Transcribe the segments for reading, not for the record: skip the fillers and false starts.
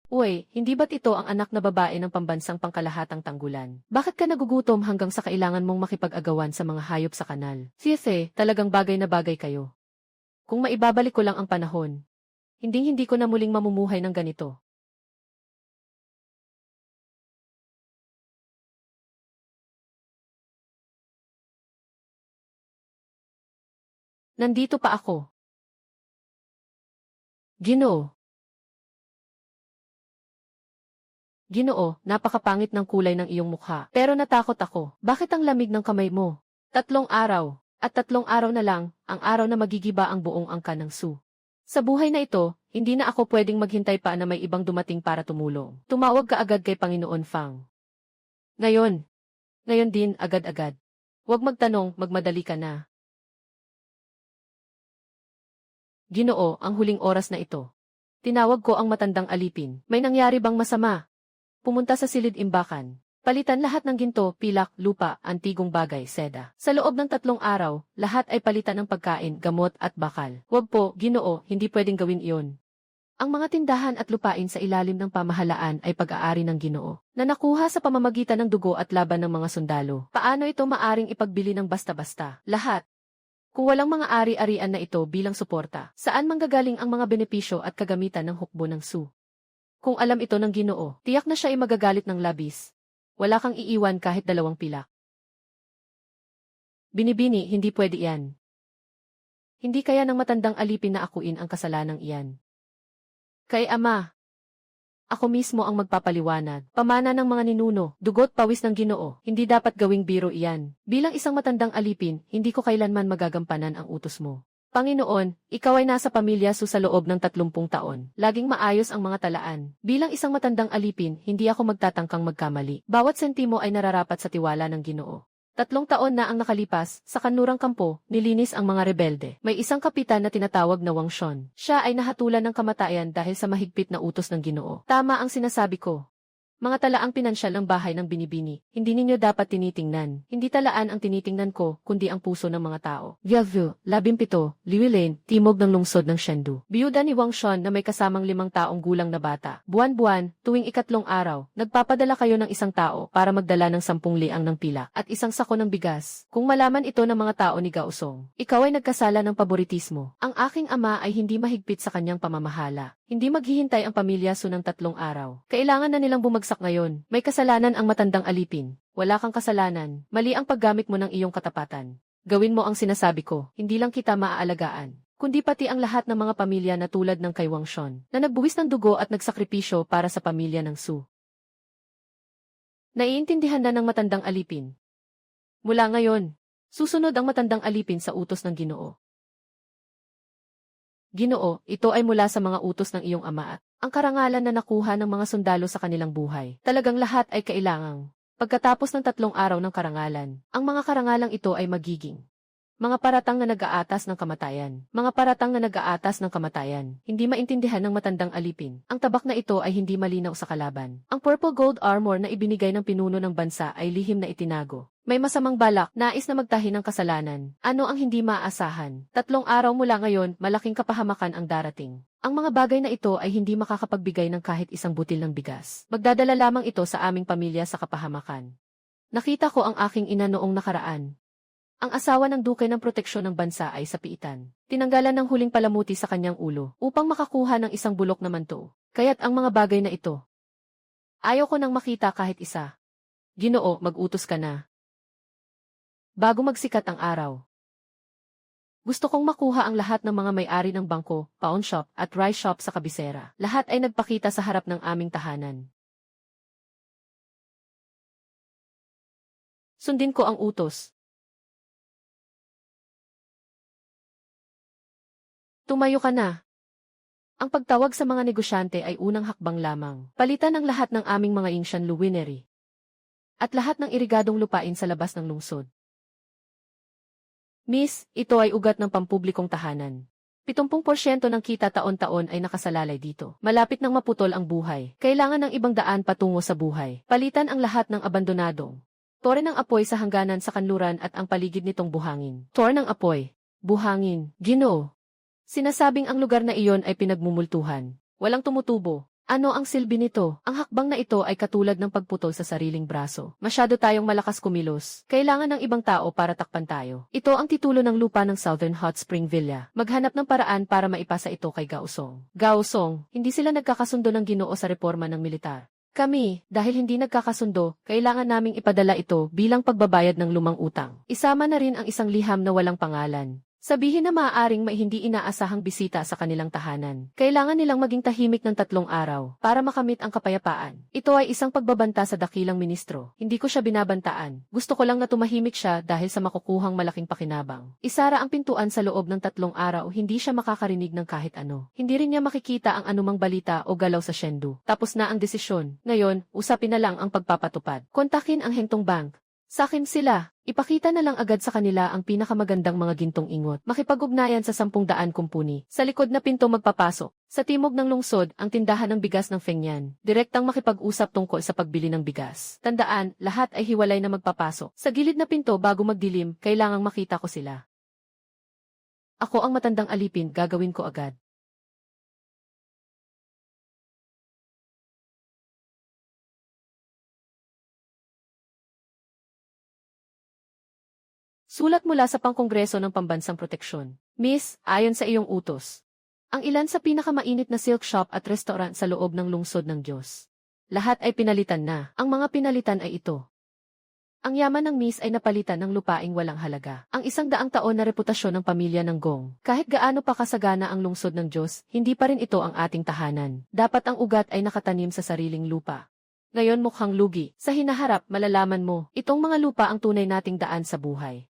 Uy, hindi ba't ito ang anak na babae ng pambansang pangkalahatang tanggulan? Bakit ka nagugutom hanggang sa kailangan mong makipag-agawan sa mga hayop sa kanal? Siyete, talagang bagay na bagay kayo. Kung maibabalik ko lang ang panahon, hindi ko na muling mamumuhay ng ganito. Nandito pa ako. Ginoo. Ginoo, napakapangit ng kulay ng iyong mukha. Pero natakot ako. Bakit ang lamig ng kamay mo? 3 araw. At 3 araw na lang, ang araw na magigiba ang buong angka ng Su. Sa buhay na ito, hindi na ako pwedeng maghintay pa na may ibang dumating para tumulong. Tumawag ka agad kay Panginoon Fang. Ngayon. Ngayon din, agad-agad. Huwag magtanong, magmadali ka na. Ginoo, ang huling oras na ito. Tinawag ko ang matandang alipin. May nangyari bang masama? Pumunta sa silid-imbakan. Palitan lahat ng ginto, pilak, lupa, antigong bagay, seda. Sa loob ng 3 araw, lahat ay palitan ng pagkain, gamot at bakal. Huwag po, Ginoo, hindi pwedeng gawin iyon. Ang mga tindahan at lupain sa ilalim ng pamahalaan ay pag-aari ng Ginoo, na nakuha sa pamamagitan ng dugo at laban ng mga sundalo. Paano ito maaring ipagbili ng basta-basta? Lahat. Kung walang mga ari-arian na ito bilang suporta, saan manggagaling ang mga benepisyo at kagamitan ng hukbo ng Su? Kung alam ito ng Ginoo, tiyak na siya ay magagalit ng labis. Wala kang iiwan kahit 2 pilak. Binibini, hindi pwede iyan. Hindi kaya ng matandang alipin na akuin ang kasalanang iyan. Kay Ama, ako mismo ang magpapaliwanag. Pamana ng mga ninuno, dugot pawis ng Ginoo, hindi dapat gawing biro iyan. Bilang isang matandang alipin, hindi ko kailanman magagampanan ang utos mo. Panginoon, ikaw ay nasa pamilya sa loob ng 30 taon. Laging maayos ang mga talaan. Bilang isang matandang alipin, hindi ako magtatangkang magkamali. Bawat sentimo ay nararapat sa tiwala ng Ginoo. 3 taon na ang nakalipas, sa kanlurang kampo, nilinis ang mga rebelde. May isang kapitan na tinatawag na Wang Shon. Siya ay nahatulan ng kamatayan dahil sa mahigpit na utos ng Ginoo. Tama ang sinasabi ko. Mga talaang pinansyal ng bahay ng binibini, hindi ninyo dapat tinitingnan. Hindi talaan ang tinitingnan ko, kundi ang puso ng mga tao. Vieilleville, 17, Liwi Lane, timog ng lungsod ng Chengdu. Biyuda ni Wang Shon na may kasamang 5 taong gulang na bata. Buwan-buwan, tuwing 3 araw, nagpapadala kayo ng isang tao para magdala ng 10 liang ng pila at isang sako ng bigas. Kung malaman ito ng mga tao ni Gaosong, ikaw ay nagkasala ng paboritismo. Ang aking ama ay hindi mahigpit sa kanyang pamamahala. Hindi maghihintay ang pamilya Su ng 3 araw. Kailangan na nilang bumagsak ngayon. May kasalanan ang matandang alipin. Wala kang kasalanan. Mali ang paggamit mo ng iyong katapatan. Gawin mo ang sinasabi ko. Hindi lang kita maaalagaan, kundi pati ang lahat ng mga pamilya na tulad ng kay Wang Shon, na nagbuwis ng dugo at nagsakripisyo para sa pamilya ng Su. Naiintindihan na ng matandang alipin. Mula ngayon, susunod ang matandang alipin sa utos ng Ginoo. Ginoo, ito ay mula sa mga utos ng iyong ama at ang karangalan na nakuha ng mga sundalo sa kanilang buhay. Talagang lahat ay kailangang. Pagkatapos ng 3 araw ng karangalan, ang mga karangalang ito ay magiging mga paratang na nag-aatas ng kamatayan. Mga paratang na nag-aatas ng kamatayan. Hindi maintindihan ng matandang alipin. Ang tabak na ito ay hindi malinaw sa kalaban. Ang purple gold armor na ibinigay ng pinuno ng bansa ay lihim na itinago. May masamang balak, nais na magtahi ng kasalanan. Ano ang hindi maaasahan? 3 araw mula ngayon, malaking kapahamakan ang darating. Ang mga bagay na ito ay hindi makakapagbigay ng kahit isang butil ng bigas. Magdadala lamang ito sa aming pamilya sa kapahamakan. Nakita ko ang aking ina noong nakaraan. Ang asawa ng duke ng proteksyon ng bansa ay sa piitan. Tinanggalan ng huling palamuti sa kanyang ulo upang makakuha ng isang bulok na manto. Kaya't ang mga bagay na ito. Ayaw ko nang makita kahit isa. Ginoo, mag-utos ka na. Bago magsikat ang araw. Gusto kong makuha ang lahat ng mga may-ari ng bangko, pawn shop at rice shop sa kabisera. Lahat ay nagpakita sa harap ng aming tahanan. Sundin ko ang utos. Tumayo ka na. Ang pagtawag sa mga negosyante ay unang hakbang lamang. Palitan ang lahat ng aming mga Ingshan Luwinery. At lahat ng irigadong lupain sa labas ng lungsod. Miss, ito ay ugat ng pampublikong tahanan. 70% ng kita taon-taon ay nakasalalay dito. Malapit nang maputol ang buhay. Kailangan ng ibang daan patungo sa buhay. Palitan ang lahat ng abandonadong tore ng apoy sa hangganan sa kanluran at ang paligid nitong buhangin. Tore ng apoy. Buhangin. Ginoo. Sinasabing ang lugar na iyon ay pinagmumultuhan. Walang tumutubo. Ano ang silbi nito? Ang hakbang na ito ay katulad ng pagputol sa sariling braso. Masyado tayong malakas kumilos. Kailangan ng ibang tao para takpan tayo. Ito ang titulo ng lupa ng Southern Hot Spring Villa. Maghanap ng paraan para maipasa ito kay Gaosong. Gaosong, hindi sila nagkakasundo ng Ginoo sa reforma ng militar. Kami, dahil hindi nagkakasundo, kailangan naming ipadala ito bilang pagbabayad ng lumang utang. Isama na rin ang isang liham na walang pangalan. Sabihin na maaaring may hindi inaasahang bisita sa kanilang tahanan. Kailangan nilang maging tahimik ng 3 araw para makamit ang kapayapaan. Ito ay isang pagbabanta sa dakilang ministro. Hindi ko siya binabantaan. Gusto ko lang na tumahimik siya dahil sa makukuhang malaking pakinabang. Isara ang pintuan sa loob ng 3 araw, hindi siya makakarinig ng kahit ano. Hindi rin niya makikita ang anumang balita o galaw sa Chengdu. Tapos na ang desisyon. Ngayon, usapin na lang ang pagpapatupad. Kontakin ang Hengtong Bank. Sakin sila, ipakita na lang agad sa kanila ang pinakamagandang mga gintong ingot. Makipag-ugnayan sa 10,000 kumpuni. Sa likod na pinto magpapasok. Sa timog ng lungsod, ang tindahan ng bigas ng Fengyan. Direktang makipag-usap tungkol sa pagbili ng bigas. Tandaan, lahat ay hiwalay na magpapasok. Sa gilid na pinto bago magdilim, kailangang makita ko sila. Ako ang matandang alipin, gagawin ko agad. Sulat mula sa Pangkongreso ng Pambansang Proteksyon. Miss, ayon sa iyong utos. Ang ilan sa pinakamainit na silk shop at restaurant sa loob ng lungsod ng Diyos. Lahat ay pinalitan na. Ang mga pinalitan ay ito. Ang yaman ng Miss ay napalitan ng lupaing walang halaga. Ang 100 taon na reputasyon ng pamilya ng Gong. Kahit gaano pa kasagana ang lungsod ng Diyos, hindi pa rin ito ang ating tahanan. Dapat ang ugat ay nakatanim sa sariling lupa. Ngayon mukhang lugi. Sa hinaharap, malalaman mo, itong mga lupa ang tunay nating daan sa buhay.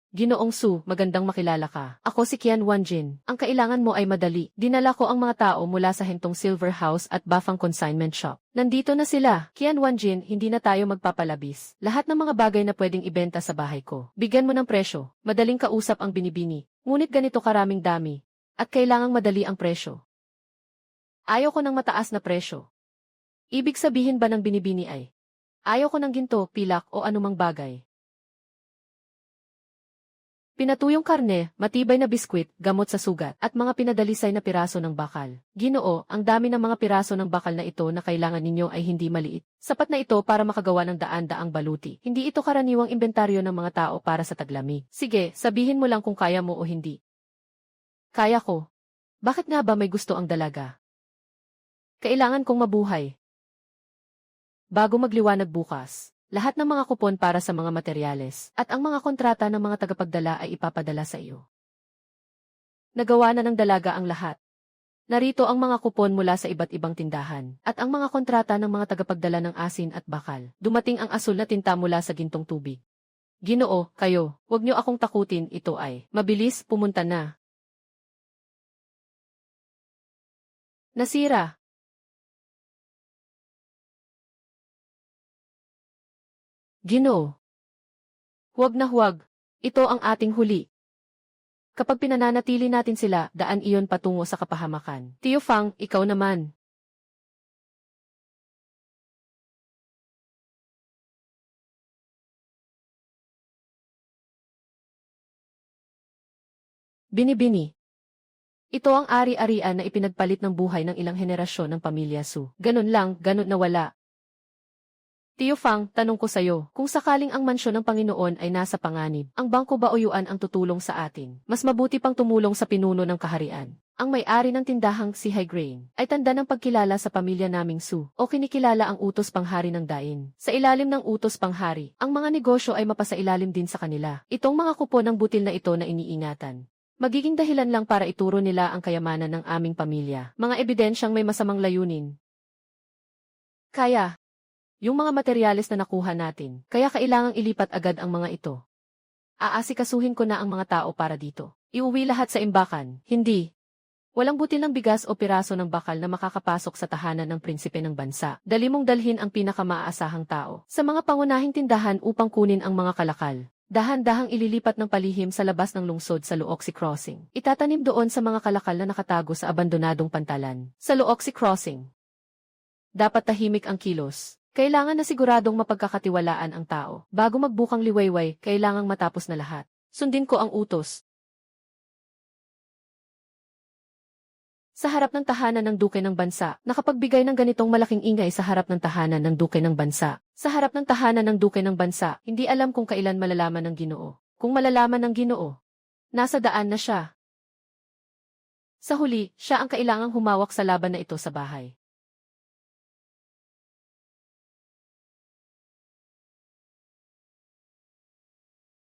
Ginoong Su, magandang makilala ka. Ako si Qian Wanjin. Ang kailangan mo ay madali. Dinala ko ang mga tao mula sa Hengtong Silver House at Bafang Consignment Shop. Nandito na sila. Qian Wanjin, hindi na tayo magpapalabis. Lahat ng mga bagay na pwedeng ibenta sa bahay ko. Bigyan mo ng presyo. Madaling kausap ang binibini. Ngunit ganito karaming dami. At kailangang madali ang presyo. Ayaw ko ng mataas na presyo. Ibig sabihin ba ng binibini ay, ayaw ko ng ginto, pilak o anumang bagay. Pinatuyong karne, matibay na biskwit, gamot sa sugat, at mga pinadalisay na piraso ng bakal. Ginoo, ang dami ng mga piraso ng bakal na ito na kailangan ninyo ay hindi maliit. Sapat na ito para makagawa ng daan-daang baluti. Hindi ito karaniwang inventaryo ng mga tao para sa taglamig. Sige, sabihin mo lang kung kaya mo o hindi. Kaya ko. Bakit nga ba may gusto ang dalaga? Kailangan kong mabuhay. Bago magliwanag bukas. Lahat ng mga kupon para sa mga materyales at ang mga kontrata ng mga tagapagdala ay ipapadala sa iyo. Nagawa na ng dalaga ang lahat. Narito ang mga kupon mula sa iba't ibang tindahan at ang mga kontrata ng mga tagapagdala ng asin at bakal. Dumating ang asul na tinta mula sa gintong tubig. Ginoo, kayo, huwag niyo akong takutin, ito ay mabilis, pumunta na. Nasira. Ginoo. Huwag na huwag. Ito ang ating huli. Kapag pinananatili natin sila, daan iyon patungo sa kapahamakan. Tio Fang, ikaw naman. Binibini. Ito ang ari-arian na ipinagpalit ng buhay ng ilang henerasyon ng pamilya Su. Ganun lang, ganun na wala. Tio Fang, tanong ko sayo, kung sakaling ang mansyon ng Panginoon ay nasa panganib, ang bangko ba o yuan ang tutulong sa atin? Mas mabuti pang tumulong sa pinuno ng kaharian. Ang may-ari ng tindahang si High Grain ay tanda ng pagkilala sa pamilya naming Su o kinikilala ang utos panghari ng Dain. Sa ilalim ng utos panghari, ang mga negosyo ay mapasailalim din sa kanila. Itong mga kupon ng butil na ito na iniingatan. Magiging dahilan lang para ituro nila ang kayamanan ng aming pamilya. Mga ebidensyang may masamang layunin. Kaya. Yung mga materyales na nakuha natin, kaya kailangang ilipat agad ang mga ito. Aasikasuhin ko na ang mga tao para dito. Iuwi lahat sa imbakan, hindi. Walang butil ng bigas o piraso ng bakal na makakapasok sa tahanan ng prinsipe ng bansa. Dali mong dalhin ang pinakamaasahang tao sa mga pangunahing tindahan upang kunin ang mga kalakal. Dahan-dahang ililipat ng palihim sa labas ng lungsod sa Luoxi Crossing. Itatanim doon sa mga kalakal na nakatago sa abandonadong pantalan. Sa Luoxi Crossing. Dapat tahimik ang kilos. Kailangan na siguradong mapagkakatiwalaan ang tao. Bago magbukang liwayway, kailangang matapos na lahat. Sundin ko ang utos. Sa harap ng tahanan ng duke ng bansa, nakapagbigay ng ganitong malaking ingay sa harap ng tahanan ng duke ng bansa. Sa harap ng tahanan ng duke ng bansa, hindi alam kung kailan malalaman ng Ginoo. Kung malalaman ng Ginoo, nasa daan na siya. Sa huli, siya ang kailangang humawak sa laban na ito sa bahay.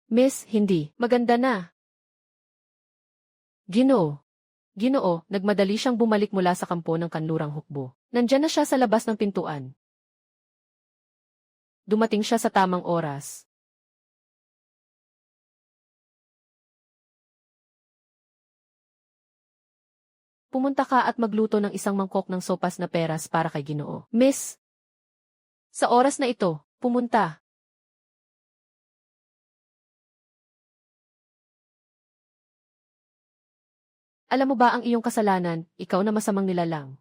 Miss, hindi. Maganda na. Ginoo. Ginoo, nagmadali siyang bumalik mula sa kampo ng kanlurang hukbo. Nandyan na siya sa labas ng pintuan. Dumating siya sa tamang oras. Pumunta ka at magluto ng isang mangkok ng sopas na peras para kay Ginoo. Miss, sa oras na ito, pumunta. Alam mo ba ang iyong kasalanan, ikaw na masamang nilalang?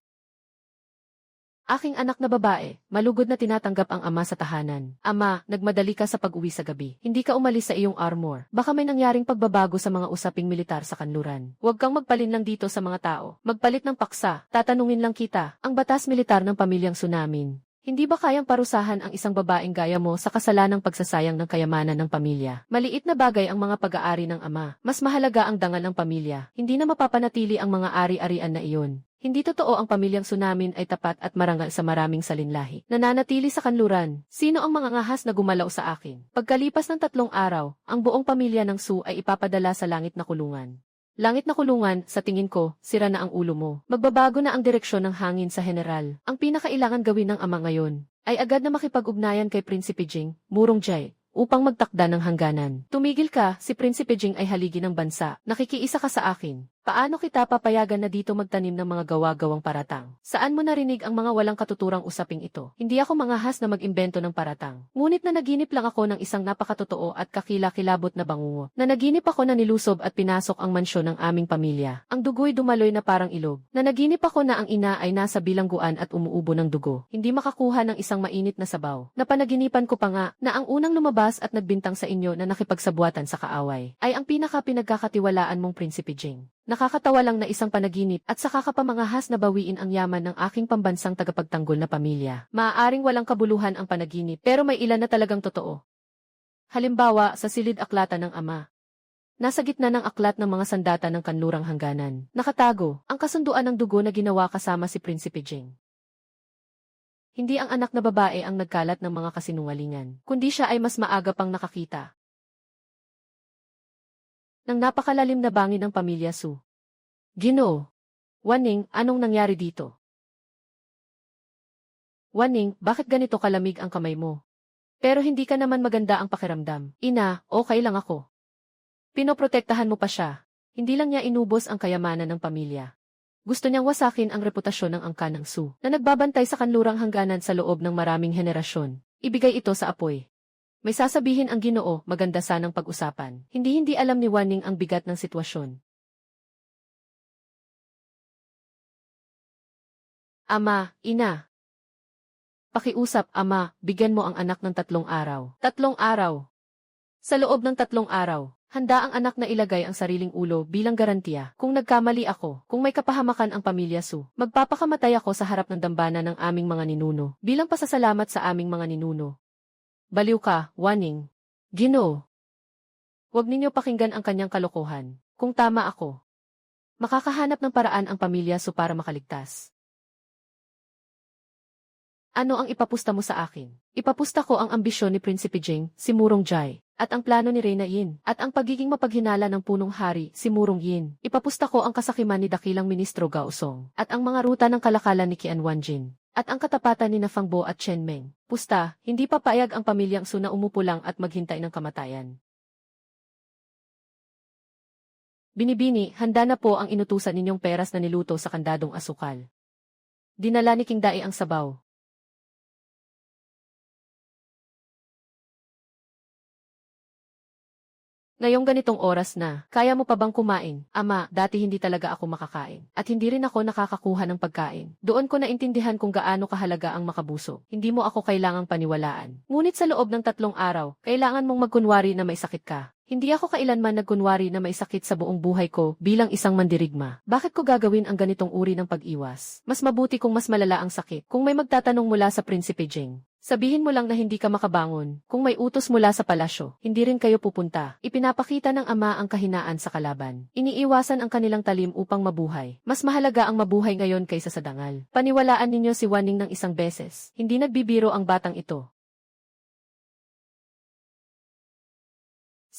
Aking anak na babae, malugod na tinatanggap ang ama sa tahanan. Ama, nagmadali ka sa pag-uwi sa gabi. Hindi ka umalis sa iyong armor. Baka may nangyaring pagbabago sa mga usaping militar sa kanluran. Huwag kang magpalin lang dito sa mga tao. Magpalit ng paksa. Tatanungin lang kita, ang batas militar ng pamilyang Sunamin. Hindi ba kayang parusahan ang isang babaeng gaya mo sa kasalanang pagsasayang ng kayamanan ng pamilya? Maliit na bagay ang mga pag-aari ng ama. Mas mahalaga ang dangal ng pamilya. Hindi na mapapanatili ang mga ari-arian na iyon. Hindi totoo ang pamilyang Sunamin ay tapat at marangal sa maraming salinlahi. Nananatili sa kanluran. Sino ang mga ngahas na gumalaw sa akin? Pagkalipas ng 3 araw, ang buong pamilya ng Su ay ipapadala sa langit na kulungan. Langit na kulungan, sa tingin ko, sira na ang ulo mo. Magbabago na ang direksyon ng hangin sa general. Ang pinakailangan gawin ng ama ngayon ay agad na makipag-ugnayan kay Prinsipe Jing, Murong Jai, upang magtakda ng hangganan. Tumigil ka, si Prinsipe Jing ay haligi ng bansa. Nakikiisa ka sa akin. Paano kita papayagan na dito magtanim ng mga gawa-gawang paratang? Saan mo narinig ang mga walang katuturang usaping ito? Hindi ako mangahas na mag-imbento ng paratang. Ngunit nanaginip lang ako ng isang napakatotoo at kakila-kilabot na bangungo. Nanaginip ako na nilusob at pinasok ang mansyon ng aming pamilya. Ang dugo'y dumaloy na parang ilog. Nanaginip ako na ang ina ay nasa bilangguan at umuubo ng dugo. Hindi makakuha ng isang mainit na sabaw. Napanaginipan ko pa nga na ang unang lumabas at nagbintang sa inyo na nakipagsabuatan sa kaaway ay ang pinaka-pinagkakatiwalaan mong Prinsipe Jing. Nakakatawa lang na isang panaginip at saka ka pa mangahas na bawiin ang yaman ng aking pambansang tagapagtanggol na pamilya. Maaaring walang kabuluhan ang panaginip pero may ilan na talagang totoo. Halimbawa, sa silid aklatan ng ama. Nasa gitna ng aklat ng mga sandata ng kanlurang hangganan. Nakatago, ang kasunduan ng dugo na ginawa kasama si Prinsipe Jing. Hindi ang anak na babae ang nagkalat ng mga kasinungalingan, kundi siya ay mas maaga pang nakakita ng napakalalim na bangin ng pamilya Su. Ginoo. Waning, anong nangyari dito? Waning, bakit ganito kalamig ang kamay mo? Pero hindi ka naman maganda ang pakiramdam. Ina, okay lang ako. Pinoprotektahan mo pa siya. Hindi lang niya inubos ang kayamanan ng pamilya. Gusto niyang wasakin ang reputasyon ng angka ng Su, na nagbabantay sa kanlurang hangganan sa loob ng maraming henerasyon. Ibigay ito sa apoy. May sasabihin ang Ginoo, maganda sanang pag-usapan. Hindi alam ni Waning ang bigat ng sitwasyon. Ama, ina. Pakiusap, ama, bigyan mo ang anak ng 3 araw. 3 araw. Sa loob ng 3 araw, handa ang anak na ilagay ang sariling ulo bilang garantiya. Kung nagkamali ako, kung may kapahamakan ang pamilya Su, magpapakamatay ako sa harap ng dambana ng aming mga ninuno, bilang pasasalamat sa aming mga ninuno. Baliw ka, Waning. Ginoo. Huwag ninyo pakinggan ang kanyang kalokohan. Kung tama ako, makakahanap ng paraan ang pamilya Su para makaligtas. Ano ang ipapusta mo sa akin? Ipapusta ko ang ambisyon ni Prinsipe Jing, si Murong Jai, at ang plano ni Reyna Yin, at ang pagiging mapaghinala ng punong hari, si Murong Yin. Ipapusta ko ang kasakiman ni dakilang ministro Gao Song, at ang mga ruta ng kalakalan ni Qian Wanjin. At ang katapatan ni Fang Bo at Chen Meng. Pusta, hindi papayag ang pamilyang Su na umupo lang at maghintay ng kamatayan. Binibini, handa na po ang inutusan ninyong peras na niluto sa kandadong asukal. Dinala ni King Dai ang sabaw. Ngayong ganitong oras na, kaya mo pa bang kumain? Ama, dati hindi talaga ako makakain. At hindi rin ako nakakakuha ng pagkain. Doon ko naintindihan kung gaano kahalaga ang makabusog. Hindi mo ako kailangang paniwalaan. Ngunit sa loob ng 3 araw, kailangan mong magkunwari na may sakit ka. Hindi ako kailanman nagkunwari na may sakit sa buong buhay ko bilang isang mandirigma. Bakit ko gagawin ang ganitong uri ng pag-iwas? Mas mabuti kung mas malala ang sakit. Kung may magtatanong mula sa Prinsipe Jing, sabihin mo lang na hindi ka makabangon. Kung may utos mula sa palasyo, hindi rin kayo pupunta. Ipinapakita ng ama ang kahinaan sa kalaban. Iniiwasan ang kanilang talim upang mabuhay. Mas mahalaga ang mabuhay ngayon kaysa sa dangal. Paniwalaan ninyo si Waning ng isang beses. Hindi nagbibiro ang batang ito.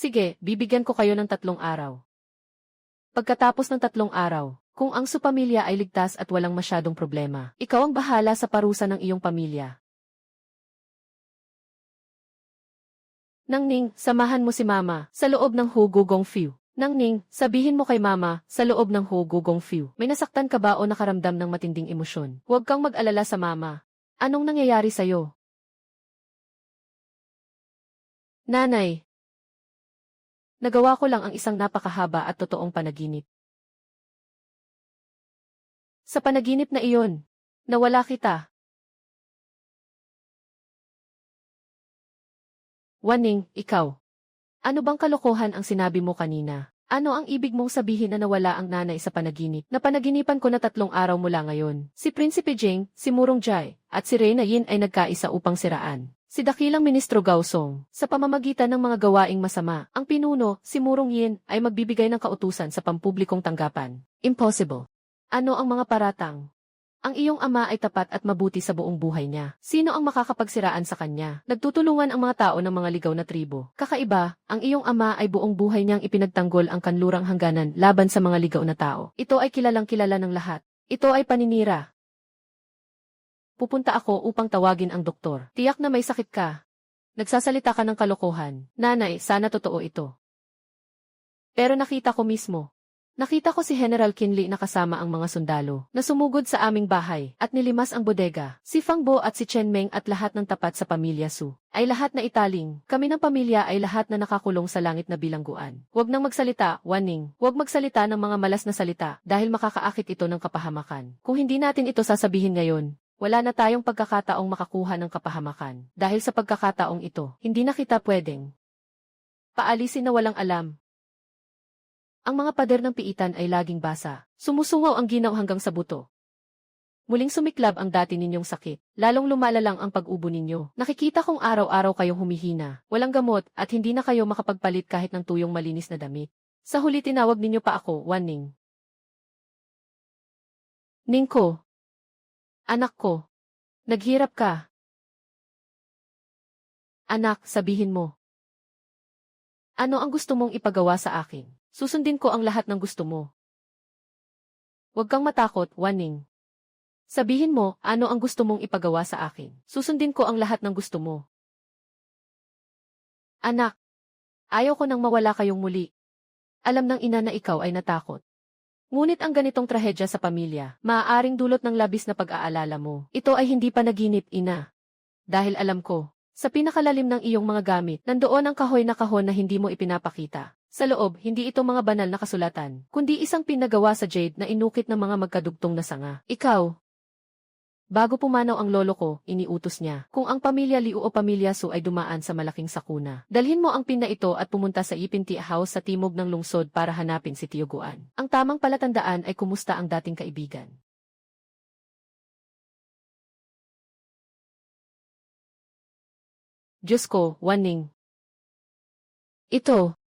Sige, bibigyan ko kayo ng 3 araw. Pagkatapos ng 3 araw, kung ang su pamilya ay ligtas at walang masyadong problema, ikaw ang bahala sa parusa ng iyong pamilya. Nangning, samahan mo si Mama sa loob ng Hugugong Fiu. Nangning, sabihin mo kay Mama sa loob ng Hugugong Fiu. May nasaktan ka ba o nakaramdam ng matinding emosyon? Huwag kang mag-alala sa Mama. Anong nangyayari sa'yo? Nanay. Nagawa ko lang ang isang napakahaba at totoong panaginip. Sa panaginip na iyon, nawala kita. Waning, ikaw. Ano bang kalokohan ang sinabi mo kanina? Ano ang ibig mong sabihin na nawala ang nanay sa panaginip? Napanaginipan ko na 3 araw mula ngayon. Si Prinsipe Jing, si Murong Jai, at si Reyna Yin ay nagkaisa upang siraan si dakilang ministro Gao Song. Sa pamamagitan ng mga gawaing masama, ang pinuno, si Murong Yin, ay magbibigay ng kautusan sa pampublikong tanggapan. Impossible. Ano ang mga paratang? Ang iyong ama ay tapat at mabuti sa buong buhay niya. Sino ang makakapagsiraan sa kanya? Nagtutulungan ang mga tao ng mga ligaw na tribo. Kakaiba, ang iyong ama ay buong buhay niyang ipinagtanggol ang kanlurang hangganan laban sa mga ligaw na tao. Ito ay kilalang kilala ng lahat. Ito ay paninira. Pupunta ako upang tawagin ang doktor. Tiyak na may sakit ka. Nagsasalita ka ng kalokohan. Nanay, sana totoo ito. Pero nakita ko mismo. Nakita ko si General Kinli na kasama ang mga sundalo na sumugod sa aming bahay at nilimas ang bodega. Si Fang Bo at si Chen Meng at lahat ng tapat sa pamilya Su ay lahat na italing. Kami ng pamilya ay lahat na nakakulong sa langit na bilangguan. Huwag nang magsalita, Waning. Huwag magsalita ng mga malas na salita dahil makakaakit ito ng kapahamakan. Kung hindi natin ito sasabihin ngayon, wala na tayong pagkakataong makakuha ng kapahamakan. Dahil sa pagkakataong ito, hindi na kita pwedeng paalisin na walang alam. Ang mga pader ng piitan ay laging basa. Sumusungaw ang ginaw hanggang sa buto. Muling sumiklab ang dati ninyong sakit. Lalong lumalalang ang pag-ubo ninyo. Nakikita kong araw-araw kayong humihina. Walang gamot at hindi na kayo makapagpalit kahit ng tuyong malinis na damit. Sa huli tinawag ninyo pa ako, Waning. Ningko. Anak ko. Naghirap ka. Anak, sabihin mo. Ano ang gusto mong ipagawa sa akin? Susundin ko ang lahat ng gusto mo. Huwag kang matakot, Waning. Sabihin mo, ano ang gusto mong ipagawa sa akin? Susundin ko ang lahat ng gusto mo. Anak, ayaw ko nang mawala kayong muli. Alam ng ina na ikaw ay natakot. Ngunit ang ganitong trahedya sa pamilya, maaaring dulot ng labis na pag-aalala mo. Ito ay hindi panaginip, ina. Dahil alam ko, sa pinakalalim ng iyong mga gamit, nandoon ang kahon na hindi mo ipinapakita. Sa loob, hindi ito mga banal na kasulatan, kundi isang pinagawa sa jade na inukit ng mga magkadugtong na sanga. Ikaw. Bago pumanaw ang lolo ko, iniutos niya, kung ang pamilya Liu o pamilya Su ay dumaan sa malaking sakuna, dalhin mo ang pin na ito at pumunta sa Ipinti House sa timog ng lungsod para hanapin si Tio Guan. Ang tamang palatandaan ay kumusta ang dating kaibigan. Diyos ko, Waning. Ito.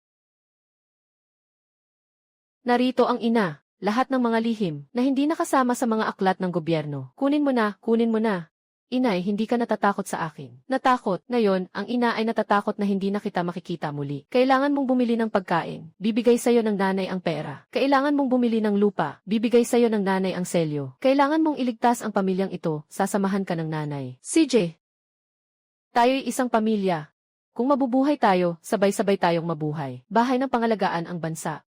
Narito ang ina. Lahat ng mga lihim na hindi nakasama sa mga aklat ng gobyerno. Kunin mo na, kunin mo na. Inay, hindi ka natatakot sa akin. Natakot. Ngayon, ang ina ay natatakot na hindi na kita makikita muli. Kailangan mong bumili ng pagkain. Bibigay sa'yo ng nanay ang pera. Kailangan mong bumili ng lupa. Bibigay sa'yo ng nanay ang selyo. Kailangan mong iligtas ang pamilyang ito. Sasamahan ka ng nanay. CJ. Tayo'y isang pamilya. Kung mabubuhay tayo, sabay-sabay tayong mabuhay. Bahay ng pangalagaan ang bansa.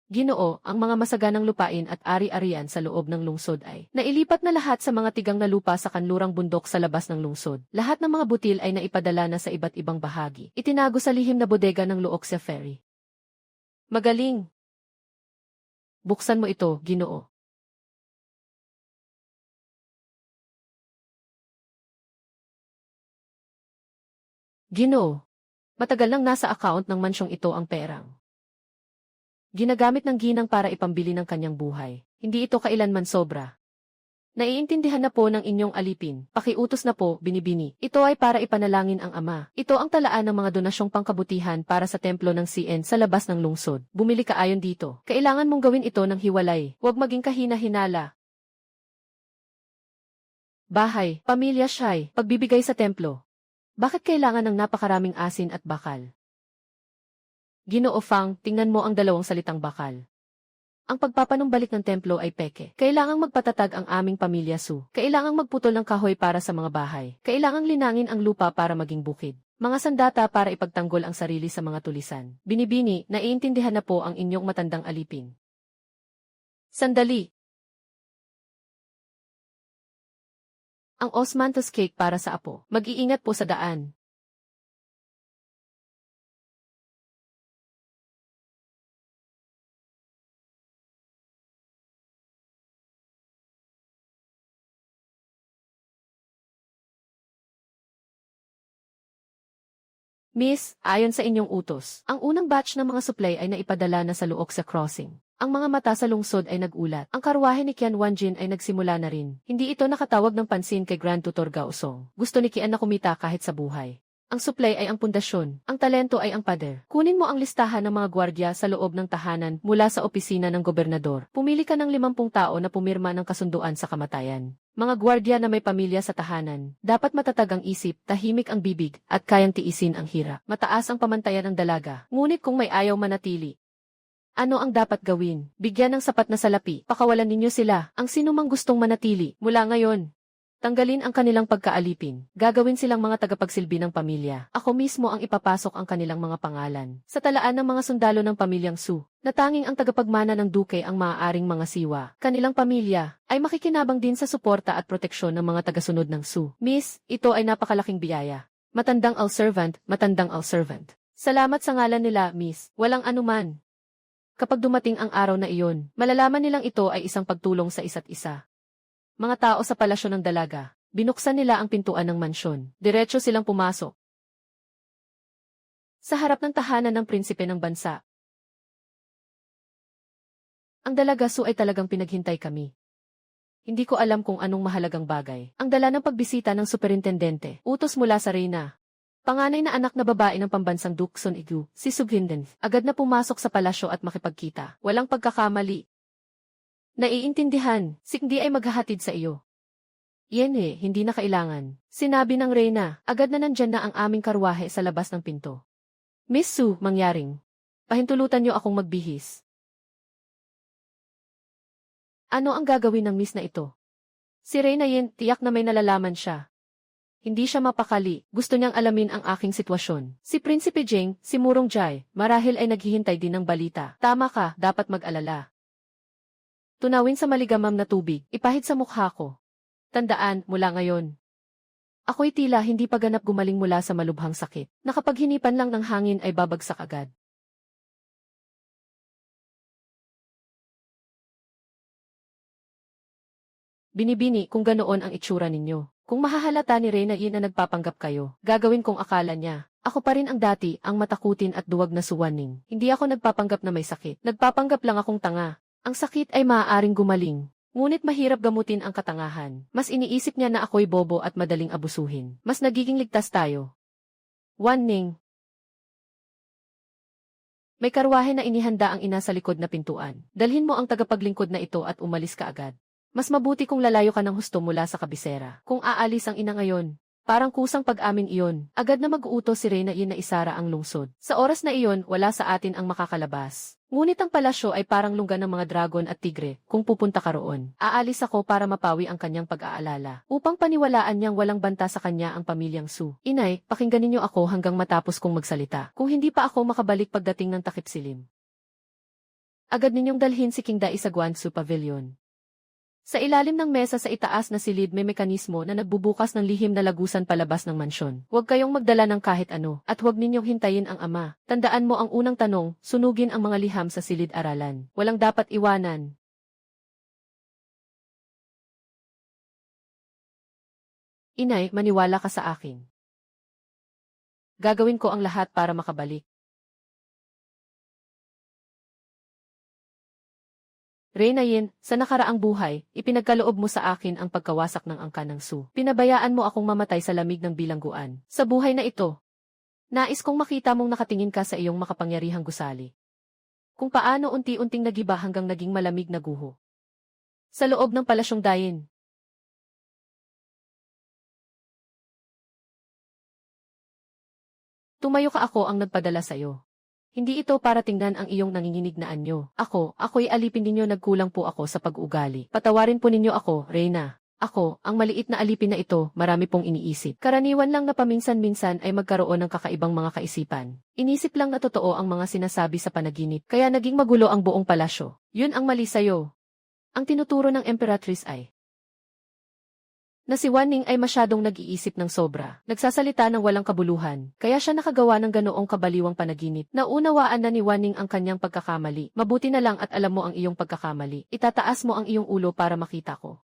Ginoo, ang mga masaganang lupain at ari-arian sa loob ng lungsod ay nailipat na lahat sa mga tigang na lupa sa kanlurang bundok sa labas ng lungsod. Lahat ng mga butil ay naipadala na sa iba't ibang bahagi. Itinago sa lihim na bodega ng Luoxia Ferry. Magaling! Buksan mo ito, Ginoo. Ginoo. Matagal nang nasa account ng mansyong ito ang perang ginagamit ng ginang para ipambili ng kanyang buhay. Hindi ito kailanman sobra. Naiintindihan na po ng inyong alipin. Pakiutos na po, binibini. Ito ay para ipanalangin ang ama. Ito ang talaan ng mga donasyong pangkabutihan para sa templo ng CN sa labas ng lungsod. Bumili ka ayon dito. Kailangan mong gawin ito ng hiwalay. Huwag maging kahina-hinala. Bahay, pamilya siya'y pagbibigay sa templo. Bakit kailangan ng napakaraming asin at bakal? Ginoo Fang, tingnan mo ang dalawang salitang bakal. Ang pagpapanumbalik ng templo ay peke. Kailangang magpatatag ang aming pamilya Su. Kailangang magputol ng kahoy para sa mga bahay. Kailangang linangin ang lupa para maging bukid. Mga sandata para ipagtanggol ang sarili sa mga tulisan. Binibini, naiintindihan na po ang inyong matandang alipin. Sandali. Ang osmanthus cake para sa apo. Mag-iingat po sa daan. Miss, ayon sa inyong utos, ang unang batch ng mga supply ay naipadala na sa Luok sa crossing. Ang mga mata sa lungsod ay nagulat. Ang karwahe ni Qian Wanjin ay nagsimula na rin. Hindi ito nakatawag ng pansin kay Grand Tutor Gaosong. Gusto ni Qian na kumita kahit sa buhay. Ang supply ay ang pundasyon. Ang talento ay ang pader. Kunin mo ang listahan ng mga gwardiya sa loob ng tahanan mula sa opisina ng gobernador. Pumili ka ng 50 tao na pumirma ng kasunduan sa kamatayan. Mga gwardiya na may pamilya sa tahanan. Dapat matatag ang isip, tahimik ang bibig, at kayang tiisin ang hirap. Mataas ang pamantayan ng dalaga. Ngunit kung may ayaw manatili, ano ang dapat gawin? Bigyan ng sapat na salapi. Pakawalan ninyo sila. Ang sinumang gustong manatili. Mula ngayon, tanggalin ang kanilang pagkaalipin. Gagawin silang mga tagapagsilbi ng pamilya. Ako mismo ang ipapasok ang kanilang mga pangalan sa talaan ng mga sundalo ng pamilyang Su, na tanging ang tagapagmana ng duke ang maaaring mga siwa. Kanilang pamilya ay makikinabang din sa suporta at proteksyon ng mga tagasunod ng Su. Miss, ito ay napakalaking biyaya. Matandang al-servant, matandang al-servant. Salamat sa ngalan nila, Miss. Walang anuman. Kapag dumating ang araw na iyon, malalaman nilang ito ay isang pagtulong sa isa't isa. Mga tao sa palasyo ng dalaga, binuksan nila ang pintuan ng mansyon. Diretso silang pumasok sa harap ng tahanan ng prinsipe ng bansa. Ang dalaga Su ay talagang pinaghintay kami. Hindi ko alam kung anong mahalagang bagay. Ang dala ng pagbisita ng superintendente, utos mula sa reyna. Panganay na anak na babae ng pambansang Dukson Igu, si Sughinden, agad na pumasok sa palasyo at makipagkita. Walang pagkakamali. Naiintindihan, si Hindi ay maghahatid sa iyo. Yene, hindi na kailangan. Sinabi ng reyna, agad na nandyan na ang aming karwahe sa labas ng pinto. Miss Su, mangyaring. Pahintulutan niyo akong magbihis. Ano ang gagawin ng miss na ito? Si Reyna Yin, tiyak na may nalalaman siya. Hindi siya mapakali, gusto niyang alamin ang aking sitwasyon. Si Prinsipe Jing, si Murong Jai, marahil ay naghihintay din ng balita. Tama ka, dapat mag-alala. Tunawin sa maligamam na tubig, ipahid sa mukha ko. Tandaan, mula ngayon. Ako'y tila hindi pa ganap gumaling mula sa malubhang sakit. Nakapaghinipan lang ng hangin ay babagsak agad. Binibini kung ganoon ang itsura ninyo. Kung mahahalata ni Reyna Yin na nagpapanggap kayo, gagawin kong akala niya. Ako pa rin ang dati, ang matakutin at duwag na suwaning. Hindi ako nagpapanggap na may sakit. Nagpapanggap lang akong tanga. Ang sakit ay maaaring gumaling. Ngunit mahirap gamutin ang katangahan. Mas iniisip niya na ako'y bobo at madaling abusuhin. Mas nagiging ligtas tayo. Ning. May karwahe na inihanda ang ina sa likod na pintuan. Dalhin mo ang tagapaglingkod na ito at umalis ka agad. Mas mabuti kung lalayo ka ng husto mula sa kabisera. Kung aalis ang ina ngayon, parang kusang pag-amin iyon. Agad na mag-uutos si Reyna Yin na isara ang lungsod. Sa oras na iyon, wala sa atin ang makakalabas. Ngunit ang palasyo ay parang lungga ng mga dragon at tigre. Kung pupunta ka roon, aalis ako para mapawi ang kanyang pag-aalala. Upang paniwalaan niyang walang banta sa kanya ang pamilyang Su. Inay, pakinggan ninyo ako hanggang matapos kong magsalita. Kung hindi pa ako makabalik pagdating ng takip silim, agad ninyong dalhin si King Dai sa Guangzhou Pavilion. Sa ilalim ng mesa sa itaas na silid may mekanismo na nagbubukas ng lihim na lagusan palabas ng mansyon. Huwag kayong magdala ng kahit ano, at huwag ninyong hintayin ang ama. Tandaan mo ang unang tanong, sunugin ang mga liham sa silid-aralan. Walang dapat iwanan. Inay, maniwala ka sa akin. Gagawin ko ang lahat para makabalik. Reyna Yin, sa nakaraang buhay, ipinagkaloob mo sa akin ang pagkawasak ng angkan ng Su. Pinabayaan mo akong mamatay sa lamig ng bilangguan. Sa buhay na ito, nais kong makita mong nakatingin ka sa iyong makapangyarihang gusali. Kung paano unti-unting nagiba hanggang naging malamig na guho. Sa loob ng palasyong Dayin. Tumayo ka, ako ang nagpadala sa iyo. Hindi ito para tingnan ang iyong nanginginig na anyo. Ako'y alipin ninyo, nagkulang po ako sa pag-ugali. Patawarin po ninyo ako, Reyna. Ako, ang maliit na alipin na ito, marami pong iniisip. Karaniwan lang na paminsan-minsan ay magkaroon ng kakaibang mga kaisipan. Inisip lang na totoo ang mga sinasabi sa panaginip, kaya naging magulo ang buong palasyo. Yun ang mali sa'yo. Ang tinuturo ng Emperatrice ay na si Wanning ay masyadong nag-iisip ng sobra, nagsasalita ng walang kabuluhan, kaya siya nakagawa ng ganoong kabaliwang panaginip. Naunawaan na ni Wanning ang kanyang pagkakamali. Mabuti na lang at alam mo ang iyong pagkakamali. Itataas mo ang iyong ulo para makita ko.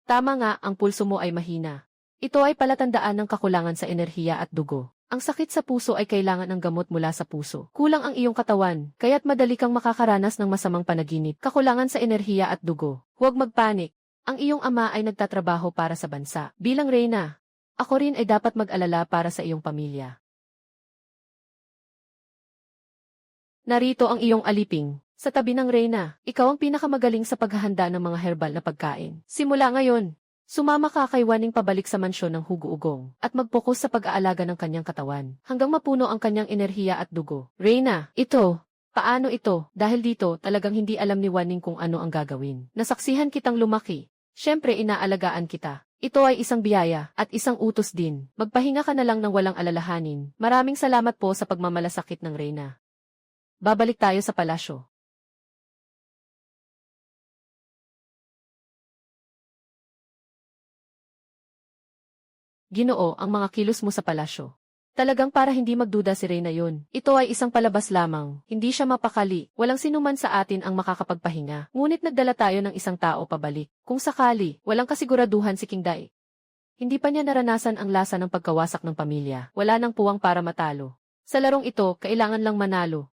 Tama nga, ang pulso mo ay mahina. Ito ay palatandaan ng kakulangan sa enerhiya at dugo. Ang sakit sa puso ay kailangan ng gamot mula sa puso. Kulang ang iyong katawan, kaya't madali kang makakaranas ng masamang panaginip. Kakulangan sa enerhiya at dugo. Huwag magpanik. Ang iyong ama ay nagtatrabaho para sa bansa. Bilang Reyna, ako rin ay dapat mag-alala para sa iyong pamilya. Narito ang iyong aliping. Sa tabi ng Reyna, ikaw ang pinakamagaling sa paghahanda ng mga herbal na pagkain. Simula ngayon, sumama ka kay Wanning pabalik sa mansyon ng Hugo-Ugong at mag-focus sa pag-aalaga ng kanyang katawan hanggang mapuno ang kanyang enerhiya at dugo. Reyna, paano ito? Dahil dito talagang hindi alam ni Wanning kung ano ang gagawin. Nasaksihan kitang lumaki. Siyempre inaalagaan kita. Ito ay isang biyaya at isang utos din. Magpahinga ka na lang ng walang alalahanin. Maraming salamat po sa pagmamalasakit ng Reyna. Babalik tayo sa palasyo. Ginoo, ang mga kilos mo sa palasyo. Talagang para hindi magduda si Reyna yun. Ito ay isang palabas lamang. Hindi siya mapakali. Walang sinuman sa atin ang makakapagpahinga. Ngunit nagdala tayo ng isang tao pabalik. Kung sakali, walang kasiguraduhan si King Dai. Hindi pa niya naranasan ang lasa ng pagkawasak ng pamilya. Wala nang puwang para matalo. Sa larong ito, kailangan lang manalo.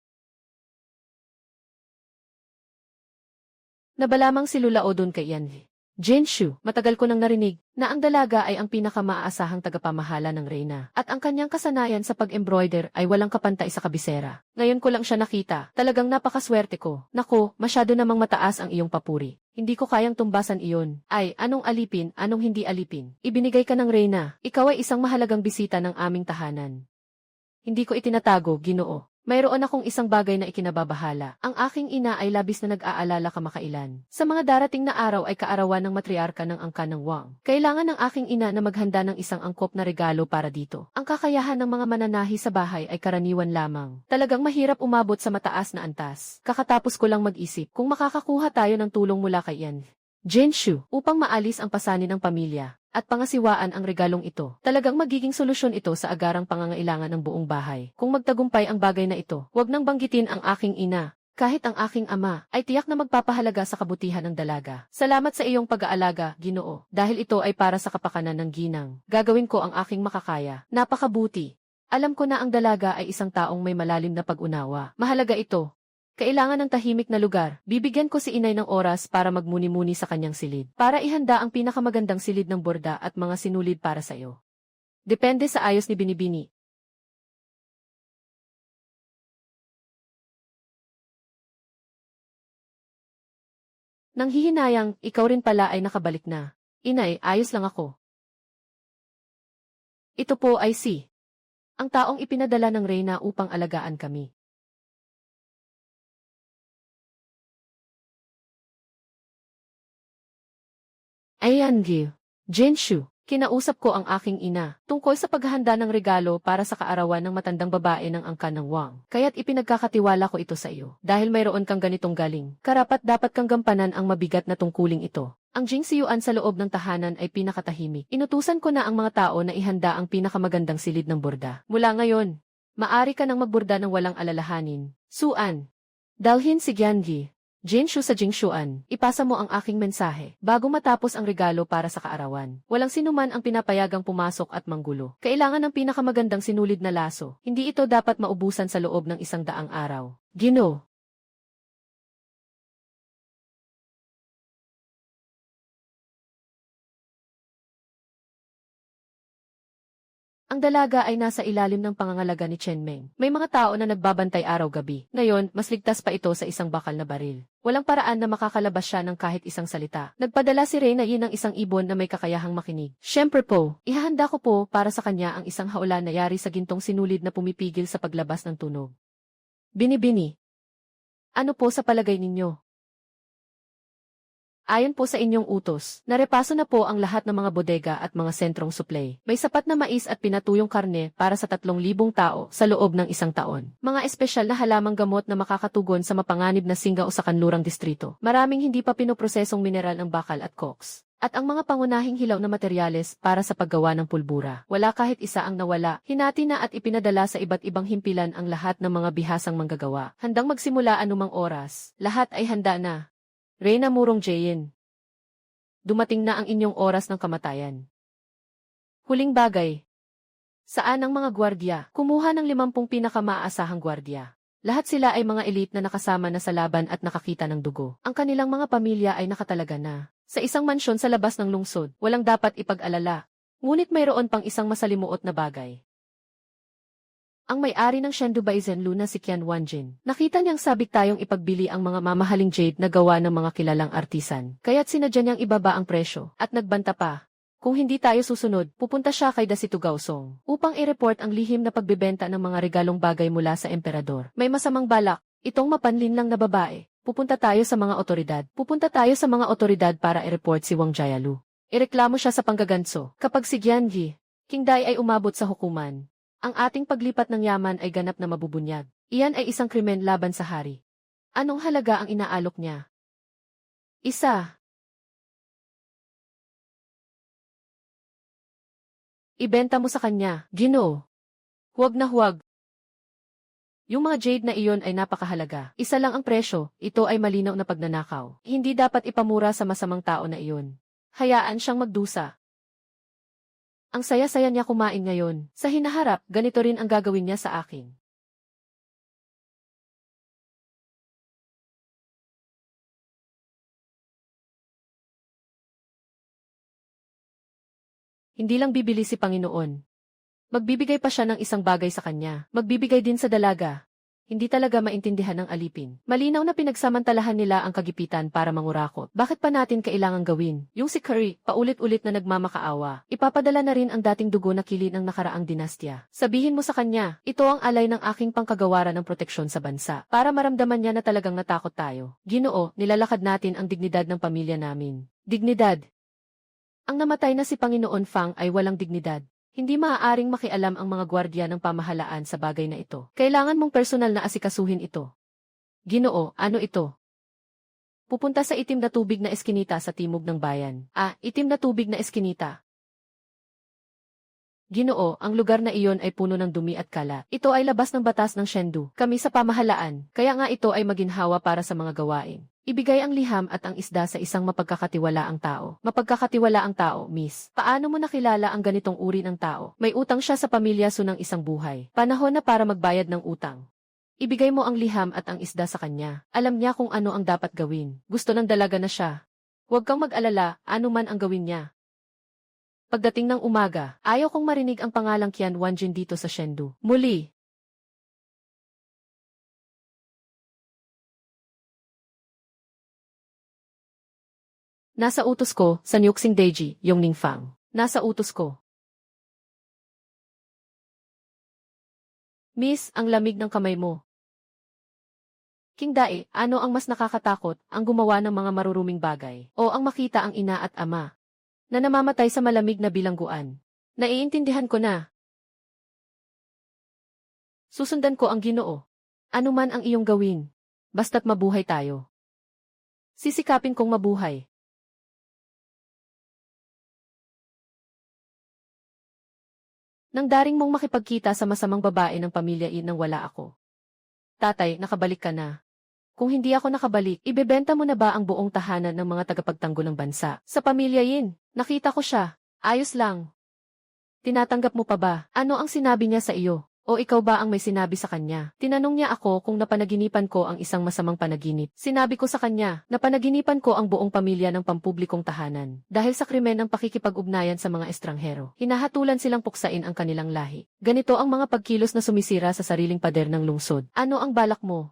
Nabalamang si Lula Odun kay Yanli. Jinshu, matagal ko nang narinig na ang dalaga ay ang pinakamaasahang tagapamahala ng Reyna at ang kanyang kasanayan sa pag-embroider ay walang kapantay sa kabisera. Ngayon ko lang siya nakita, talagang napakaswerte ko. Nako, masyado namang mataas ang iyong papuri. Hindi ko kayang tumbasan iyon. Ay, anong alipin, anong hindi alipin? Ibinigay ka ng Reyna, ikaw ay isang mahalagang bisita ng aming tahanan. Hindi ko itinatago, Ginoo. Mayroon akong isang bagay na ikinababahala. Ang aking ina ay labis na nag-aalala kamakailan. Sa mga darating na araw ay kaarawan ng matriarka ng angkan ng Wang. Kailangan ng aking ina na maghanda ng isang angkop na regalo para dito. Ang kakayahan ng mga mananahi sa bahay ay karaniwan lamang. Talagang mahirap umabot sa mataas na antas. Kakatapos ko lang mag-isip kung makakakuha tayo ng tulong mula kay Yan Jinshu upang maalis ang pasanin ng pamilya at pangasiwaan ang regalong ito. Talagang magiging solusyon ito sa agarang pangangailangan ng buong bahay. Kung magtagumpay ang bagay na ito, huwag nang banggitin ang aking ina. Kahit ang aking ama ay tiyak na magpapahalaga sa kabutihan ng dalaga. Salamat sa iyong pag-aalaga, Ginoo, dahil ito ay para sa kapakanan ng ginang. Gagawin ko ang aking makakaya. Napakabuti. Alam ko na ang dalaga ay isang taong may malalim na pag-unawa. Mahalaga ito. Kailangan ng tahimik na lugar. Bibigyan ko si inay ng oras para magmuni-muni sa kanyang silid. Para ihanda ang pinakamagandang silid ng borda at mga sinulid para sa iyo. Depende sa ayos ni Binibini. Nang hihinayang, ikaw rin pala ay nakabalik na. Inay, ayos lang ako. Ito po ay ang taong ipinadala ng Reyna upang alagaan kami. Ayan, Jinshu, kinausap ko ang aking ina tungkol sa paghahanda ng regalo para sa kaarawan ng matandang babae ng angkan ng Wang. Kaya't ipinagkakatiwala ko ito sa iyo. Dahil mayroon kang ganitong galing, karapat dapat kang gampanan ang mabigat na tungkuling ito. Ang Jingsiyuan sa loob ng tahanan ay pinakatahimik. Inutusan ko na ang mga tao na ihanda ang pinakamagandang silid ng borda. Mula ngayon, maari ka nang magborda ng walang alalahanin. Suan, dalhin si Gyangi. Jinshu sa Jingshuan, ipasa mo ang aking mensahe bago matapos ang regalo para sa kaarawan. Walang sinuman ang pinapayagang pumasok at manggulo. Kailangan ng pinakamagandang sinulid na laso. Hindi ito dapat maubusan sa loob ng 100 araw. Gino. Ang dalaga ay nasa ilalim ng pangangalaga ni Chen Meng. May mga tao na nagbabantay araw-gabi. Ngayon, mas ligtas pa ito sa isang bakal na baril. Walang paraan na makakalabas siya ng kahit isang salita. Nagpadala si Reyna Yin ng isang ibon na may kakayahang makinig. Siyempre po, ihahanda ko po para sa kanya ang isang haulan na yari sa gintong sinulid na pumipigil sa paglabas ng tunog. Bini-bini. Ano po sa palagay ninyo? Ayon po sa inyong utos, narepaso na po ang lahat ng mga bodega at mga sentrong suplay. May sapat na mais at pinatuyong karne para sa 3,000 tao sa loob ng 1 taon. Mga espesyal na halamang gamot na makakatugon sa mapanganib na singa o sa kanlurang distrito. Maraming hindi pa pinoprosesong mineral ng bakal at koks. At ang mga pangunahing hilaw na materyales para sa paggawa ng pulbura. Wala kahit isa ang nawala. Hinati na at ipinadala sa iba't ibang himpilan ang lahat ng mga bihasang manggagawa. Handang magsimula anumang oras. Lahat ay handa na. Reyna Murong Jayin. Dumating na ang inyong oras ng kamatayan. Huling bagay. Saan ang mga gwardya? Kumuha ng 50 pinakamaasahang gwardya. Lahat sila ay mga elite na nakasama na sa laban at nakakita ng dugo. Ang kanilang mga pamilya ay nakatalaga na. Sa isang mansyon sa labas ng lungsod, walang dapat ipag-alala. Ngunit mayroon pang isang masalimuot na bagay. Ang may-ari ng Shendu Baizenlu na si Qian Wanjin. Nakita niyang sabik tayong ipagbili ang mga mamahaling jade na gawa ng mga kilalang artisan. Kaya't sinadya niyang ibaba ang presyo. At nagbanta pa. Kung hindi tayo susunod, pupunta siya kay Dasitu Gaosong upang i-report ang lihim na pagbebenta ng mga regalong bagay mula sa emperador. May masamang balak. Itong mapanlin lang na babae. Pupunta tayo sa mga otoridad para i-report si Wang Jialu. Ireklamo siya sa panggaganso. Kapag si Gianji, King Dai ay umabot sa hukuman, ang ating paglipat ng yaman ay ganap na mabubunyag. Iyan ay isang krimen laban sa hari. Anong halaga ang inaalok niya? Isa. Ibenta mo sa kanya, Ginoo. Huwag na huwag. Yung mga jade na iyon ay napakahalaga. Isa lang ang presyo, ito ay malinaw na pagnanakaw. Hindi dapat ipamura sa masamang tao na iyon. Hayaan siyang magdusa. Ang saya-saya niya kumain ngayon. Sa hinaharap, ganito rin ang gagawin niya sa akin. Hindi lang bibili si Panginoon. Magbibigay pa siya ng isang bagay sa kanya. Magbibigay din sa dalaga. Hindi talaga maintindihan ng alipin. Malinaw na pinagsamantalahan nila ang kagipitan para mangurakot. Bakit pa natin kailangang gawin? Yung si Curry, paulit-ulit na nagmamakaawa. Ipapadala na rin ang dating dugo na kilid ng nakaraang dinastya. Sabihin mo sa kanya, ito ang alay ng aking pangkagawaran ng proteksyon sa bansa. Para maramdaman niya na talagang natakot tayo. Ginoo, nilalakad natin ang dignidad ng pamilya namin. Dignidad. Ang namatay na si Panginoon Fang ay walang dignidad. Hindi maaaring makialam ang mga gwardya ng pamahalaan sa bagay na ito. Kailangan mong personal na asikasuhin ito. Ginoo, ano ito? Pupunta sa itim na tubig na eskinita sa timog ng bayan. Itim na tubig na eskinita. Ginoo, ang lugar na iyon ay puno ng dumi at kalat. Ito ay labas ng batas ng Shendu. Kami sa pamahalaan, kaya nga ito ay maginhawa para sa mga gawain. Ibigay ang liham at ang isda sa isang mapagkakatiwalaang tao. Mapagkakatiwalaang tao, miss. Paano mo nakilala ang ganitong uri ng tao? May utang siya sa pamilya ng isang buhay. Panahon na para magbayad ng utang. Ibigay mo ang liham at ang isda sa kanya. Alam niya kung ano ang dapat gawin. Gusto ng dalaga na siya. Huwag kang mag-alala, ano man ang gawin niya. Pagdating ng umaga, ayaw kong marinig ang pangalang Qian Wanjin dito sa Shendu. Muli. Nasa utos ko, sa Nyuxing Deji, yung Ningfang. Nasa utos ko. Miss, ang lamig ng kamay mo. King Dai, ano ang mas nakakatakot, ang gumawa ng mga maruruming bagay, o ang makita ang ina at ama na namamatay sa malamig na bilangguan? Naiintindihan ko na. Susundan ko ang Ginoo. Ano man ang iyong gawin. Basta't mabuhay tayo. Sisikapin kong mabuhay. Nang daring mong makipagkita sa masamang babae ng pamilya nang wala ako. Tatay, nakabalik ka na. Kung hindi ako nakabalik, ibebenta mo na ba ang buong tahanan ng mga tagapagtanggol ng bansa? Sa pamilya Yin, nakita ko siya. Ayos lang. Tinatanggap mo pa ba? Ano ang sinabi niya sa iyo? O ikaw ba ang may sinabi sa kanya? Tinanong niya ako kung napanaginipan ko ang isang masamang panaginip. Sinabi ko sa kanya, napanaginipan ko ang buong pamilya ng pampublikong tahanan. Dahil sa krimen ng pakikipag-ugnayan sa mga estranghero, hinahatulan silang puksain ang kanilang lahi. Ganito ang mga pagkilos na sumisira sa sariling pader ng lungsod. Ano ang balak mo?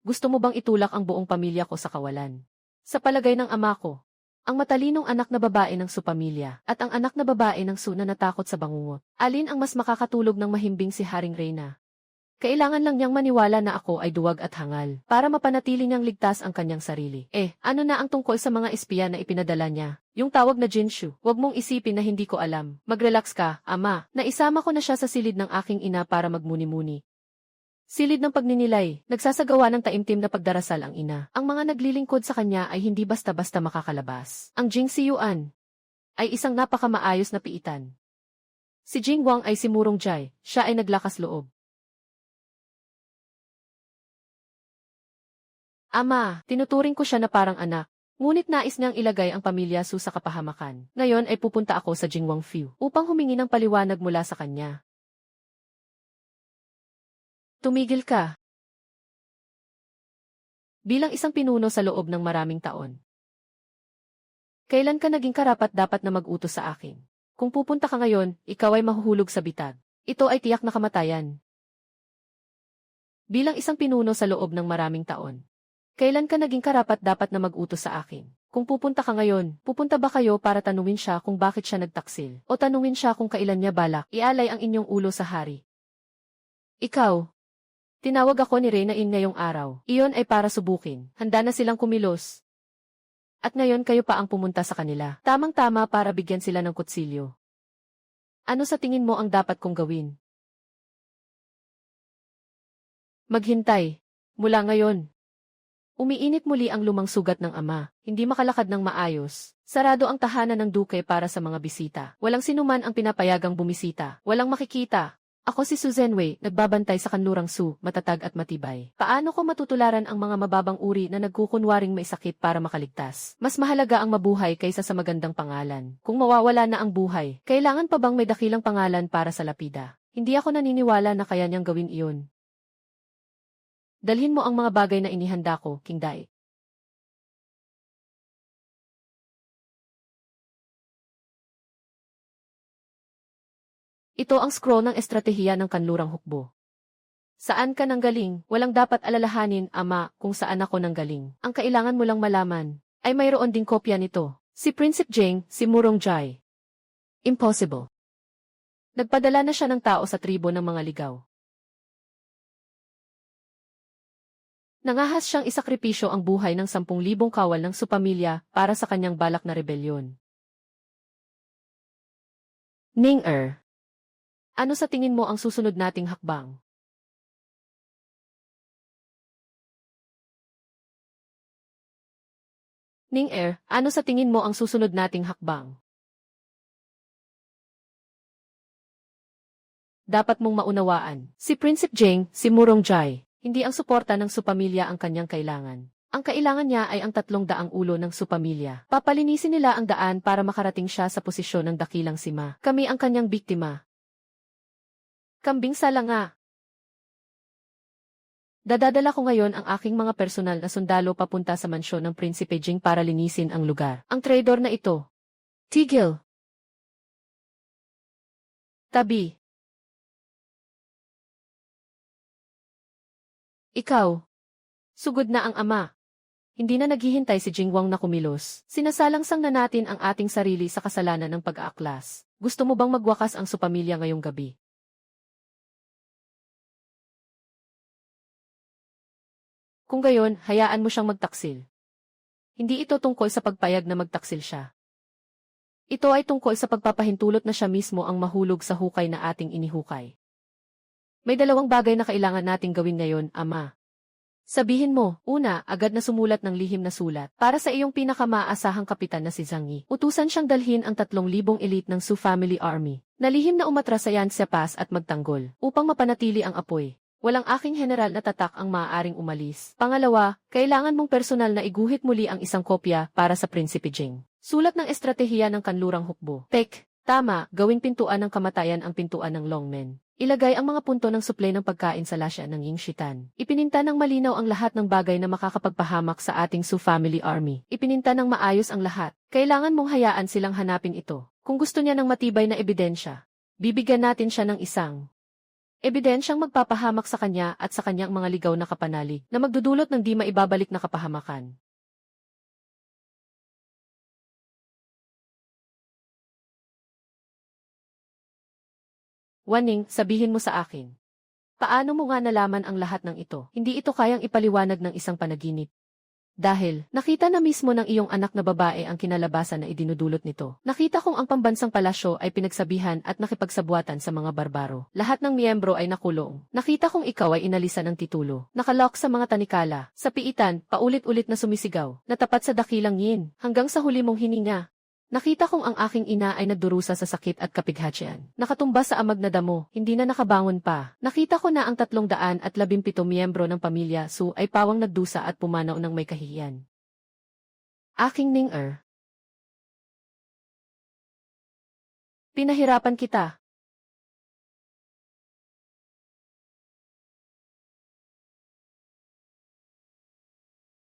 Gusto mo bang itulak ang buong pamilya ko sa kawalan? Sa palagay ng ama ko, ang matalinong anak na babae ng supamilya at ang anak na babae ng Su na natakot sa bangungot. Alin ang mas makakatulog ng mahimbing si Haring Reyna? Kailangan lang niyang maniwala na ako ay duwag at hangal para mapanatili niyang ligtas ang kanyang sarili. Ano na ang tungkol sa mga espiya na ipinadala niya? Yung tawag na Jinshu, wag mong isipin na hindi ko alam. Mag-relax ka, ama. Naisama ko na siya sa silid ng aking ina para magmuni-muni. Silid ng pagninilay, nagsasagawa ng taimtim na pagdarasal ang ina. Ang mga naglilingkod sa kanya ay hindi basta-basta makakalabas. Ang Jing Siyuan ay isang napakamaayos na piitan. Si Jing Wang ay si Murong Jai, siya ay naglakas loob. Ama, tinuturing ko siya na parang anak. Ngunit nais niyang ilagay ang pamilya Su sa kapahamakan. Ngayon ay pupunta ako sa Jing Wang Fiu upang humingi ng paliwanag mula sa kanya. Tumigil ka. Bilang isang pinuno sa loob ng maraming taon. Kailan ka naging karapat-dapat na mag-utos sa akin? Kung pupunta ka ngayon, ikaw ay mahuhulog sa bitag. Ito ay tiyak na kamatayan. Bilang isang pinuno sa loob ng maraming taon. Kailan ka naging karapat-dapat na mag-utos sa akin? Kung pupunta ka ngayon, pupunta ba kayo para tanungin siya kung bakit siya nagtaksil? O tanungin siya kung kailan niya balak ialay ang inyong ulo sa hari? Ikaw. Tinawag ako ni Reyna In ngayong araw. Iyon ay para subukin. Handa na silang kumilos. At ngayon kayo pa ang pumunta sa kanila. Tamang-tama para bigyan sila ng kutsilyo. Ano sa tingin mo ang dapat kong gawin? Maghintay. Mula ngayon. Umiinit muli ang lumang sugat ng ama. Hindi makalakad ng maayos. Sarado ang tahanan ng duke para sa mga bisita. Walang sinuman ang pinapayagang bumisita. Walang makikita. Ako si Su Zhenwei, nagbabantay sa kanlurang Su, matatag at matibay. Paano ko matutularan ang mga mababang uri na nagkukunwaring may sakit para makaligtas? Mas mahalaga ang mabuhay kaysa sa magandang pangalan. Kung mawawala na ang buhay, kailangan pa bang may dakilang pangalan para sa lapida? Hindi ako naniniwala na kaya niyang gawin iyon. Dalhin mo ang mga bagay na inihanda ko, King Dai. Ito ang scroll ng estratehiya ng kanlurang hukbo. Saan ka nanggaling? Walang dapat alalahanin, ama, kung saan ako nanggaling. Ang kailangan mo lang malaman, ay mayroon ding kopya nito. Si Prince Jing, si Murong Jai. Impossible. Nagpadala na siya ng tao sa tribo ng mga ligaw. Nangahas siyang isakripisyo ang buhay ng 10,000 kawal ng supamilya para sa kanyang balak na rebelyon. Ning-er. Ano sa tingin mo ang susunod nating hakbang? Ning-er, ano sa tingin mo ang susunod nating hakbang? Dapat mong maunawaan, si Prince Jing, si Murong Jai, hindi ang suporta ng supamilya ang kanyang kailangan. Ang kailangan niya ay ang 300 ulo ng supamilya. Papalinisin nila ang daan para makarating siya sa posisyon ng dakilang sima. Kami ang kanyang biktima. Kambing sala nga. Dadadala ko ngayon ang aking mga personal na sundalo papunta sa mansyon ng Prinsipe Jing para linisin ang lugar. Ang traidor na ito. Tigil. Tabi. Ikaw. Sugod na ang ama. Hindi na naghihintay si Jingwang na kumilos. Sinasalangsang na natin ang ating sarili sa kasalanan ng pag-aaklas. Gusto mo bang magwakas ang supamilya ngayong gabi? Kung gayon, hayaan mo siyang magtaksil. Hindi ito tungkol sa pagpayag na magtaksil siya. Ito ay tungkol sa pagpapahintulot na siya mismo ang mahulog sa hukay na ating inihukay. May 2 bagay na kailangan nating gawin ngayon, ama. Sabihin mo, una, agad na sumulat ng lihim na sulat para sa iyong pinakamaasahang kapitan na si Zhang Yi. Utusan siyang dalhin ang 3,000 elite ng Su Family Army na lihim na umatras sa Yangtze Pass at magtanggol upang mapanatili ang apoy. Walang aking general na tatak ang maaaring umalis. Pangalawa, kailangan mong personal na iguhit muli ang isang kopya para sa Prinsipe Jing. Sulat ng estratehiya ng kanlurang hukbo. Tama, gawing pintuan ng kamatayan ang pintuan ng Longmen. Ilagay ang mga punto ng suplay ng pagkain sa lasya ng Yingshitan. Ipininta ng malinaw ang lahat ng bagay na makakapagpahamak sa ating Su Family Army. Ipininta ng maayos ang lahat. Kailangan mong hayaan silang hanapin ito. Kung gusto niya ng matibay na ebidensya, bibigyan natin siya ng isang ebidensyang magpapahamak sa kanya at sa kanyang mga ligaw na kapanalig na magdudulot ng di maibabalik na kapahamakan. Waning, sabihin mo sa akin. Paano mo nga nalaman ang lahat ng ito? Hindi ito kayang ipaliwanag ng isang panaginip. Dahil, nakita na mismo ng iyong anak na babae ang kinalabasan na idinudulot nito. Nakita kong ang pambansang palasyo ay pinagsabihan at nakipagsabuatan sa mga barbaro. Lahat ng miyembro ay nakulong. Nakita kong ikaw ay inalisan ng titulo. Nakalock sa mga tanikala. Sa piitan, paulit-ulit na sumisigaw. Natapat sa dakilang yin, hanggang sa huli mong hininga. Nakita kong ang aking ina ay nagdurusa sa sakit at kapighatsyan. Nakatumba sa amag na damo, hindi na nakabangon pa. Nakita ko na ang 317 miyembro ng pamilya Su ay pawang nagdusa at pumanaw ng may kahihiyan. Aking Ning-er. Pinahirapan kita.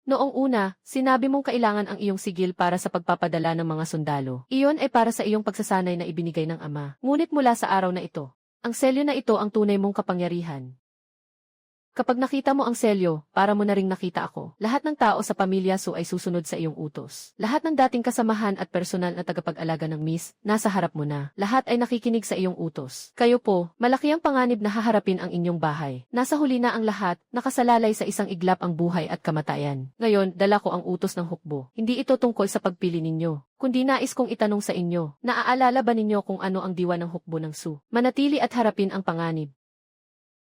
Noong una, sinabi mong kailangan ang iyong sigil para sa pagpapadala ng mga sundalo. Iyon ay para sa iyong pagsasanay na ibinigay ng ama. Ngunit mula sa araw na ito, ang selyo na ito ang tunay mong kapangyarihan. Kapag nakita mo ang selyo, para mo na ring nakita ako. Lahat ng tao sa pamilya Su ay susunod sa iyong utos. Lahat ng dating kasamahan at personal na tagapag-alaga ng Miss, nasa harap mo na. Lahat ay nakikinig sa iyong utos. Kayo po, malaki ang panganib na haharapin ang inyong bahay. Nasa huli na ang lahat, nakasalalay sa isang iglap ang buhay at kamatayan. Ngayon, dala ko ang utos ng hukbo. Hindi ito tungkol sa pagpili ninyo, kundi nais kong itanong sa inyo, naaalala ba ninyo kung ano ang diwa ng hukbo ng Su? Manatili at harapin ang panganib.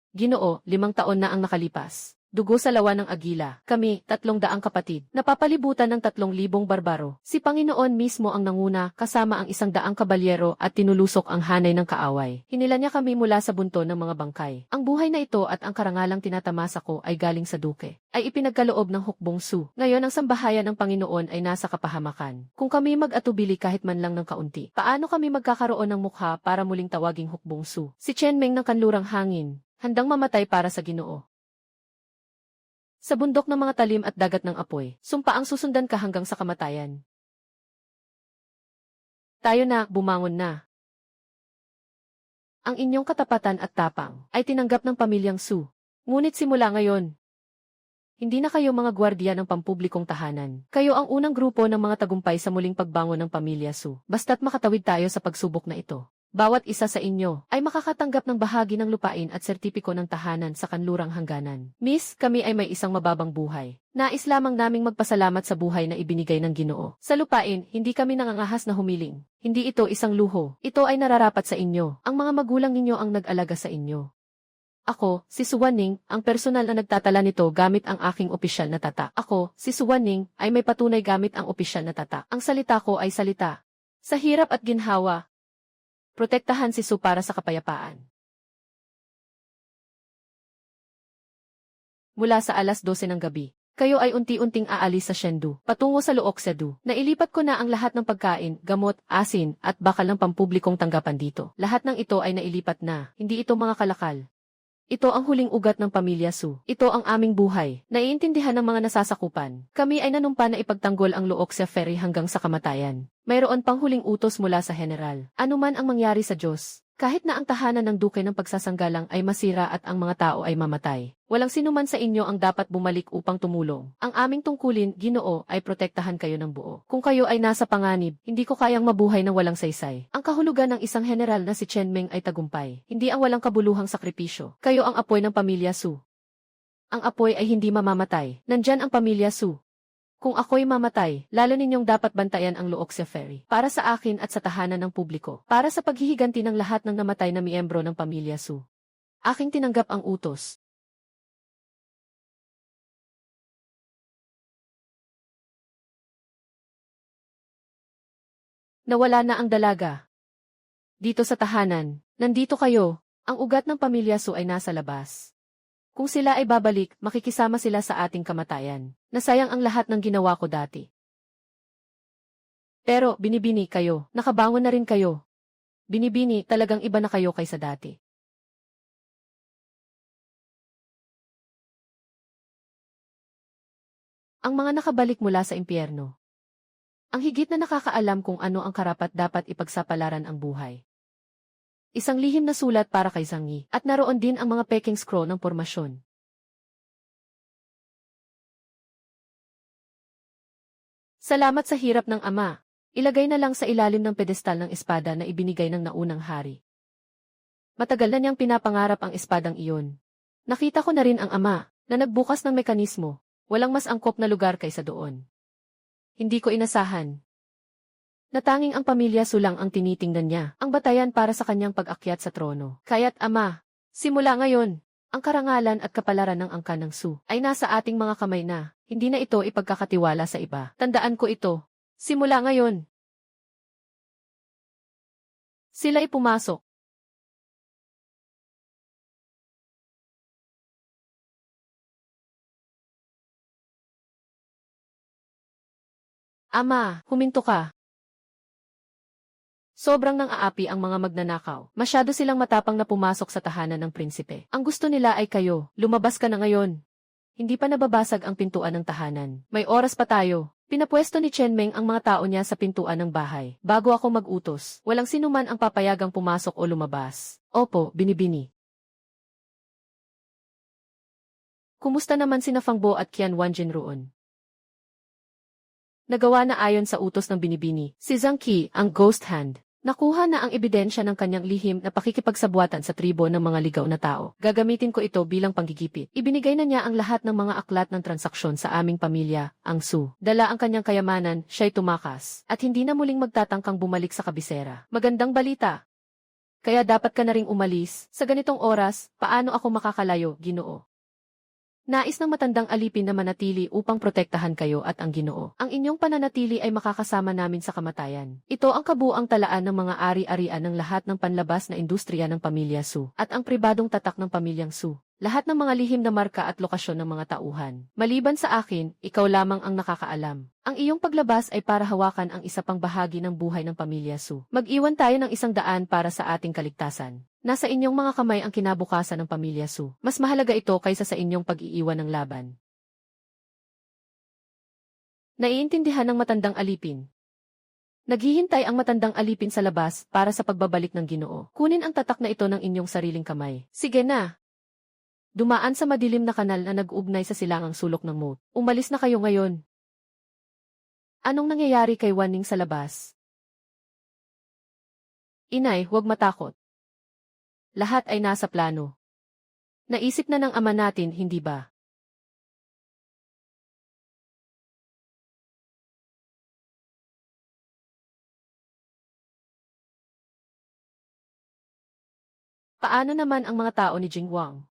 Ginoo, 5 taon na ang nakalipas. Dugo sa lawa ng agila. Kami, 300 kapatid, napapalibutan ng 3,000 barbaro. Si Panginoon mismo ang nanguna, kasama ang 100 kabalyero at tinulusok ang hanay ng kaaway. Hinila niya kami mula sa bunto ng mga bangkay. Ang buhay na ito at ang karangalang tinatamasa ko ay galing sa duke. Ay ipinagkaloob ng hukbong Su. Ngayon ang sambahayan ng Panginoon ay nasa kapahamakan. Kung kami mag-atubili kahit man lang ng kaunti, paano kami magkakaroon ng mukha para muling tawaging hukbong Su? Si Chen Meng ng kanlurang hangin, handang mamatay para sa Ginoo. Sa bundok ng mga talim at dagat ng apoy, sumpa ang susundan ka hanggang sa kamatayan. Tayo na, bumangon na. Ang inyong katapatan at tapang ay tinanggap ng pamilyang Su. Ngunit simula ngayon, hindi na kayo mga gwardiya ng pampublikong tahanan. Kayo ang unang grupo ng mga tagumpay sa muling pagbangon ng pamilya Su. Basta't makatawid tayo sa pagsubok na ito. Bawat isa sa inyo ay makakatanggap ng bahagi ng lupain at sertipiko ng tahanan sa kanlurang hangganan. Miss, kami ay may isang mababang buhay. Nais lamang naming magpasalamat sa buhay na ibinigay ng Ginoo. Sa lupain, hindi kami nangangahas na humiling. Hindi ito isang luho. Ito ay nararapat sa inyo. Ang mga magulang ninyo ang nag-alaga sa inyo. Ako, si Suwaning, ang personal na nagtatala nito gamit ang aking opisyal na tatak. Ako, si Suwaning, ay may patunay gamit ang opisyal na tatak. Ang salita ko ay salita. Sa hirap at ginhawa, protektahan si Su para sa kapayapaan. Mula sa alas 12 ng gabi, kayo ay unti-unting aalis sa Chengdu, patungo sa Luoxedu. Nailipat ko na ang lahat ng pagkain, gamot, asin, at bakal ng pampublikong tanggapan dito. Lahat ng ito ay nailipat na, hindi ito mga kalakal. Ito ang huling ugat ng pamilya Su. Ito ang aming buhay. Naiintindihan ng mga nasasakupan. Kami ay nanumpa na ipagtanggol ang Luoxia Ferry hanggang sa kamatayan. Mayroon pang huling utos mula sa general. Ano man ang mangyari sa Diyos, kahit na ang tahanan ng duke ng pagsasanggalang ay masira at ang mga tao ay mamatay, walang sinuman sa inyo ang dapat bumalik upang tumulong. Ang aming tungkulin, Ginoo, ay protektahan kayo ng buo. Kung kayo ay nasa panganib, hindi ko kayang mabuhay ng walang saysay. Ang kahulugan ng isang general na si Chen Meng ay tagumpay, hindi ang walang kabuluhang sakripisyo. Kayo ang apoy ng pamilya Su. Ang apoy ay hindi mamamatay. Nandyan ang pamilya Su. Kung ako'y mamatay, lalo ninyong dapat bantayan ang Luoxia Ferry. Para sa akin at sa tahanan ng publiko. Para sa paghihiganti ng lahat ng namatay na miyembro ng pamilya Su. Aking tinanggap ang utos. Nawala na ang dalaga. Dito sa tahanan, nandito kayo. Ang ugat ng pamilya Su ay nasa labas. Kung sila ay babalik, makikisama sila sa ating kamatayan. Nasayang ang lahat ng ginawa ko dati. Pero, Binibini, kayo, nakabangon na rin kayo. Binibini, talagang iba na kayo kaysa dati. Ang mga nakabalik mula sa impyerno. Ang higit na nakakaalam kung ano ang karapat-dapat ipagsapalaran ang buhay. Isang lihim na sulat para kay Zangi, at naroon din ang mga peking scroll ng pormasyon. Salamat sa hirap ng ama. Ilagay na lang sa ilalim ng pedestal ng espada na ibinigay ng naunang hari. Matagal na niyang pinapangarap ang espadang iyon. Nakita ko na rin ang ama, na nagbukas ng mekanismo. Walang mas angkop na lugar kaysa doon. Hindi ko inasahan. Natanging ang pamilya Su lang ang tinitingnan niya, ang batayan para sa kanyang pag-akyat sa trono. Kaya't ama, simula ngayon, ang karangalan at kapalaran ng angkan ng Su ay nasa ating mga kamay na, hindi na ito ipagkakatiwala sa iba. Tandaan ko ito. Simula ngayon. Sila ay pumasok. Ama, huminto ka. Sobrang nang-aapi ang mga magnanakaw. Masyado silang matapang na pumasok sa tahanan ng prinsipe. Ang gusto nila ay kayo. Lumabas ka na ngayon. Hindi pa nababasag ang pintuan ng tahanan. May oras pa tayo. Pinapwesto ni Chen Meng ang mga tao niya sa pintuan ng bahay. Bago ako mag-utos, walang sinuman ang papayagang pumasok o lumabas. Opo, Binibini. Kumusta naman sina Fangbo at Qian Wanjin roon? Nagawa na ayon sa utos ng Binibini. Si Zhang Qi, ang ghost hand. Nakuha na ang ebidensya ng kanyang lihim na pakikipagsabwatan sa tribo ng mga ligaw na tao. Gagamitin ko ito bilang panggigipit. Ibinigay na niya ang lahat ng mga aklat ng transaksyon sa aming pamilya, ang Su. Dala ang kanyang kayamanan, siya'y tumakas. At hindi na muling magtatangkang bumalik sa kabisera. Magandang balita. Kaya dapat ka na ring umalis. Sa ganitong oras, paano ako makakalayo, Ginoo? Nais ng matandang alipin na manatili upang protektahan kayo at ang Ginoo. Ang inyong pananatili ay makakasama namin sa kamatayan. Ito ang kabuang talaan ng mga ari-arian ng lahat ng panlabas na industriya ng pamilya Su at ang pribadong tatak ng pamilyang Su. Lahat ng mga lihim na marka at lokasyon ng mga tauhan. Maliban sa akin, ikaw lamang ang nakakaalam. Ang iyong paglabas ay para hawakan ang isa pang bahagi ng buhay ng pamilya Su. Mag-iwan tayo ng 100 para sa ating kaligtasan. Nasa inyong mga kamay ang kinabukasan ng pamilya Su. Mas mahalaga ito kaysa sa inyong pag-iiwan ng laban. Naiintindihan ng matandang alipin. Naghihintay ang matandang alipin sa labas para sa pagbabalik ng Ginoo. Kunin ang tatak na ito ng inyong sariling kamay. Sige na! Dumaan sa madilim na kanal na nag-ugnay sa silangang sulok ng moat. Umalis na kayo ngayon. Anong nangyayari kay Wanning sa labas? Inay, huwag matakot. Lahat ay nasa plano. Naisip na ng ama natin, hindi ba? Paano naman ang mga tao ni Jingwang?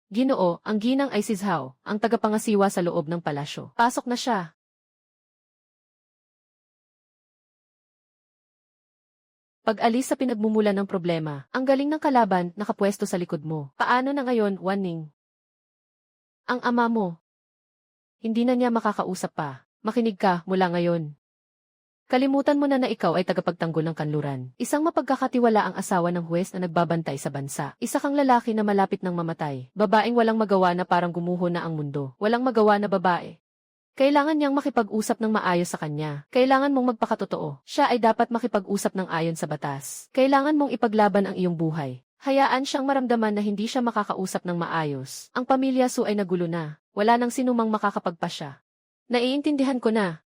Ginoo, ang ginang ay si Zhao, ang tagapangasiwa sa loob ng palasyo. Pasok na siya. Pag-alis sa pinagmumula ng problema, ang galing ng kalaban nakapwesto sa likod mo. Paano na ngayon, Wanning? Ang ama mo. Hindi na niya makakausap pa. Makinig ka mula ngayon. Kalimutan mo na ikaw ay tagapagtanggol ng kanluran. Isang mapagkakatiwala ang asawa ng huwes na nagbabantay sa bansa. Isa kang lalaki na malapit ng mamatay. Babaeng walang magawa na parang gumuho na ang mundo. Walang magawa na babae. Kailangan niyang makipag-usap ng maayos sa kanya. Kailangan mong magpakatotoo. Siya ay dapat makipag-usap ng ayon sa batas. Kailangan mong ipaglaban ang iyong buhay. Hayaan siyang maramdaman na hindi siya makakausap ng maayos. Ang pamilya Su ay nagulo na. Wala nang sinumang makakapagpasya. Naiintindihan ko na.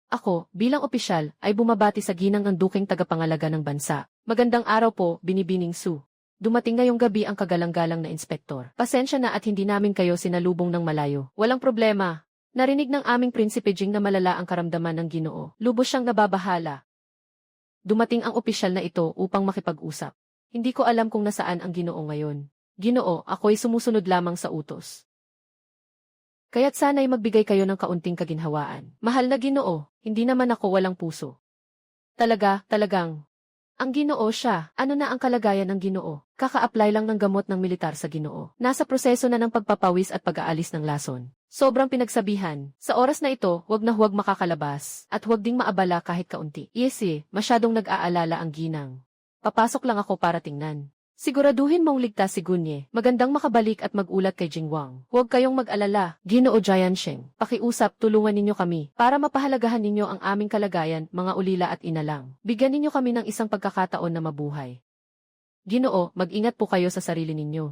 Ako, bilang opisyal, ay bumabati sa ginang ng duking tagapangalaga ng bansa. Magandang araw po, Binibining Su. Dumating ngayong gabi ang kagalang-galang na inspektor. Pasensya na at hindi namin kayo sinalubong ng malayo. Walang problema. Narinig ng aming prinsipe Jing na malala ang karamdaman ng Ginoo. Lubos siyang nababahala. Dumating ang opisyal na ito upang makipag-usap. Hindi ko alam kung nasaan ang Ginoo ngayon. Ginoo, ako'y sumusunod lamang sa utos. Kaya't sana'y magbigay kayo ng kaunting kaginhawaan. Mahal na Ginoo, hindi naman ako walang puso. Talagang, Ang Ginoo siya, ano na ang kalagayan ng Ginoo? Kaka-apply lang ng gamot ng militar sa Ginoo. Nasa proseso na ng pagpapawis at pag-aalis ng lason. Sobrang pinagsabihan. Sa oras na ito, huwag na huwag makakalabas. At huwag ding maabala kahit kaunti. Yes masyadong nag-aalala ang ginang. Papasok lang ako para tingnan. Siguraduhin mong ligtas si Gunye. Magandang makabalik at mag-ulat kay Jingwang. Huwag kayong mag-alala, Ginoo Jiansheng. Pakiusap, tulungan ninyo kami para mapahalagahan ninyo ang aming kalagayan, mga ulila at inalang. Bigyan ninyo kami ng isang pagkakataon na mabuhay. Ginoo, mag-ingat po kayo sa sarili ninyo.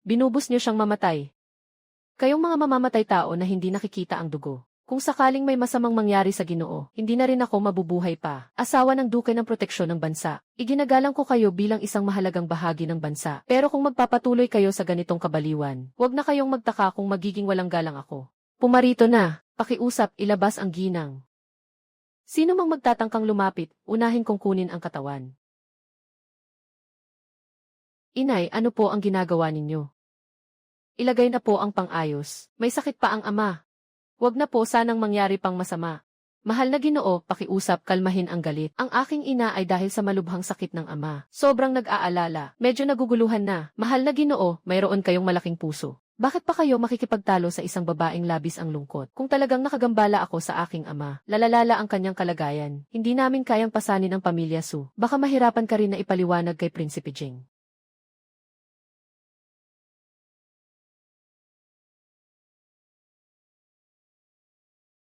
Binubus niyo siyang mamatay. Kayong mga mamamatay tao na hindi nakikita ang dugo. Kung sakaling may masamang mangyari sa Ginoo, hindi na rin ako mabubuhay pa. Asawa ng duke ng proteksyon ng bansa. Iginagalang ko kayo bilang isang mahalagang bahagi ng bansa. Pero kung magpapatuloy kayo sa ganitong kabaliwan, huwag na kayong magtaka kung magiging walang galang ako. Pumarito na, pakiusap, ilabas ang ginang. Sino mang magtatangkang lumapit, unahin kong kunin ang katawan. Inay, ano po ang ginagawa ninyo? Ilagay na po ang pang-ayos. May sakit pa ang ama. Huwag na po sanang mangyari pang masama. Mahal na Ginoo, pakiusap, kalmahin ang galit. Ang aking ina ay dahil sa malubhang sakit ng ama. Sobrang nag-aalala. Medyo naguguluhan na. Mahal na Ginoo, mayroon kayong malaking puso. Bakit pa kayo makikipagtalo sa isang babaeng labis ang lungkot? Kung talagang nakagambala ako sa aking ama, lalalala ang kanyang kalagayan. Hindi namin kayang pasanin ang pamilya Su. Baka mahirapan ka rin na ipaliwanag kay Prinsipe Jing.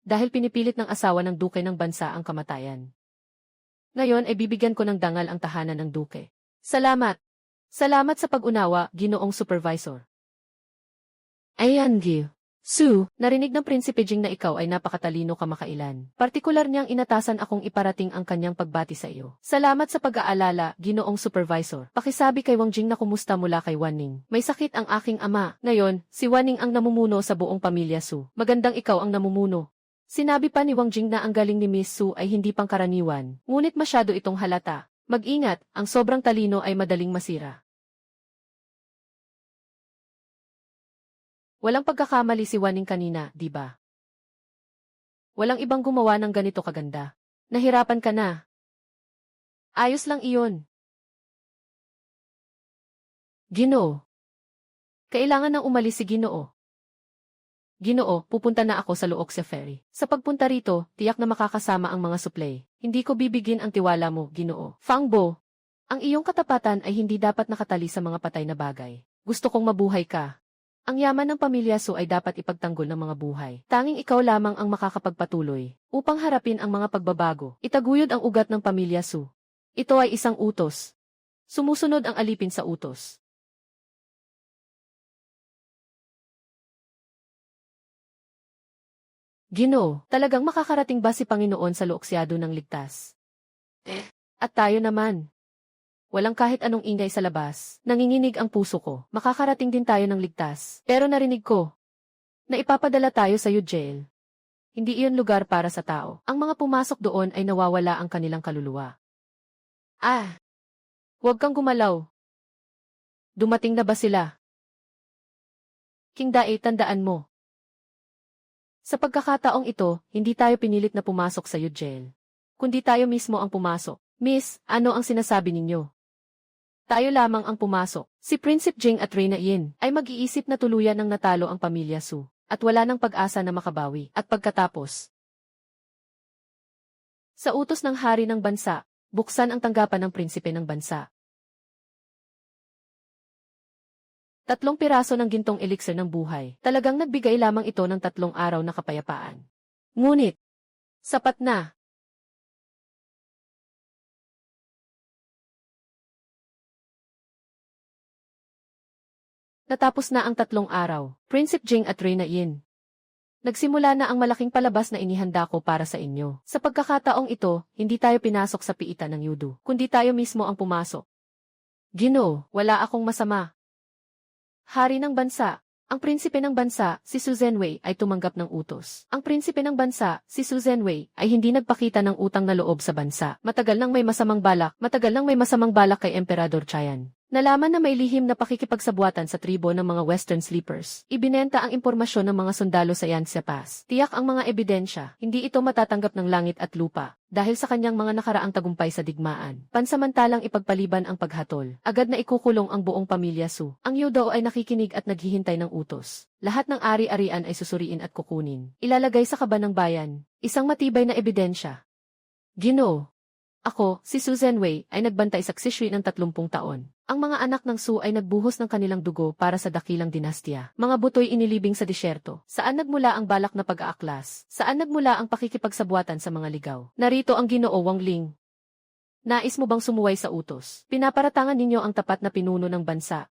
Dahil pinipilit ng asawa ng duke ng bansa ang kamatayan. Ngayon ay bibigyan ko ng dangal ang tahanan ng duke. Salamat! Salamat sa pag-unawa, Ginoong Supervisor. Ayan, Gil. Su, narinig ng Prinsipe Jing na ikaw ay napakatalino kamakailan. Partikular niyang inatasan akong iparating ang kanyang pagbati sa iyo. Salamat sa pag-aalala, Ginoong Supervisor. Pakisabi kay Wang Jing na kumusta mula kay Wanning. May sakit ang aking ama. Ngayon, si Wanning ang namumuno sa buong pamilya Su. Magandang ikaw ang namumuno. Sinabi pa ni Wang Jing na ang galing ni Miss Su ay hindi pangkaraniwan, ngunit masyado itong halata. Mag-ingat, ang sobrang talino ay madaling masira. Walang pagkakamali si Wanning kanina, di ba? Walang ibang gumawa ng ganito kaganda. Nahirapan ka na. Ayos lang iyon. Ginoo. Kailangan nang umalis si Ginoo. Ginoo, pupunta na ako sa Luoxia Ferry. Sa pagpunta rito, tiyak na makakasama ang mga suplay. Hindi ko bibigin ang tiwala mo, Ginoo. Fangbo, ang iyong katapatan ay hindi dapat nakatali sa mga patay na bagay. Gusto kong mabuhay ka. Ang yaman ng pamilya Su ay dapat ipagtanggol ng mga buhay. Tanging ikaw lamang ang makakapagpatuloy upang harapin ang mga pagbabago. Itaguyod ang ugat ng pamilya Su. Ito ay isang utos. Sumusunod ang alipin sa utos. Ginoo, talagang makakarating ba si Panginoon sa luoksyado ng ligtas? At tayo naman. Walang kahit anong ingay sa labas. Nanginginig ang puso ko. Makakarating din tayo ng ligtas. Pero narinig ko na ipapadala tayo sa jail. Hindi iyon lugar para sa tao. Ang mga pumasok doon ay nawawala ang kanilang kaluluwa. Huwag kang gumalaw. Dumating na ba sila? King Dae, tandaan mo. Sa pagkakataong ito, hindi tayo pinilit na pumasok sa jail. Kundi tayo mismo ang pumasok. Miss, ano ang sinasabi ninyo? Tayo lamang ang pumasok. Si Prinsipe Jing at Reyna Yin ay mag-iisip na tuluyan ng natalo ang pamilya Su at wala ng pag-asa na makabawi. At pagkatapos, sa utos ng hari ng bansa, buksan ang tanggapan ng prinsipe ng bansa. 3 piraso ng gintong elixir ng buhay. Talagang nagbigay lamang ito ng 3 araw na kapayapaan. Ngunit, sapat na. Natapos na ang 3 araw. Prinsipe Jing at Reyna Yin. Nagsimula na ang malaking palabas na inihanda ko para sa inyo. Sa pagkakataong ito, hindi tayo pinasok sa piitan ng yudo, kundi tayo mismo ang pumasok. Ginoo, wala akong masama. Hari ng bansa, ang prinsipe ng bansa, si Su Zhenwei, ay tumanggap ng utos. Ang prinsipe ng bansa, si Su Zhenwei, ay hindi nagpakita ng utang na loob sa bansa. Matagal nang may masamang balak kay Emperador Qian. Nalaman na may lihim na pakikipagsabuatan sa tribo ng mga Western Sleepers. Ibinenta ang impormasyon ng mga sundalo sa Yangtze Pass. Tiyak ang mga ebidensya, hindi ito matatanggap ng langit at lupa. Dahil sa kanyang mga nakaraang tagumpay sa digmaan, pansamantalang ipagpaliban ang paghatol. Agad na ikukulong ang buong pamilya Su. Ang Yudo ay nakikinig at naghihintay ng utos. Lahat ng ari-arian ay susuriin at kukunin. Ilalagay sa kaba ng bayan. Isang matibay na ebidensya. Ginoo. Ako, si Susan Wei, ay nagbantay sa Xishui ng 30 taon. Ang mga anak ng Su ay nagbuhos ng kanilang dugo para sa dakilang dinastiya. Mga butoy inilibing sa disyerto. Saan nagmula ang balak na pag-aaklas? Saan nagmula ang pakikipagsabuatan sa mga ligaw? Narito ang Ginoo Wang Ling. Nais mo bang sumuway sa utos? Pinaparatangan ninyo ang tapat na pinuno ng bansa.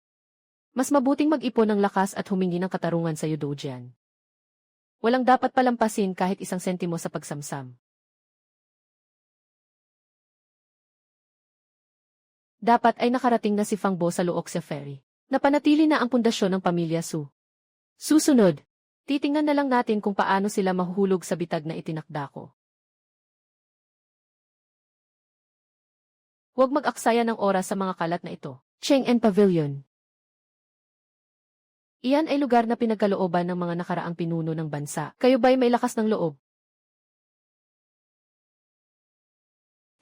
Mas mabuting mag-ipon ng lakas at humingi ng katarungan sa Yudojian. Walang dapat palampasin kahit isang sentimo sa pagsamsam. Dapat ay nakarating na si Fang Bo sa Luoxia Ferry. Napanatili na ang pundasyon ng pamilya Su. Susunod, titingnan na lang natin kung paano sila mahuhulog sa bitag na itinakda ko. Huwag mag-aksaya ng oras sa mga kalat na ito. Chang'an Pavilion. Iyan ay lugar na pinagkalooban ng mga nakaraang pinuno ng bansa. Kayo ba'y may lakas ng loob?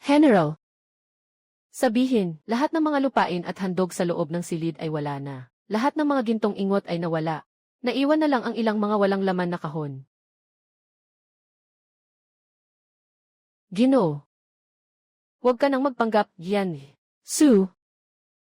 General. Sabihin, lahat ng mga lupain at handog sa loob ng silid ay wala na. Lahat ng mga gintong ingot ay nawala. Naiwan na lang ang ilang mga walang laman na kahon. Ginoo. Huwag ka nang magpanggap, Yan. Su.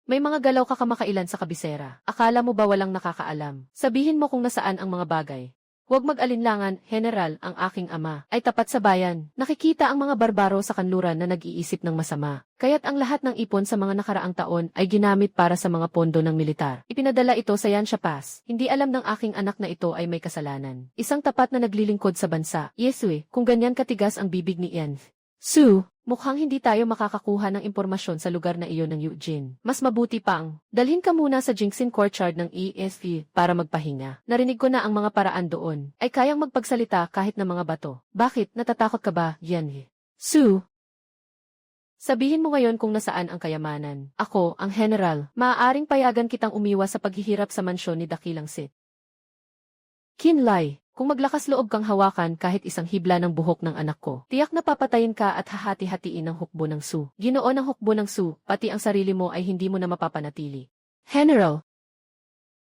May mga galaw ka kamakailan sa kabisera. Akala mo ba walang nakakaalam? Sabihin mo kung nasaan ang mga bagay. Huwag mag-alinlangan, General, ang aking ama ay tapat sa bayan. Nakikita ang mga barbaro sa kanluran na nag-iisip ng masama. Kaya't ang lahat ng ipon sa mga nakaraang taon ay ginamit para sa mga pondo ng militar. Ipinadala ito sa Yangtze Pass. Hindi alam ng aking anak na ito ay may kasalanan. Isang tapat na naglilingkod sa bansa. Yesue, kung ganyan katigas ang bibig ni Ian. Su, mukhang hindi tayo makakakuha ng impormasyon sa lugar na iyon ng Eugene. Mas mabuti pang, dalhin ka muna sa Jingxin Courtyard ng ESV para magpahinga. Narinig ko na ang mga paraan doon ay kayang magpagsalita kahit na mga bato. Bakit, natatakot ka ba, Yan? Su, sabihin mo ngayon kung nasaan ang kayamanan. Ako, ang general, maaaring payagan kitang umiwas sa paghihirap sa mansyon ni Dakilang Sit. Kinlay. Kung maglakas loob kang hawakan kahit isang hibla ng buhok ng anak ko, tiyak na papatayin ka at hahati-hatiin ng hukbo ng Su. Ginoo ng hukbo ng Su, pati ang sarili mo ay hindi mo na mapapanatili. General!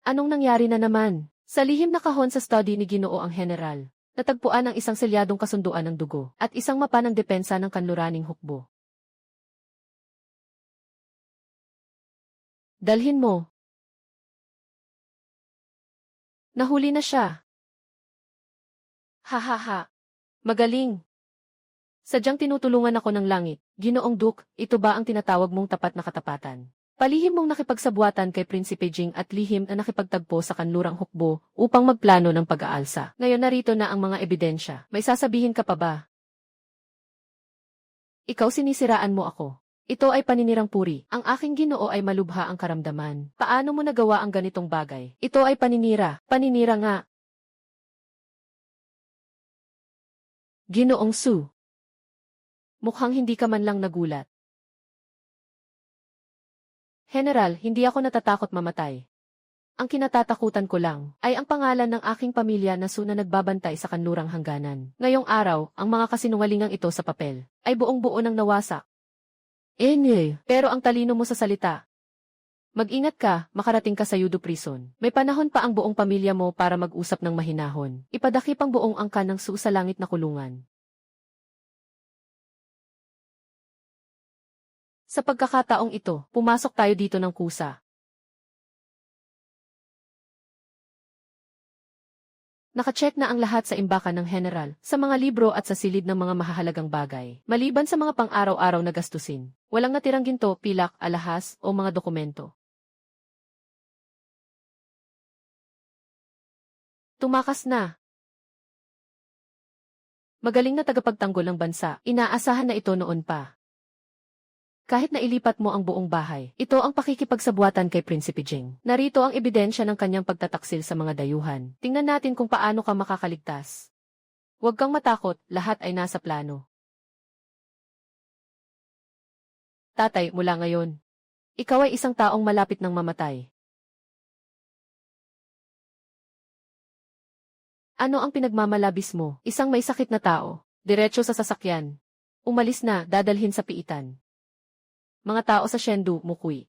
Anong nangyari na naman? Sa lihim na kahon sa study ni Ginoo ang General, natagpuan ang isang selyadong kasunduan ng dugo at isang mapa ng depensa ng kanluraning hukbo. Dalhin mo. Nahuli na siya. Ha. Magaling. Sadyang tinutulungan ako ng langit. Ginoong Duke, ito ba ang tinatawag mong tapat na katapatan? Palihim mong nakipagsabuatan kay Prinsipe Jing at lihim na nakipagtagpo sa kanlurang hukbo upang magplano ng pag-aalsa. Ngayon narito na ang mga ebidensya. May sasabihin ka pa ba? Ikaw sinisiraan mo ako. Ito ay paninirang puri. Ang aking Ginoo ay malubha ang karamdaman. Paano mo nagawa ang ganitong bagay? Ito ay paninira. Paninira nga. Ginoong Su. Mukhang hindi ka man lang nagulat. General, hindi ako natatakot mamatay. Ang kinatatakutan ko lang ay ang pangalan ng aking pamilya na Su na nagbabantay sa kanlurang hangganan. Ngayong araw, ang mga kasinungalingang ito sa papel ay buong-buo nang nawasak. Pero ang talino mo sa salita. Mag-ingat ka, makarating ka sa Yudo Prison. May panahon pa ang buong pamilya mo para mag-usap ng mahinahon. Ipadakip ang buong angkan ng Su sa langit na kulungan. Sa pagkakataong ito, pumasok tayo dito ng kusa. Nakacheck na ang lahat sa imbakan ng General, sa mga libro at sa silid ng mga mahahalagang bagay. Maliban sa mga pang-araw-araw na gastusin, walang natirang ginto, pilak, alahas, o mga dokumento. Tumakas na. Magaling na tagapagtanggol ng bansa, inaasahan na ito noon pa. Kahit na ilipat mo ang buong bahay, ito ang pakikipagsabuatan kay Prinsipe Jing. Narito ang ebidensya ng kanyang pagtataksil sa mga dayuhan. Tingnan natin kung paano ka makakaligtas. Huwag kang matakot, lahat ay nasa plano. Tatay, mula ngayon, Ikaw ay isang taong malapit ng mamatay. Ano ang pinagmamalabis mo? Isang may sakit na tao. Diretso sa sasakyan. Umalis na, dadalhin sa piitan. Mga tao sa Chengdu, Mukui.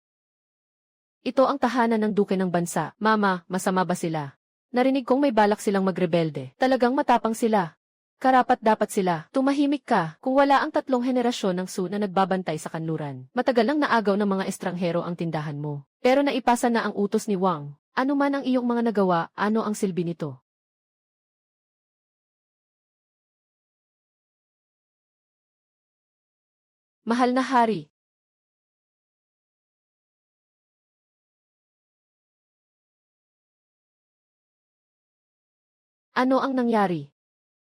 Ito ang tahanan ng duke ng bansa. Mama, masama ba sila? Narinig kong may balak silang magrebelde. Talagang matapang sila. Karapat-dapat sila. Tumahimik ka kung wala ang 3 henerasyon ng Su na nagbabantay sa kanluran. Matagal nang naagaw ng mga estranghero ang tindahan mo. Pero naipasa na ang utos ni Wang. Ano man ang iyong mga nagawa, ano ang silbi nito? Mahal na hari. Ano ang nangyari?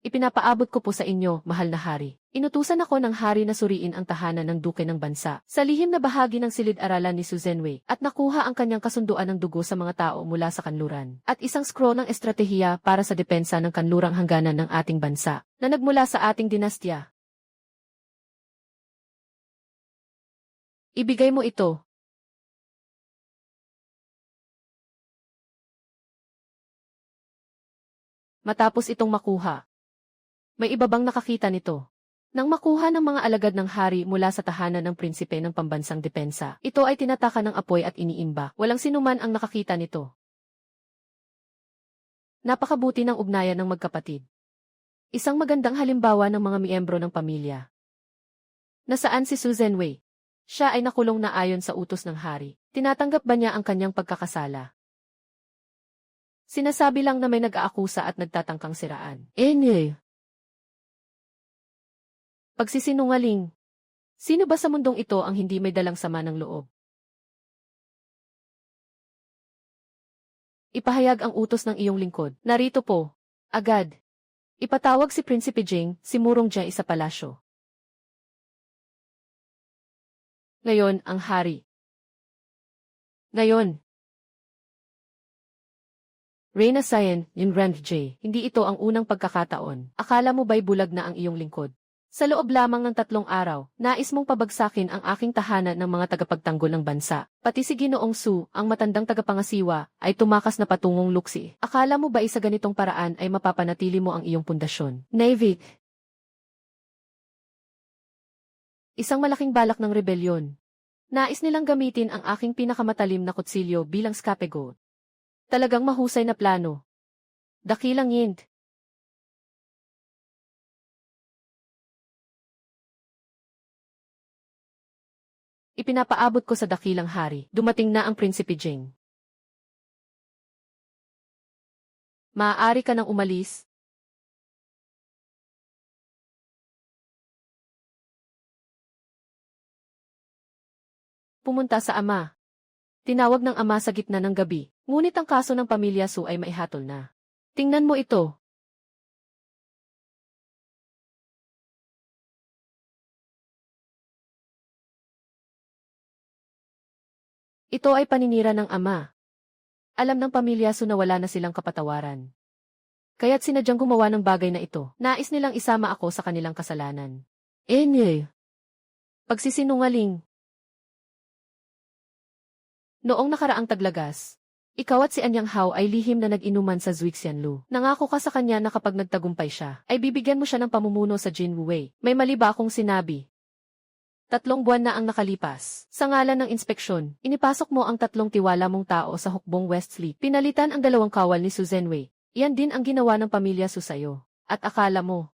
Ipinapaabot ko po sa inyo, mahal na hari. Inutusan ako ng hari na suriin ang tahanan ng duke ng bansa sa lihim na bahagi ng silid-aralan ni Su Zhenwei at nakuha ang kanyang kasunduan ng dugo sa mga tao mula sa kanluran at isang scroll ng estratehiya para sa depensa ng kanlurang hangganan ng ating bansa na nagmula sa ating dinastya. Ibigay mo ito. Matapos itong makuha, may iba bang nakakita nito? Nang makuha ng mga alagad ng hari mula sa tahanan ng prinsipe ng pambansang depensa, ito ay tinataka ng apoy at iniimba. Walang sinuman ang nakakita nito. Napakabuti ng ugnayan ng magkapatid. Isang magandang halimbawa ng mga miyembro ng pamilya. Nasaan si Su Zhenwei? Siya ay nakulong na ayon sa utos ng hari. Tinatanggap ba niya ang kanyang pagkakasala? Sinasabi lang na may nag-aakusa at nagtatangkang siraan. Pagsisinungaling. Sino ba sa mundong ito ang hindi may dalang sama ng loob? Ipahayag ang utos ng iyong lingkod. Narito po. Agad. Ipatawag si Prinsipe Jing, si Murong Jai sa palasyo. Ngayon, ang hari. Ngayon. Reyna Xian, yung Grand J, hindi ito ang unang pagkakataon. Akala mo ba'y bulag na ang iyong lingkod? Sa loob lamang ng 3 araw, nais mong pabagsakin ang aking tahanan ng mga tagapagtanggol ng bansa. Pati si Ginoong Su, ang matandang tagapangasiwa, ay tumakas na patungong luksi. Akala mo ba sa ganitong paraan ay mapapanatili mo ang iyong pundasyon? Navy. Isang malaking balak ng rebelyon. Nais nilang gamitin ang aking pinakamatalim na kutsilyo bilang scapegoat. Talagang mahusay na plano. Dakilang Yind. Ipinapaabot ko sa dakilang hari. Dumating na ang Prinsipe Jing. Maaari ka nang umalis. Pumunta sa ama. Tinawag ng ama sa gitna ng gabi, ngunit ang kaso ng pamilya Su ay maihatol na. Tingnan mo ito. Ito ay paninira ng ama. Alam ng pamilya Su na wala na silang kapatawaran. Kaya't sinadyang gumawa ng bagay na ito. Nais nilang isama ako sa kanilang kasalanan. Pagsisinungaling. Noong nakaraang taglagas, ikaw at si Anyang Hao ay lihim na nag-inuman sa Zuixianlu. Nangako ka sa kanya na kapag nagtagumpay siya, ay bibigyan mo siya ng pamumuno sa Jinwuwei. May mali ba akong sinabi? 3 buwan na ang nakalipas. Sa ngalan ng inspeksyon, inipasok mo ang 3 tiwala mong tao sa hukbong Westfleet. Pinalitan ang 2 kawal ni Su Zhenwei. Iyan din ang ginawa ng pamilya Su sa'yo. At akala mo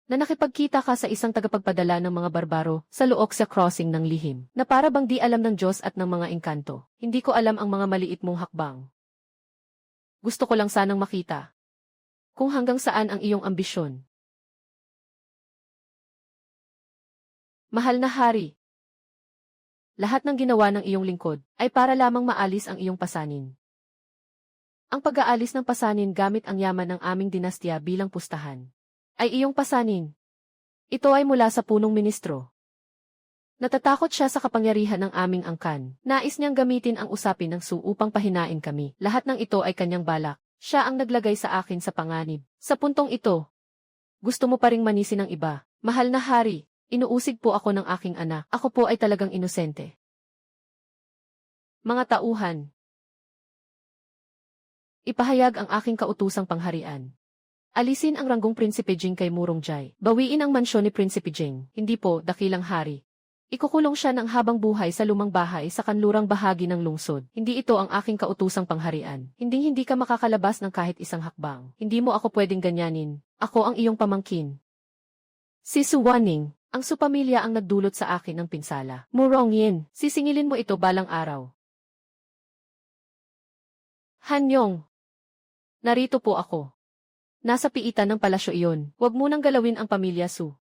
na nakipagkita ka sa isang tagapagpadala ng mga barbaro sa Luoxia Crossing ng lihim, na para bang di alam ng Diyos at ng mga engkanto. Hindi ko alam ang mga maliit mong hakbang. Gusto ko lang sanang makita kung hanggang saan ang iyong ambisyon. Mahal na hari, lahat ng ginawa ng iyong lingkod ay para lamang maalis ang iyong pasanin. Ang pag-aalis ng pasanin gamit ang yaman ng aming dinastya bilang pustahan ay iyong pasanin. Ito ay mula sa punong ministro. Natatakot siya sa kapangyarihan ng aming angkan. Nais niyang gamitin ang usapin ng Su upang pahinain kami. Lahat ng ito ay kanyang balak. Siya ang naglagay sa akin sa panganib. Sa puntong ito, gusto mo pa ring manisi ng iba. Mahal na hari, inuusig po ako ng aking anak. Ako po ay talagang inosente. Mga tauhan. Ipahayag ang aking kautusang pangharian. Alisin ang ranggong Prinsipe Jing kay Murong Jai. Bawiin ang mansyon ni Prinsipe Jing, hindi po, dakilang hari. Ikukulong siya ng habang buhay sa lumang bahay sa kanlurang bahagi ng lungsod. Hindi ito ang aking kautusang pangharian. Hindi ka makakalabas ng kahit isang hakbang. Hindi mo ako pwedeng ganyanin. Ako ang iyong pamangkin. Si Su Wanning, ang Su pamilya ang nagdulot sa akin ng pinsala. Murong Yin, sisingilin mo ito balang araw. Han Yong. Narito po ako. Nasa piitan ng palasyo iyon. Huwag munang galawin ang pamilya Su.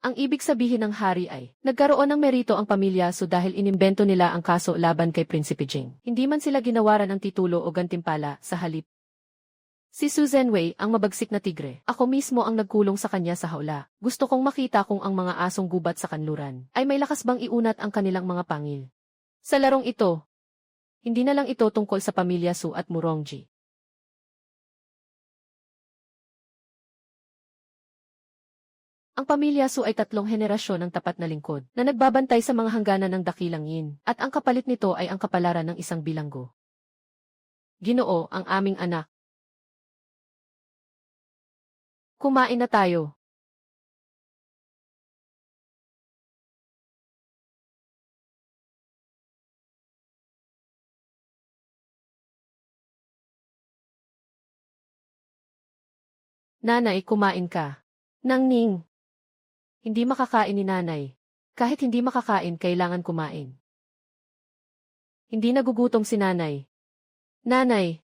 Ang ibig sabihin ng hari ay, nagkaroon ng merito ang pamilya Su dahil inimbento nila ang kaso laban kay Prinsipe Jing. Hindi man sila ginawaran ng titulo o gantimpala, sa halip. Si Su Zhenwei, ang mabagsik na tigre, ako mismo ang nagkulong sa kanya sa hawla. Gusto kong makita kung ang mga asong gubat sa kanluran ay may lakas bang iunat ang kanilang mga pangil. Sa larong ito, hindi na lang ito tungkol sa pamilya Su at Murongji. Ang pamilya Su ay 3 henerasyon ng tapat na lingkod na nagbabantay sa mga hangganan ng dakilang Yin, at ang kapalit nito ay ang kapalaran ng isang bilanggo. Ginoo, ang aming anak. Kumain na tayo. Nanay, kumain ka. Nangning. Hindi makakain ni nanay. Kahit hindi makakain, kailangan kumain. Hindi nagugutom si nanay. Nanay.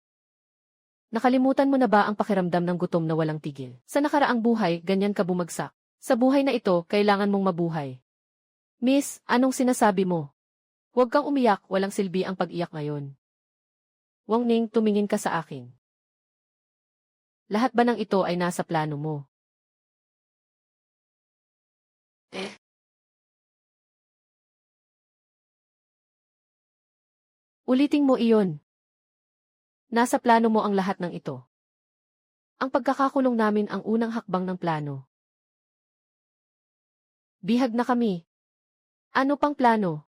Nakalimutan mo na ba ang pakiramdam ng gutom na walang tigil? Sa nakaraang buhay, ganyan ka bumagsak. Sa buhay na ito, kailangan mong mabuhay. Miss, anong sinasabi mo? Huwag kang umiyak, walang silbi ang pag-iyak ngayon. Wang Ning, tumingin ka sa akin. Lahat ba ng ito ay nasa plano mo? Ulitin mo iyon. Nasa plano mo ang lahat ng ito. Ang pagkakakulong namin ang unang hakbang ng plano. Bihag na kami. Ano pang plano?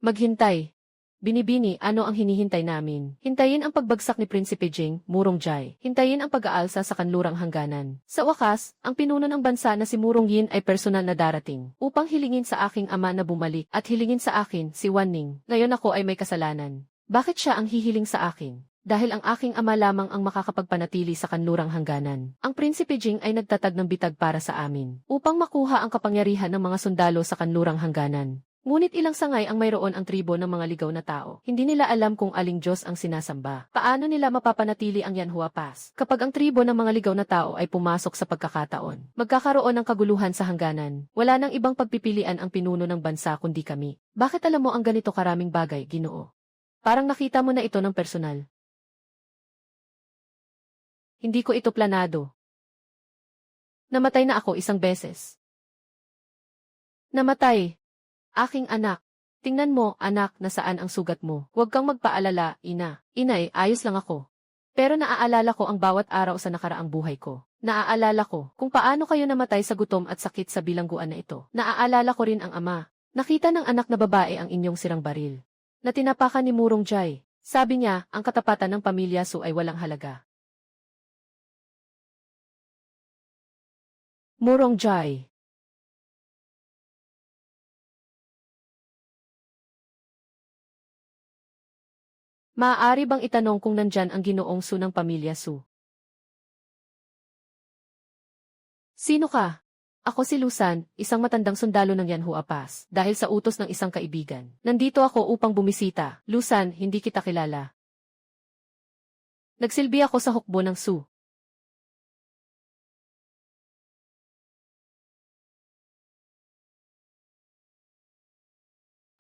Maghintay. Binibini, ano ang hinihintay namin? Hintayin ang pagbagsak ni Prinsipe Jing, Murong Jai. Hintayin ang pag-aalsa sa kanlurang hangganan. Sa wakas, ang pinuno ng bansa na si Murong Yin ay personal na darating upang hilingin sa aking ama na bumalik at hilingin sa akin, si Wanning. Ngayon ako ay may kasalanan. Bakit siya ang hihiling sa akin? Dahil ang aking ama lamang ang makakapagpanatili sa kanlurang hangganan. Ang Prinsipe Jing ay nagtatag ng bitag para sa amin upang makuha ang kapangyarihan ng mga sundalo sa kanlurang hangganan. Ngunit ilang sangay ang mayroon ang tribo ng mga ligaw na tao. Hindi nila alam kung aling Diyos ang sinasamba. Paano nila mapapanatili ang Yanhua Pass? Kapag ang tribo ng mga ligaw na tao ay pumasok sa pagkakataon, magkakaroon ng kaguluhan sa hangganan. Wala nang ibang pagpipilian ang pinuno ng bansa kundi kami. Bakit alam mo ang ganito karaming bagay, Ginoo? Parang nakita mo na ito ng personal. Hindi ko ito planado. Namatay na ako isang beses. Namatay. Aking anak. Tingnan mo, anak, nasaan ang sugat mo. Huwag kang magpaalala, ina. Inay, ayos lang ako. Pero naaalala ko ang bawat araw sa nakaraang buhay ko. Naaalala ko kung paano kayo namatay sa gutom at sakit sa bilangguan na ito. Naaalala ko rin ang ama. Nakita ng anak na babae ang inyong sirang baril. Na tinapakan ni Murong Jai. Sabi niya, ang katapatan ng pamilya Su ay walang halaga. Murong Jai. Maaari bang itanong kung nandyan ang Ginoong Su ng pamilya Su? Sino ka? Ako si Lusan, isang matandang sundalo ng Yanhua Pass, dahil sa utos ng isang kaibigan. Nandito ako upang bumisita. Lusan, hindi kita kilala. Nagsilbi ako sa hukbo ng Su.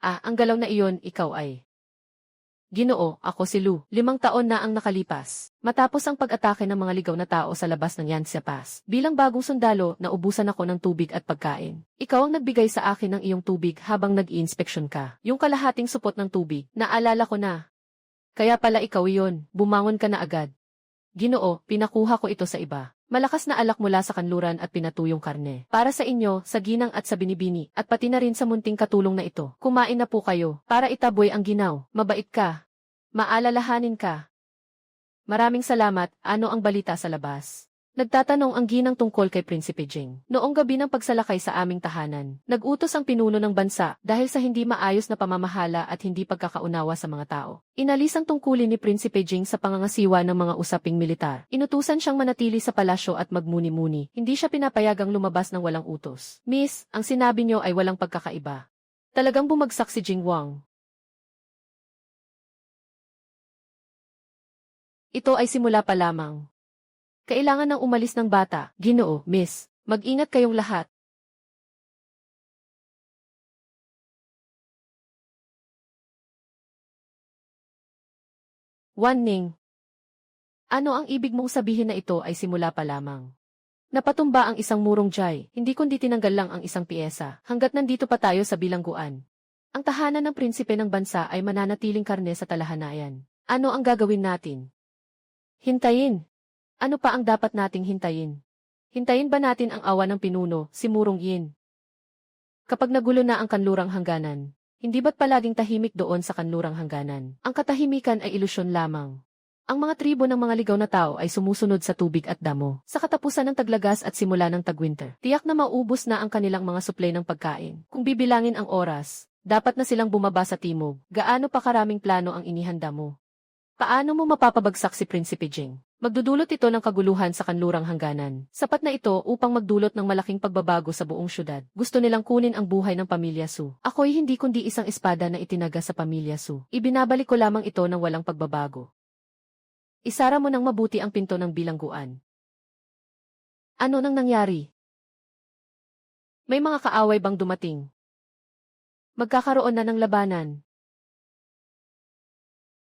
Ang galaw na iyon, ikaw ay. Ginoo, ako si Lu. 5 taon na ang nakalipas. Matapos ang pag-atake ng mga ligaw na tao sa labas ng Yanxia Pass. Bilang bagong sundalo, naubusan ako ng tubig at pagkain. Ikaw ang nagbigay sa akin ng iyong tubig habang nag-i-inspeksyon ka. Yung kalahating supot ng tubig, naalala ko na. Kaya pala ikaw iyon, bumangon ka na agad. Ginoo, pinakuha ko ito sa iba. Malakas na alak mula sa kanluran at pinatuyong karne. Para sa inyo, sa ginang at sa binibini, at pati na rin sa munting katulong na ito. Kumain na po kayo, para itaboy ang ginaw. Mabait ka. Maalalahanin ka. Maraming salamat, ano ang balita sa labas? Nagtatanong ang ginang tungkol kay Prinsipe Jing. Noong gabi ng pagsalakay sa aming tahanan, nag-utos ang pinuno ng bansa dahil sa hindi maayos na pamamahala at hindi pagkakaunawa sa mga tao. Inalis ang tungkulin ni Prinsipe Jing sa pangangasiwa ng mga usaping militar. Inutusan siyang manatili sa palasyo at magmuni-muni. Hindi siya pinapayagang lumabas ng walang utos. Miss, ang sinabi niyo ay walang pagkakaiba. Talagang bumagsak si Jing Wang. Ito ay simula pa lamang. Kailangan nang umalis ng bata. Ginoo, miss. Mag-ingat kayong lahat. Ning. Ano ang ibig mong sabihin na ito ay simula pa lamang? Napatumba ang isang murong jay, hindi kundi tinanggal lang ang isang piyesa, hanggat nandito pa tayo sa bilangguan. Ang tahanan ng prinsipe ng bansa ay mananatiling karne sa talahanayan. Ano ang gagawin natin? Hintayin. Ano pa ang dapat nating hintayin? Hintayin ba natin ang awa ng pinuno, si Murong Yin? Kapag nagulo na ang kanlurang hangganan, hindi ba't palaging tahimik doon sa kanlurang hangganan? Ang katahimikan ay ilusyon lamang. Ang mga tribo ng mga ligaw na tao ay sumusunod sa tubig at damo. Sa katapusan ng taglagas at simula ng tagwinter, tiyak na maubos na ang kanilang mga suplay ng pagkain. Kung bibilangin ang oras, dapat na silang bumaba sa timog. Gaano pa karaming plano ang inihanda mo? Paano mo mapapabagsak si Prinsipe Jing? Magdudulot ito ng kaguluhan sa kanlurang hangganan. Sapat na ito upang magdulot ng malaking pagbabago sa buong syudad. Gusto nilang kunin ang buhay ng pamilya Su. Ako'y hindi kundi isang espada na itinaga sa pamilya Su. Ibinabalik ko lamang ito ng walang pagbabago. Isara mo ng mabuti ang pinto ng bilangguan. Ano nang nangyari? May mga kaaway bang dumating? Magkakaroon na ng labanan.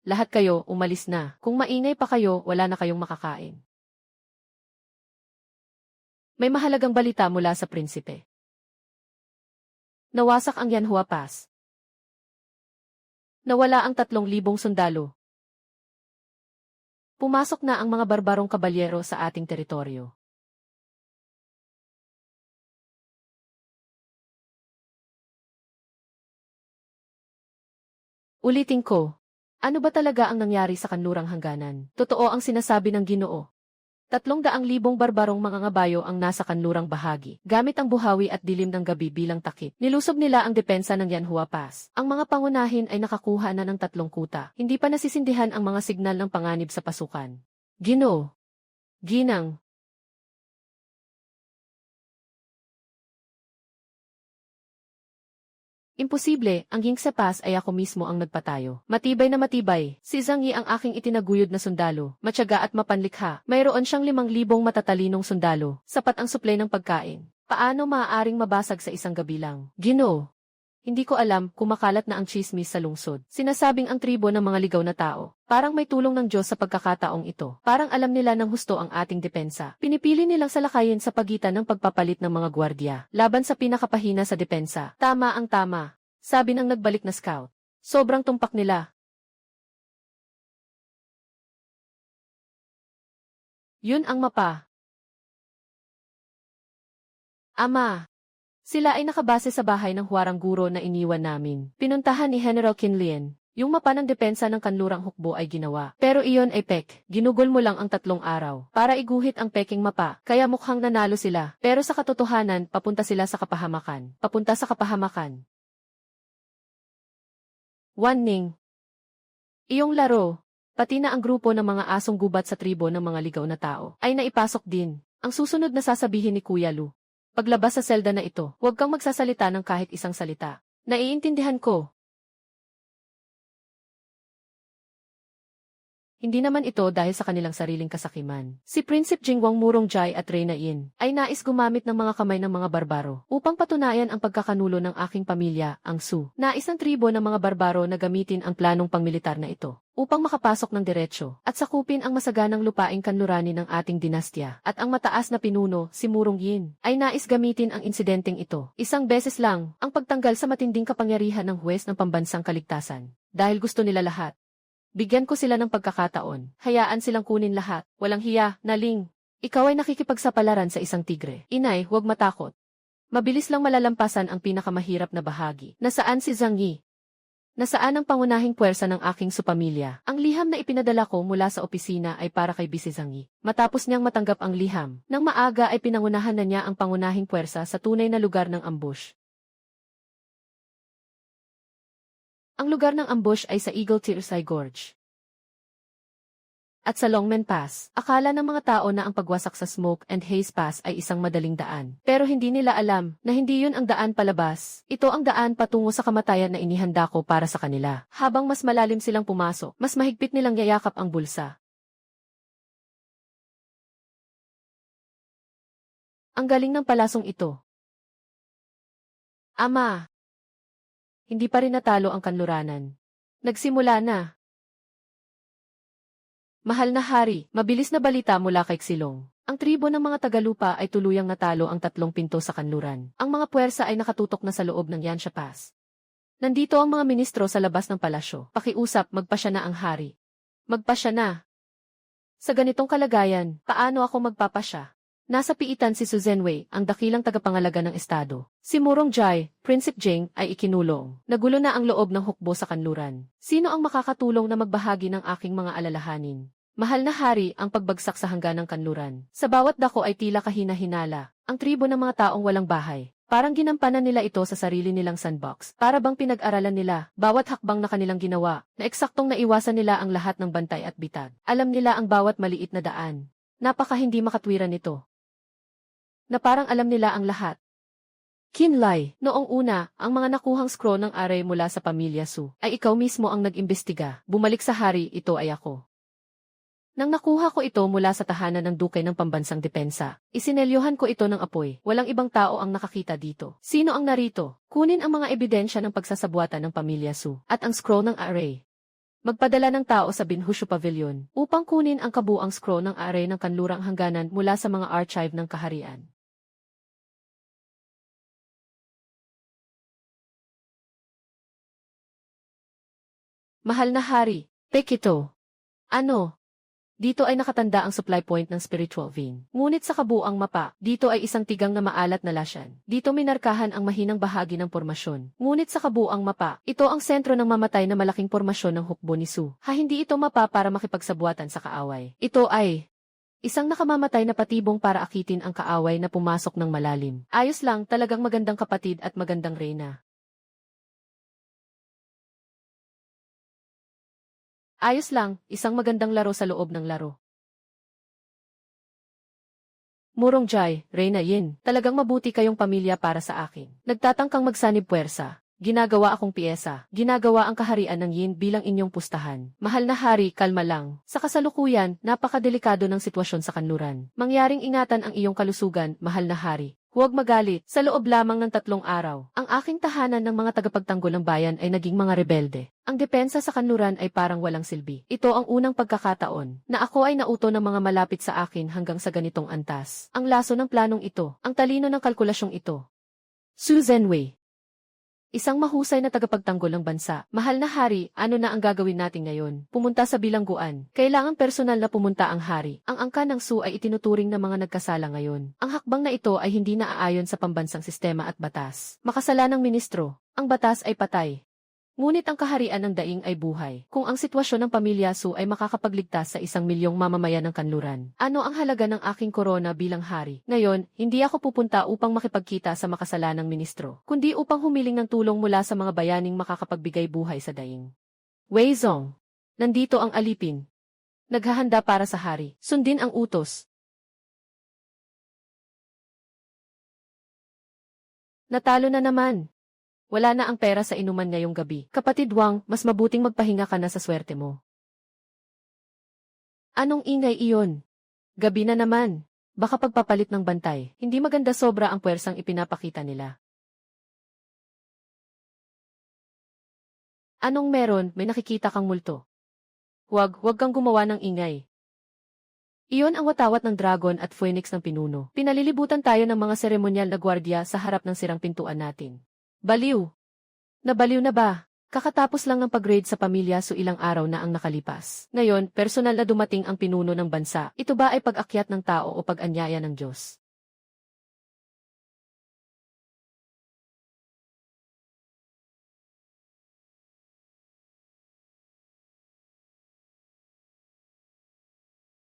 Lahat kayo, umalis na. Kung maingay pa kayo, wala na kayong makakain. May mahalagang balita mula sa prinsipe. Nawasak ang Yanhua Pass. Nawala ang 3,000 sundalo. Pumasok na ang mga barbarong kabalyero sa ating teritoryo. Ulitin ko. Ano ba talaga ang nangyari sa kanlurang hangganan? Totoo ang sinasabi ng Ginoo. 300,000 barbarong mangangabayo ang nasa kanlurang bahagi, gamit ang buhawi at dilim ng gabi bilang takip. Nilusob nila ang depensa ng Yanhua Pass. Ang mga pangunahin ay nakakuha na ng 3 kuta. Hindi pa nasisindihan ang mga signal ng panganib sa pasukan. Ginoo. Ginang. Imposible, ang Yingse Pass ay ako mismo ang nagpatayo. Matibay na matibay, si Zhang Yi ang aking itinaguyod na sundalo, matyaga at mapanlikha. Mayroon siyang 5,000 matatalinong sundalo, sapat ang suplay ng pagkain. Paano maaaring mabasag sa isang gabi lang? Ginoo. Hindi ko alam, kumakalat na ang chismis sa lungsod. Sinasabing ang tribo ng mga ligaw na tao. Parang may tulong ng Diyos sa pagkakataong ito. Parang alam nila ng husto ang ating depensa. Pinipili nilang salakayin sa pagitan ng pagpapalit ng mga gwardya. Laban sa pinakapahina sa depensa. Tama ang tama. Sabi ng nagbalik na scout. Sobrang tumpak nila. Yun ang mapa. Ama. Sila ay nakabase sa bahay ng huwarang guro na iniwan namin. Pinuntahan ni General Qinlian. Yung mapa ng depensa ng kanlurang hukbo ay ginawa. Pero iyon ay pek. Ginugol mo lang ang 3 araw. Para iguhit ang peking mapa. Kaya mukhang nanalo sila. Pero sa katotohanan, papunta sila sa kapahamakan. Papunta sa kapahamakan. Ning. Iyong laro. Pati na ang grupo ng mga asong gubat sa tribo ng mga ligaw na tao ay naipasok din. Ang susunod na sasabihin ni Kuya Lu. Paglabas sa selda na ito, huwag kang magsasalita ng kahit isang salita. Naiintindihan ko. Hindi naman ito dahil sa kanilang sariling kasakiman. Si Prinsipe Jingwang Murong Jai at Reyna Yin ay nais gumamit ng mga kamay ng mga barbaro upang patunayan ang pagkakanulo ng aking pamilya, ang Su. Nais ng tribo ng mga barbaro na gamitin ang planong pangmilitar na ito upang makapasok ng diretsyo at sakupin ang masaganang lupaing kanlurani ng ating dinastya. At ang mataas na pinuno, si Murong Yin, ay nais gamitin ang insidenteng ito. Isang beses lang, ang pagtanggal sa matinding kapangyarihan ng huwes ng pambansang kaligtasan. Dahil gusto nila lahat. Bigyan ko sila ng pagkakataon. Hayaan silang kunin lahat. Walang hiya, naling. Ikaw ay nakikipagsapalaran sa isang tigre. Inay, huwag matakot. Mabilis lang malalampasan ang pinakamahirap na bahagi. Nasaan si Zhang Yi? Nasaan ang pangunahing puwersa ng aking supamilya? Ang liham na ipinadala ko mula sa opisina ay para kay Bisi Zhang Yi. Matapos niyang matanggap ang liham, nang maaga ay pinangunahan na niya ang pangunahing puwersa sa tunay na lugar ng ambush. Ang lugar ng ambush ay sa Eagle Tirsai Gorge. At sa Longmen Pass, akala ng mga tao na ang pagwasak sa Smoke and Haze Pass ay isang madaling daan. Pero hindi nila alam na hindi yun ang daan palabas. Ito ang daan patungo sa kamatayan na inihanda ko para sa kanila. Habang mas malalim silang pumasok, mas mahigpit nilang yayakap ang bulsa. Ang galing ng palasong ito. Ama! Hindi pa rin natalo ang kanluranan. Nagsimula na. Mahal na hari, mabilis na balita mula kay Xilong. Ang tribo ng mga Tagalupa ay tuluyang natalo ang 3 pinto sa kanluran. Ang mga puwersa ay nakatutok na sa loob ng Yansha Pass. Nandito ang mga ministro sa labas ng palasyo. Pakiusap, magpasya na ang hari. Magpasya na. Sa ganitong kalagayan, paano ako magpapasya? Nasa piitan si Su Zhenwei, ang dakilang tagapangalaga ng estado. Si Murong Jai, Prinsip Jing, ay ikinulong. Nagulo na ang loob ng hukbo sa kanluran. Sino ang makakatulong na magbahagi ng aking mga alalahanin? Mahal na hari, ang pagbagsak sa hangganang kanluran. Sa bawat dako ay tila kahina-hinala. Ang tribo ng mga taong walang bahay. Parang ginampanan nila ito sa sarili nilang sandbox. Para bang pinag-aralan nila, bawat hakbang na kanilang ginawa, na eksaktong naiwasan nila ang lahat ng bantay at bitag. Alam nila ang bawat maliit na daan. Napaka hindi makatwiran nito. Na parang alam nila ang lahat. Kinlay, noong una, ang mga nakuhang scroll ng aray mula sa pamilya Su, ay ikaw mismo ang nag-imbestiga. Bumalik sa hari, ito ay ako. Nang nakuha ko ito mula sa tahanan ng Dukay ng Pambansang Depensa, isinelyohan ko ito ng apoy. Walang ibang tao ang nakakita dito. Sino ang narito? Kunin ang mga ebidensya ng pagsasabuatan ng pamilya Su, at ang scroll ng aray. Magpadala ng tao sa Binhushu Pavilion, upang kunin ang kabuang scroll ng aray ng kanlurang hangganan mula sa mga archive ng kaharian. Mahal na hari, take ito. Ano? Dito ay nakatanda ang supply point ng spiritual vein. Ngunit sa kabuang mapa, dito ay isang tigang na maalat na lasyan. Dito minarkahan ang mahinang bahagi ng pormasyon. Ngunit sa kabuang mapa, ito ang sentro ng mamatay na malaking pormasyon ng hukbo ni Su. Hindi ito mapa para makipagsabuatan sa kaaway. Ito ay isang nakamamatay na patibong para akitin ang kaaway na pumasok ng malalim. Ayos lang, talagang magandang kapatid at magandang reyna. Ayos lang, isang magandang laro sa loob ng laro. Murong Jai, Reyna Yin, talagang mabuti kayong pamilya para sa akin. Nagtatangkang magsanib puwersa. Ginagawa akong piyesa. Ginagawa ang kaharian ng Yin bilang inyong pustahan. Mahal na hari, kalma lang. Sa kasalukuyan, napakadelikado ng sitwasyon sa kanluran. Mangyaring ingatan ang iyong kalusugan, mahal na hari. Huwag magalit, sa loob lamang ng 3 araw, ang aking tahanan ng mga tagapagtanggol ng bayan ay naging mga rebelde. Ang depensa sa kanluran ay parang walang silbi. Ito ang unang pagkakataon na ako ay nauto ng mga malapit sa akin hanggang sa ganitong antas. Ang laso ng planong ito, ang talino ng kalkulasyong ito. Su Zhenwei, isang mahusay na tagapagtanggol ng bansa. Mahal na hari, ano na ang gagawin natin ngayon? Pumunta sa bilangguan. Kailangang personal na pumunta ang hari. Ang angka ng Su ay itinuturing na mga nagkasala ngayon. Ang hakbang na ito ay hindi naaayon sa pambansang sistema at batas. Makasalanang ministro, ang batas ay patay. Ngunit ang kaharian ng daing ay buhay. Kung ang sitwasyon ng pamilya Su ay makakapagligtas sa 1 milyong mamamayan ng kanluran, ano ang halaga ng aking korona bilang hari? Ngayon, hindi ako pupunta upang makipagkita sa makasalanang ministro, kundi upang humiling ng tulong mula sa mga bayaning makakapagbigay buhay sa daing. Wei Zong, nandito ang alipin. Naghahanda para sa hari. Sundin ang utos. Natalo na naman. Wala na ang pera sa inuman ngayong gabi. Kapatid Wang, mas mabuting magpahinga ka na sa swerte mo. Anong ingay iyon? Gabi na naman. Baka pagpapalit ng bantay. Hindi maganda sobra ang puwersang ipinapakita nila. Anong meron? May nakikita kang multo. Huwag kang gumawa ng ingay. Iyon ang watawat ng dragon at phoenix ng pinuno. Pinalilibutan tayo ng mga seremonyal na gwardiya sa harap ng sirang pintuan natin. Baliw. Nabaliw na ba? Kakatapos lang ng pag-raid sa pamilya Su ilang araw na ang nakalipas. Ngayon, personal na dumating ang pinuno ng bansa. Ito ba ay pag-akyat ng tao o pag-anyaya ng Diyos?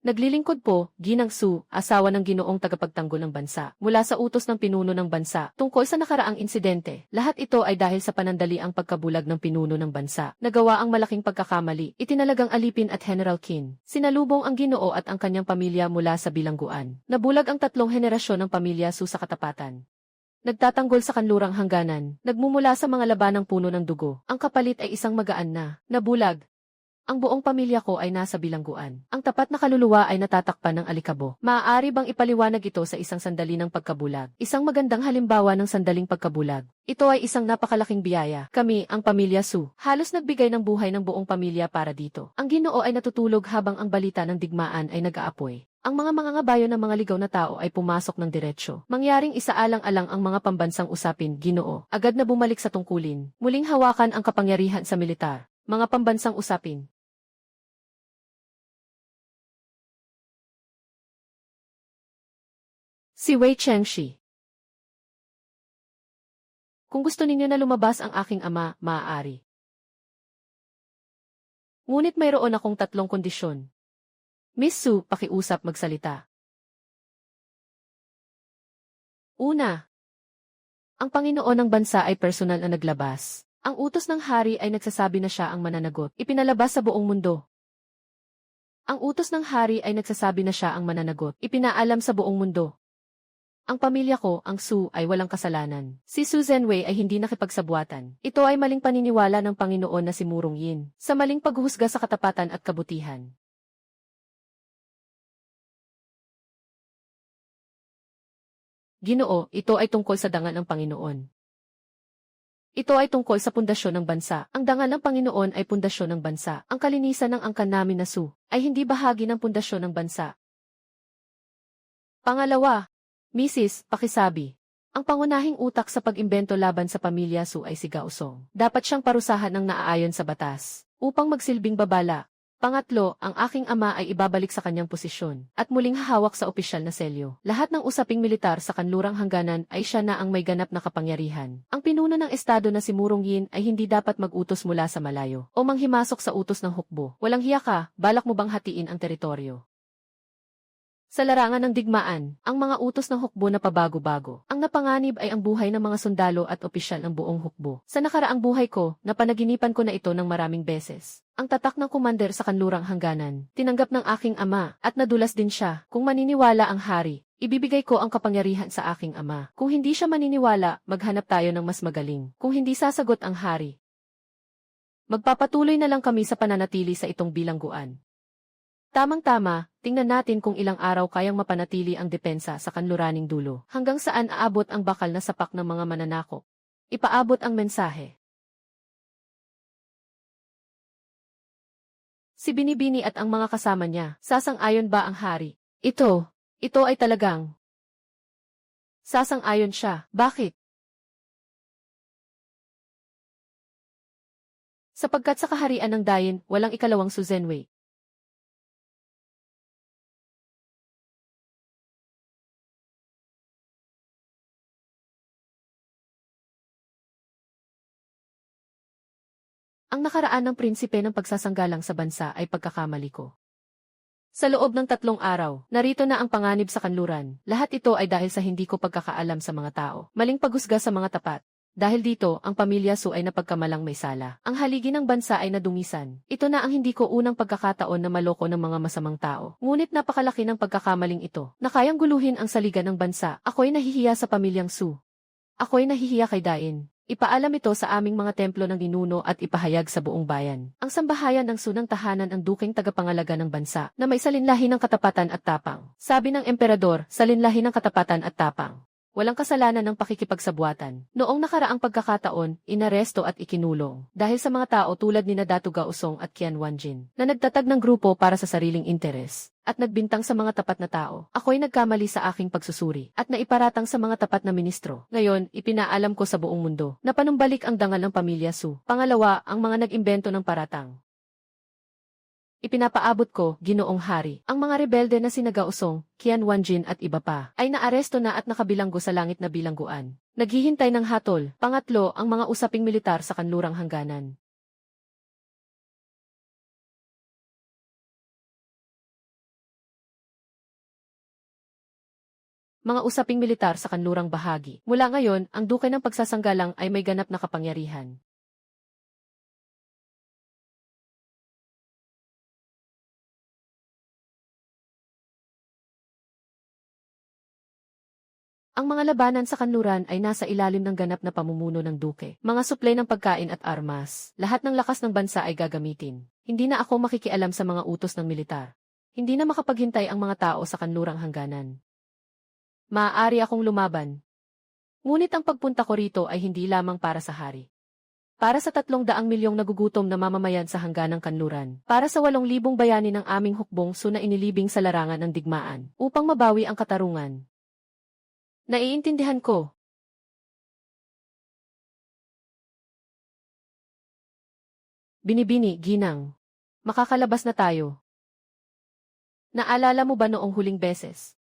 Naglilingkod po, Ginang Su, asawa ng Ginoong tagapagtanggol ng bansa, mula sa utos ng pinuno ng bansa, tungkol sa nakaraang insidente. Lahat ito ay dahil sa panandaliang pagkabulag ng pinuno ng bansa. Nagawa ang malaking pagkakamali, itinalagang alipin at General Qin. Sinalubong ang Ginoo at ang kanyang pamilya mula sa bilangguan. Nabulag ang tatlong henerasyon ng pamilya Su sa katapatan. Nagtatanggol sa kanlurang hangganan, nagmumula sa mga labanang puno ng dugo. Ang kapalit ay isang magaan na nabulag. Ang buong pamilya ko ay nasa bilangguan. Ang tapat na kaluluwa ay natatakpan ng alikabo. Maaari bang ipaliwanag ito sa isang sandali ng pagkabulag? Isang magandang halimbawa ng sandaling pagkabulag. Ito ay isang napakalaking biyaya. Kami, ang pamilya Su, halos nagbigay ng buhay ng buong pamilya para dito. Ang Ginoo ay natutulog habang ang balita ng digmaan ay nag-aapoy. Ang mga mangangabayo ng mga ligaw na tao ay pumasok ng diretsyo. Mangyaring isaalang-alang ang mga pambansang usapin, Ginoo. Agad na bumalik sa tungkulin. Muling hawakan ang kapangyarihan sa militar. Mga pambansang usapin. Si Wei Chengxi. Kung gusto ninyo na lumabas ang aking ama, maaari. Ngunit mayroon akong tatlong kondisyon. Miss Su, pakiusap magsalita. Una, ang Panginoon ng bansa ay personal na naglabas. Ang utos ng hari ay nagsasabi na siya ang mananagot. Ipinalabas sa buong mundo. Ang utos ng hari ay nagsasabi na siya ang mananagot. Ipinaalam sa buong mundo. Ang pamilya ko, ang Su, ay walang kasalanan. Si Su Zhenwei ay hindi nakipagsabuatan. Ito ay maling paniniwala ng Panginoon na si Murong Yin, sa maling paghuhusga sa katapatan at kabutihan. Ginoo, ito ay tungkol sa dangal ng Panginoon. Ito ay tungkol sa pundasyon ng bansa. Ang dangal ng Panginoon ay pundasyon ng bansa. Ang kalinisan ng angkan namin na Su, ay hindi bahagi ng pundasyon ng bansa. Pangalawa, Mrs., pakisabi. Ang pangunahing utak sa pag-imbento laban sa pamilya Su ay si Gao Song. Dapat siyang parusahan ng naaayon sa batas, upang magsilbing babala. Pangatlo, ang aking ama ay ibabalik sa kanyang posisyon, at muling hahawak sa opisyal na selyo. Lahat ng usaping militar sa kanlurang hangganan ay siya na ang may ganap na kapangyarihan. Ang pinuno ng estado na si Murong Yin ay hindi dapat mag-utos mula sa malayo, o manghimasok sa utos ng hukbo. Walang hiya ka, balak mo bang hatiin ang teritoryo? Sa larangan ng digmaan, ang mga utos ng hukbo na pabago-bago. Ang napanganib ay ang buhay ng mga sundalo at opisyal ng buong hukbo. Sa nakaraang buhay ko, napanaginipan ko na ito ng maraming beses. Ang tatak ng komander sa kanlurang hangganan, tinanggap ng aking ama, at nadulas din siya. Kung maniniwala ang hari, ibibigay ko ang kapangyarihan sa aking ama. Kung hindi siya maniniwala, maghanap tayo ng mas magaling. Kung hindi sasagot ang hari, magpapatuloy na lang kami sa pananatili sa itong bilangguan. Tamang-tama, tingnan natin kung ilang araw kayang mapanatili ang depensa sa kanluraning dulo. Hanggang saan aabot ang bakal na sapak ng mga mananakop. Ipaabot ang mensahe. Si Binibini at ang mga kasama niya, sasang-ayon ba ang hari? Ito ay talagang. Sasang-ayon siya. Bakit? Sapagkat sa kaharian ng Dayin, walang ikalawang Su Zhenwei. Ang nakaraan ng prinsipe ng pagsasanggalang sa bansa ay pagkakamali ko. Sa loob ng 3 araw, narito na ang panganib sa kanluran. Lahat ito ay dahil sa hindi ko pagkakaalam sa mga tao. Maling paghusga sa mga tapat. Dahil dito, ang pamilya Su ay napagkamalang may sala. Ang haligi ng bansa ay nadungisan. Ito na ang hindi ko unang pagkakataon na maloko ng mga masamang tao. Ngunit napakalaki ng pagkakamaling ito, na kayang guluhin ang saligan ng bansa. Ako'y nahihiya sa pamilyang Su. Ako'y nahihiya kay Dain. Ipaalam ito sa aming mga templo ng ninuno at ipahayag sa buong bayan. Ang sambahayan ng Sunang tahanan ang duking tagapangalaga ng bansa na may salinlahi ng katapatan at tapang. Sabi ng emperador, salinlahi ng katapatan at tapang. Walang kasalanan ng pakikipagsabuatan. Noong nakaraang pagkakataon, inaresto at ikinulong dahil sa mga tao tulad ni Dato Gausong at Qian Wanjin na nagtatag ng grupo para sa sariling interes at nagbintang sa mga tapat na tao. Ako'y nagkamali sa aking pagsusuri at naiparatang sa mga tapat na ministro. Ngayon, ipinaalam ko sa buong mundo na panumbalik ang dangal ng pamilya Su. Pangalawa, ang mga nag-imbento ng paratang. Ipinapaabot ko, Ginoong Hari, ang mga rebelde na sina Gausong, Qian Wanjin at iba pa, ay naaresto na at nakabilanggo sa langit na bilangguan. Naghihintay ng hatol. Pangatlo, ang mga usaping militar sa kanlurang hangganan. Mga usaping militar sa kanlurang bahagi. Mula ngayon, ang duke ng pagsasanggalang ay may ganap na kapangyarihan. Ang mga labanan sa kanluran ay nasa ilalim ng ganap na pamumuno ng duke. Mga suplay ng pagkain at armas. Lahat ng lakas ng bansa ay gagamitin. Hindi na ako makikialam sa mga utos ng militar. Hindi na makapaghintay ang mga tao sa kanlurang hangganan. Maaari akong lumaban. Ngunit ang pagpunta ko rito ay hindi lamang para sa hari. Para sa 300 milyong nagugutom na mamamayan sa hangganang kanluran. Para sa 8,000 bayani ng aming hukbong Su na inilibing sa larangan ng digmaan. Upang mabawi ang katarungan. Naiintindihan ko. Binibini, Ginang. Makakalabas na tayo. Naalala mo ba noong huling beses?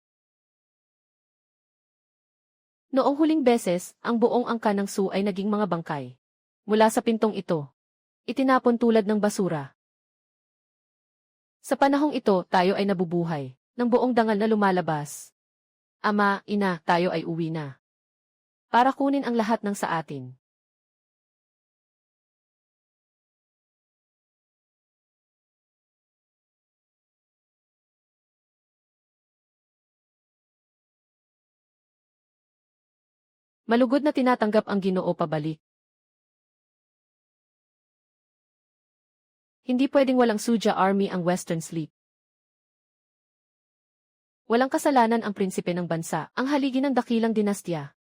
Noong huling beses, ang buong angka ng Su ay naging mga bangkay. Mula sa pintong ito. Itinapon tulad ng basura. Sa panahong ito, tayo ay nabubuhay. Ng buong dangal na lumalabas. Ama, ina, tayo ay uwi na. Para kunin ang lahat ng sa atin. Malugod na tinatanggap ang Ginoo pabalik. Hindi pwedeng walang Suja Army ang Western Sleep. Walang kasalanan ang prinsipe ng bansa, ang haligi ng dakilang dinastya.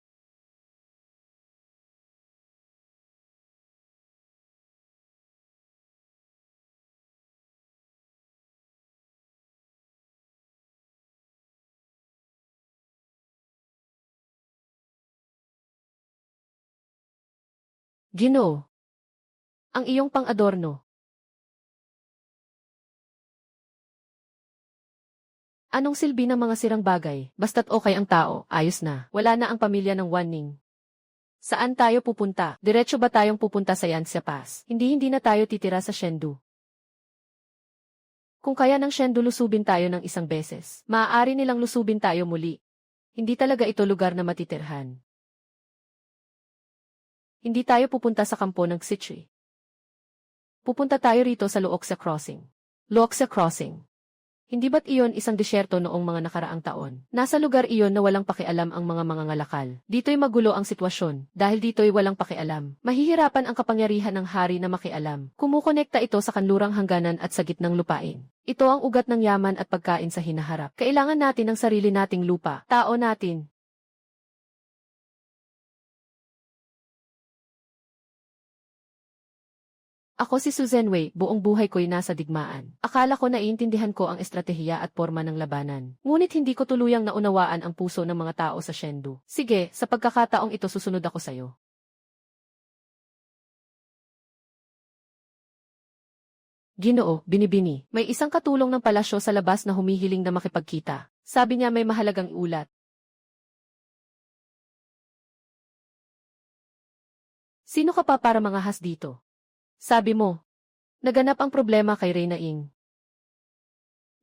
Ginoo. Ang iyong pang-adorno. Anong silbi ng mga sirang bagay? Basta't okay ang tao, ayos na. Wala na ang pamilya ng Wanning. Saan tayo pupunta? Diretso ba tayong pupunta sa Yangtze Pass? Hindi na tayo titira sa Chengdu. Kung kaya ng Chengdu lusubin tayo ng isang beses, maaari nilang lusubin tayo muli. Hindi talaga ito lugar na matitirhan. Hindi tayo pupunta sa kampo ng Xichi. Pupunta tayo rito sa Luoxia Crossing. Luoxia Crossing. Hindi ba't iyon isang disyerto noong mga nakaraang taon? Nasa lugar iyon na walang pakialam ang mga mangangalakal. Dito'y magulo ang sitwasyon, dahil dito'y walang pakialam. Mahihirapan ang kapangyarihan ng hari na makialam. Kumukonekta ito sa kanlurang hangganan at sa gitnang lupain. Ito ang ugat ng yaman at pagkain sa hinaharap. Kailangan natin ng sarili nating lupa, tao natin. Ako si Susan Wei, buong buhay ko'y nasa digmaan. Akala ko naiintindihan ko ang estratehiya at porma ng labanan. Ngunit hindi ko tuluyang naunawaan ang puso ng mga tao sa Chengdu. Sige, sa pagkakataong ito susunod ako sa'yo. Ginoo, binibini, may isang katulong ng palasyo sa labas na humihiling na makipagkita. Sabi niya may mahalagang ulat. Sino ka pa para mangahas dito? Sabi mo, naganap ang problema kay Reyna Ing.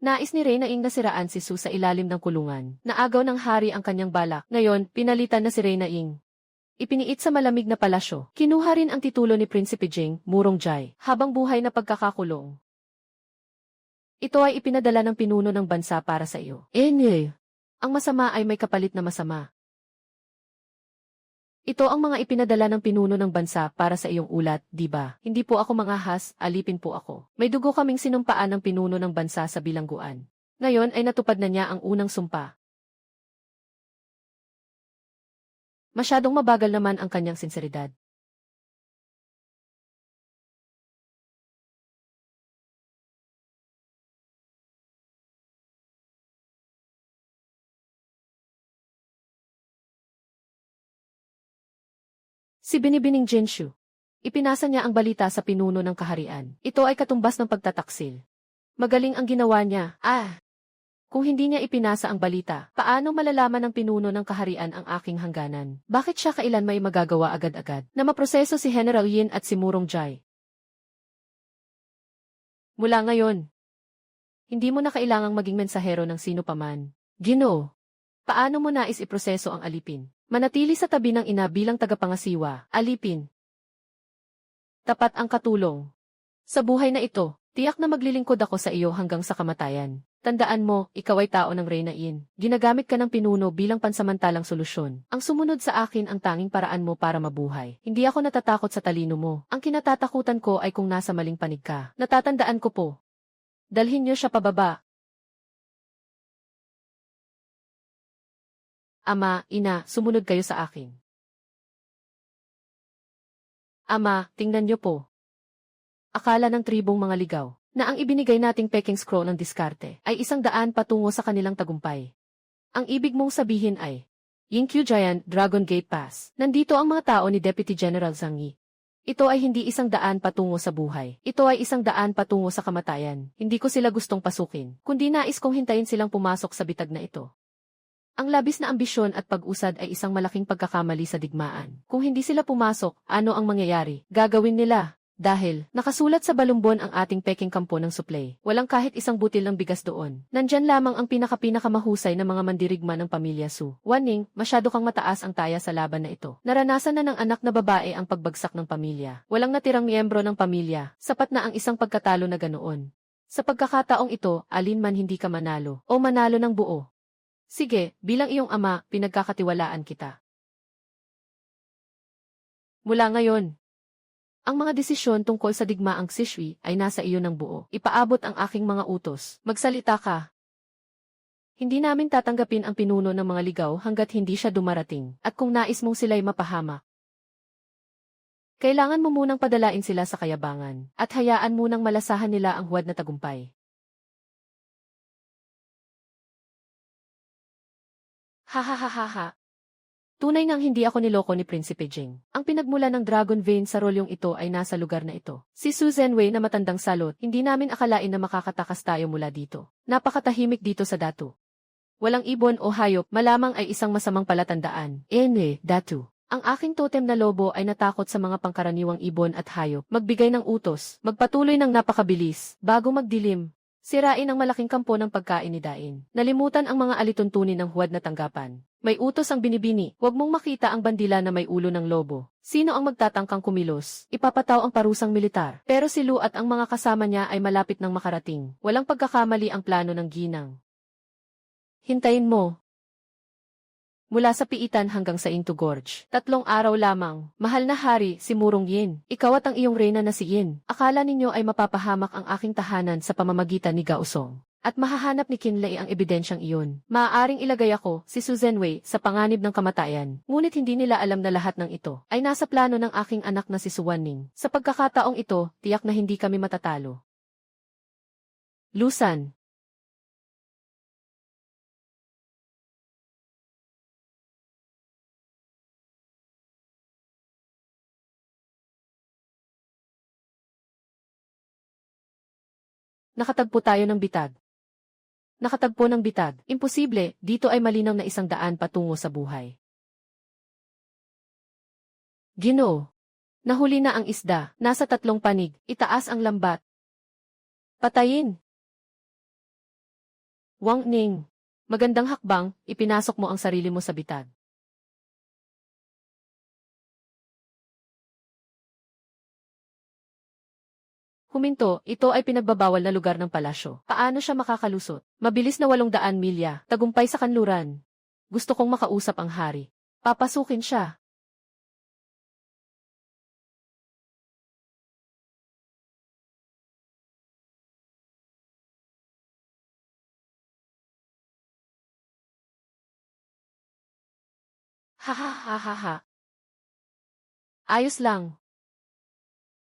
Nais ni Reyna Ing na siraan si Su sa ilalim ng kulungan. Naagaw ng hari ang kanyang balak. Ngayon, pinalitan na si Reyna Ing. Ipiniit sa malamig na palasyo. Kinuha rin ang titulo ni Prinsipe Jing, Murong Jai, habang buhay na pagkakakulong. Ito ay ipinadala ng pinuno ng bansa para sa iyo. Ang masama ay may kapalit na masama. Ito ang mga ipinadala ng pinuno ng bansa para sa iyong ulat, di ba? Hindi po ako mangahas, alipin po ako. May dugo kaming sinumpaan ng pinuno ng bansa sa bilangguan. Ngayon ay natupad na niya ang unang sumpa. Masyadong mabagal naman ang kanyang sinseridad. Si Binibining Jinshu. Ipinasa niya ang balita sa pinuno ng kaharian. Ito ay katumbas ng pagtataksil. Magaling ang ginawa niya. Kung hindi niya ipinasa ang balita, paano malalaman ng pinuno ng kaharian ang aking hangganan? Bakit siya kailan may magagawa agad-agad na maproseso si General Yin at si Murong Jai? Mula ngayon, hindi mo na kailangang maging mensahero ng sino paman. Ginoo, paano mo nais iproseso ang alipin? Manatili sa tabi ng ina bilang tagapangasiwa, alipin. Tapat ang katulong. Sa buhay na ito, tiyak na maglilingkod ako sa iyo hanggang sa kamatayan. Tandaan mo, ikaw ay tao ng Reyna Yin. Ginagamit ka ng pinuno bilang pansamantalang solusyon. Ang sumunod sa akin ang tanging paraan mo para mabuhay. Hindi ako natatakot sa talino mo. Ang kinatatakutan ko ay kung nasa maling panig ka. Natatandaan ko po. Dalhin niyo siya pababa. Ama, ina, sumunod kayo sa akin. Ama, tingnan niyo po. Akala ng tribong mga ligaw na ang ibinigay nating peking scroll ng diskarte ay isang daan patungo sa kanilang tagumpay. Ang ibig mong sabihin ay, Yingqiu Giant Dragon Gate Pass. Nandito ang mga tao ni Deputy General Zhang Yi. Ito ay hindi isang daan patungo sa buhay. Ito ay isang daan patungo sa kamatayan. Hindi ko sila gustong pasukin, kundi nais kong hintayin silang pumasok sa bitag na ito. Ang labis na ambisyon at pag-usad ay isang malaking pagkakamali sa digmaan. Kung hindi sila pumasok, ano ang mangyayari? Gagawin nila. Dahil, nakasulat sa balumbon ang ating peking kampo ng suplay. Walang kahit isang butil ng bigas doon. Nandyan lamang ang pinaka-mahusay na mga mandirigma ng pamilya Su. Waning, masyado kang mataas ang taya sa laban na ito. Naranasan na ng anak na babae ang pagbagsak ng pamilya. Walang natirang miyembro ng pamilya. Sapat na ang isang pagkatalo na ganoon. Sa pagkakataong ito, alinman hindi ka manalo. O manalo ng buo. Sige, bilang iyong ama, pinagkakatiwalaan kita. Mula ngayon, ang mga desisyon tungkol sa digmaang Xishui ay nasa iyo ng buo. Ipaabot ang aking mga utos. Magsalita ka. Hindi namin tatanggapin ang pinuno ng mga ligaw hanggat hindi siya dumarating. At kung nais mong sila'y mapahamak, kailangan mo munang padalain sila sa kayabangan. At hayaan munang malasahan nila ang huwad na tagumpay. Hahaha. Tunay ngang hindi ako niloko ni Prinsipe Jing. Ang pinagmula ng Dragon Vein sa rolyong ito ay nasa lugar na ito. Si Su Zhenwei na matandang salot, hindi namin akalain na makakatakas tayo mula dito. Napakatahimik dito sa Datu. Walang ibon o hayop, malamang ay isang masamang palatandaan. Datu. Ang aking totem na lobo ay natakot sa mga pangkaraniwang ibon at hayop. Magbigay ng utos, magpatuloy ng napakabilis, bago magdilim. Sirain ang malaking kampo ng pagkain ni Dain. Nalimutan ang mga alituntunin ng huwad na tanggapan. May utos ang binibini, huwag mong makita ang bandila na may ulo ng lobo. Sino ang magtatangkang kumilos? Ipapataw ang parusang militar. Pero si Lu at ang mga kasama niya ay malapit nang makarating. Walang pagkakamali ang plano ng ginang. Hintayin mo. Mula sa piitan hanggang sa Into Gorge. 3 araw lamang. Mahal na hari, si Murong Yin. Ikaw at ang iyong reyna na si Yin. Akala ninyo ay mapapahamak ang aking tahanan sa pamamagitan ni Gaosong. At mahahanap ni Qinlei ang ebidensyang iyon. Maaaring ilagay ako, si Su Zhenwei, sa panganib ng kamatayan. Ngunit hindi nila alam na lahat ng ito ay nasa plano ng aking anak na si Su Wanning. Sa pagkakataong ito, tiyak na hindi kami matatalo. Lusan. Nakatagpo tayo ng bitag. Nakatagpo ng bitag. Imposible, dito ay malinaw na isang daan patungo sa buhay. Ginoo. Nahuli na ang isda, nasa 3 panig, itaas ang lambat. Patayin. Wang Ning. Magandang hakbang, ipinasok mo ang sarili mo sa bitag. Huminto, ito ay pinagbabawal na lugar ng palasyo. Paano siya makakalusot? Mabilis na 800 milya, tagumpay sa kanluran. Gusto kong makausap ang hari. Papasukin siya. Ha ha ha ha ha. Ayos lang.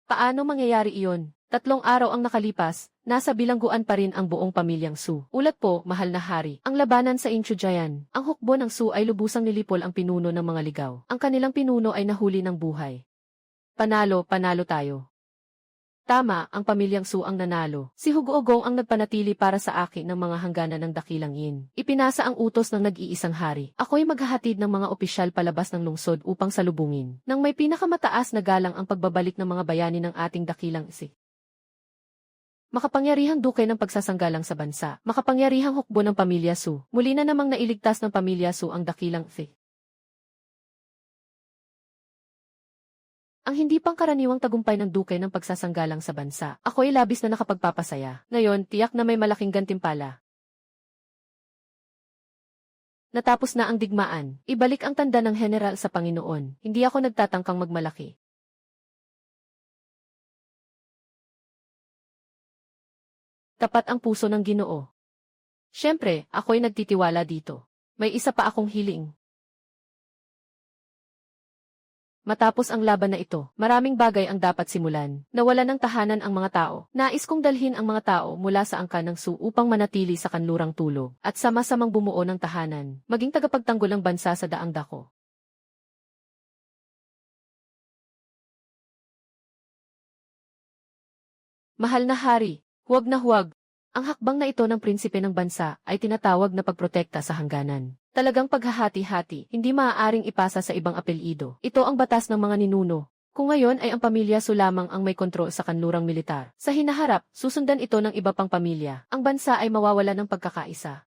Paano mangyayari iyon? 3 araw ang nakalipas, nasa bilangguan pa rin ang buong pamilyang Su. Ulat po, mahal na hari. Ang labanan sa Inchudjayan. Ang hukbo ng Su ay lubusang nilipol ang pinuno ng mga ligaw. Ang kanilang pinuno ay nahuli ng buhay. Panalo, panalo tayo. Tama, ang pamilyang Su ang nanalo. Si Hugoogong ang nagpanatili para sa akin ng mga hangganan ng dakilang yin. Ipinasa ang utos ng nag-iisang hari. Ako'y maghahatid ng mga opisyal palabas ng lungsod upang salubungin. Nang may pinakamataas na galang ang pagbabalik ng mga bayani ng ating dakilang isi. Makapangyarihang dukay ng pagsasanggalang sa bansa. Makapangyarihang hukbo ng pamilya Su. Muli na namang nailigtas ng pamilya Su ang dakilang isi. Ang hindi pangkaraniwang tagumpay ng dukay ng pagsasanggalang sa bansa. Ako'y labis na nakapagpapasaya. Ngayon, tiyak na may malaking gantimpala. Natapos na ang digmaan. Ibalik ang tanda ng general sa Panginoon. Hindi ako nagtatangkang magmalaki. Tapat ang puso ng Ginoo. Siyempre, ako'y nagtitiwala dito. May isa pa akong hiling. Matapos ang laban na ito, maraming bagay ang dapat simulan. Nawalan ng tahanan ang mga tao. Nais kong dalhin ang mga tao mula sa angkan ng Su upang manatili sa kanlurang tulog at sama-samang bumuo ng tahanan, maging tagapagtanggol ng bansa sa daang dako. Mahal na hari, huwag na huwag. Ang hakbang na ito ng prinsipe ng bansa ay tinatawag na pagprotekta sa hangganan. Talagang paghahati-hati, hindi maaaring ipasa sa ibang apelyido. Ito ang batas ng mga ninuno. Kung ngayon ay ang pamilya Su lamang ang may kontrol sa kanlurang militar, sa hinaharap, susundan ito ng iba pang pamilya. Ang bansa ay mawawala ng pagkakaisa.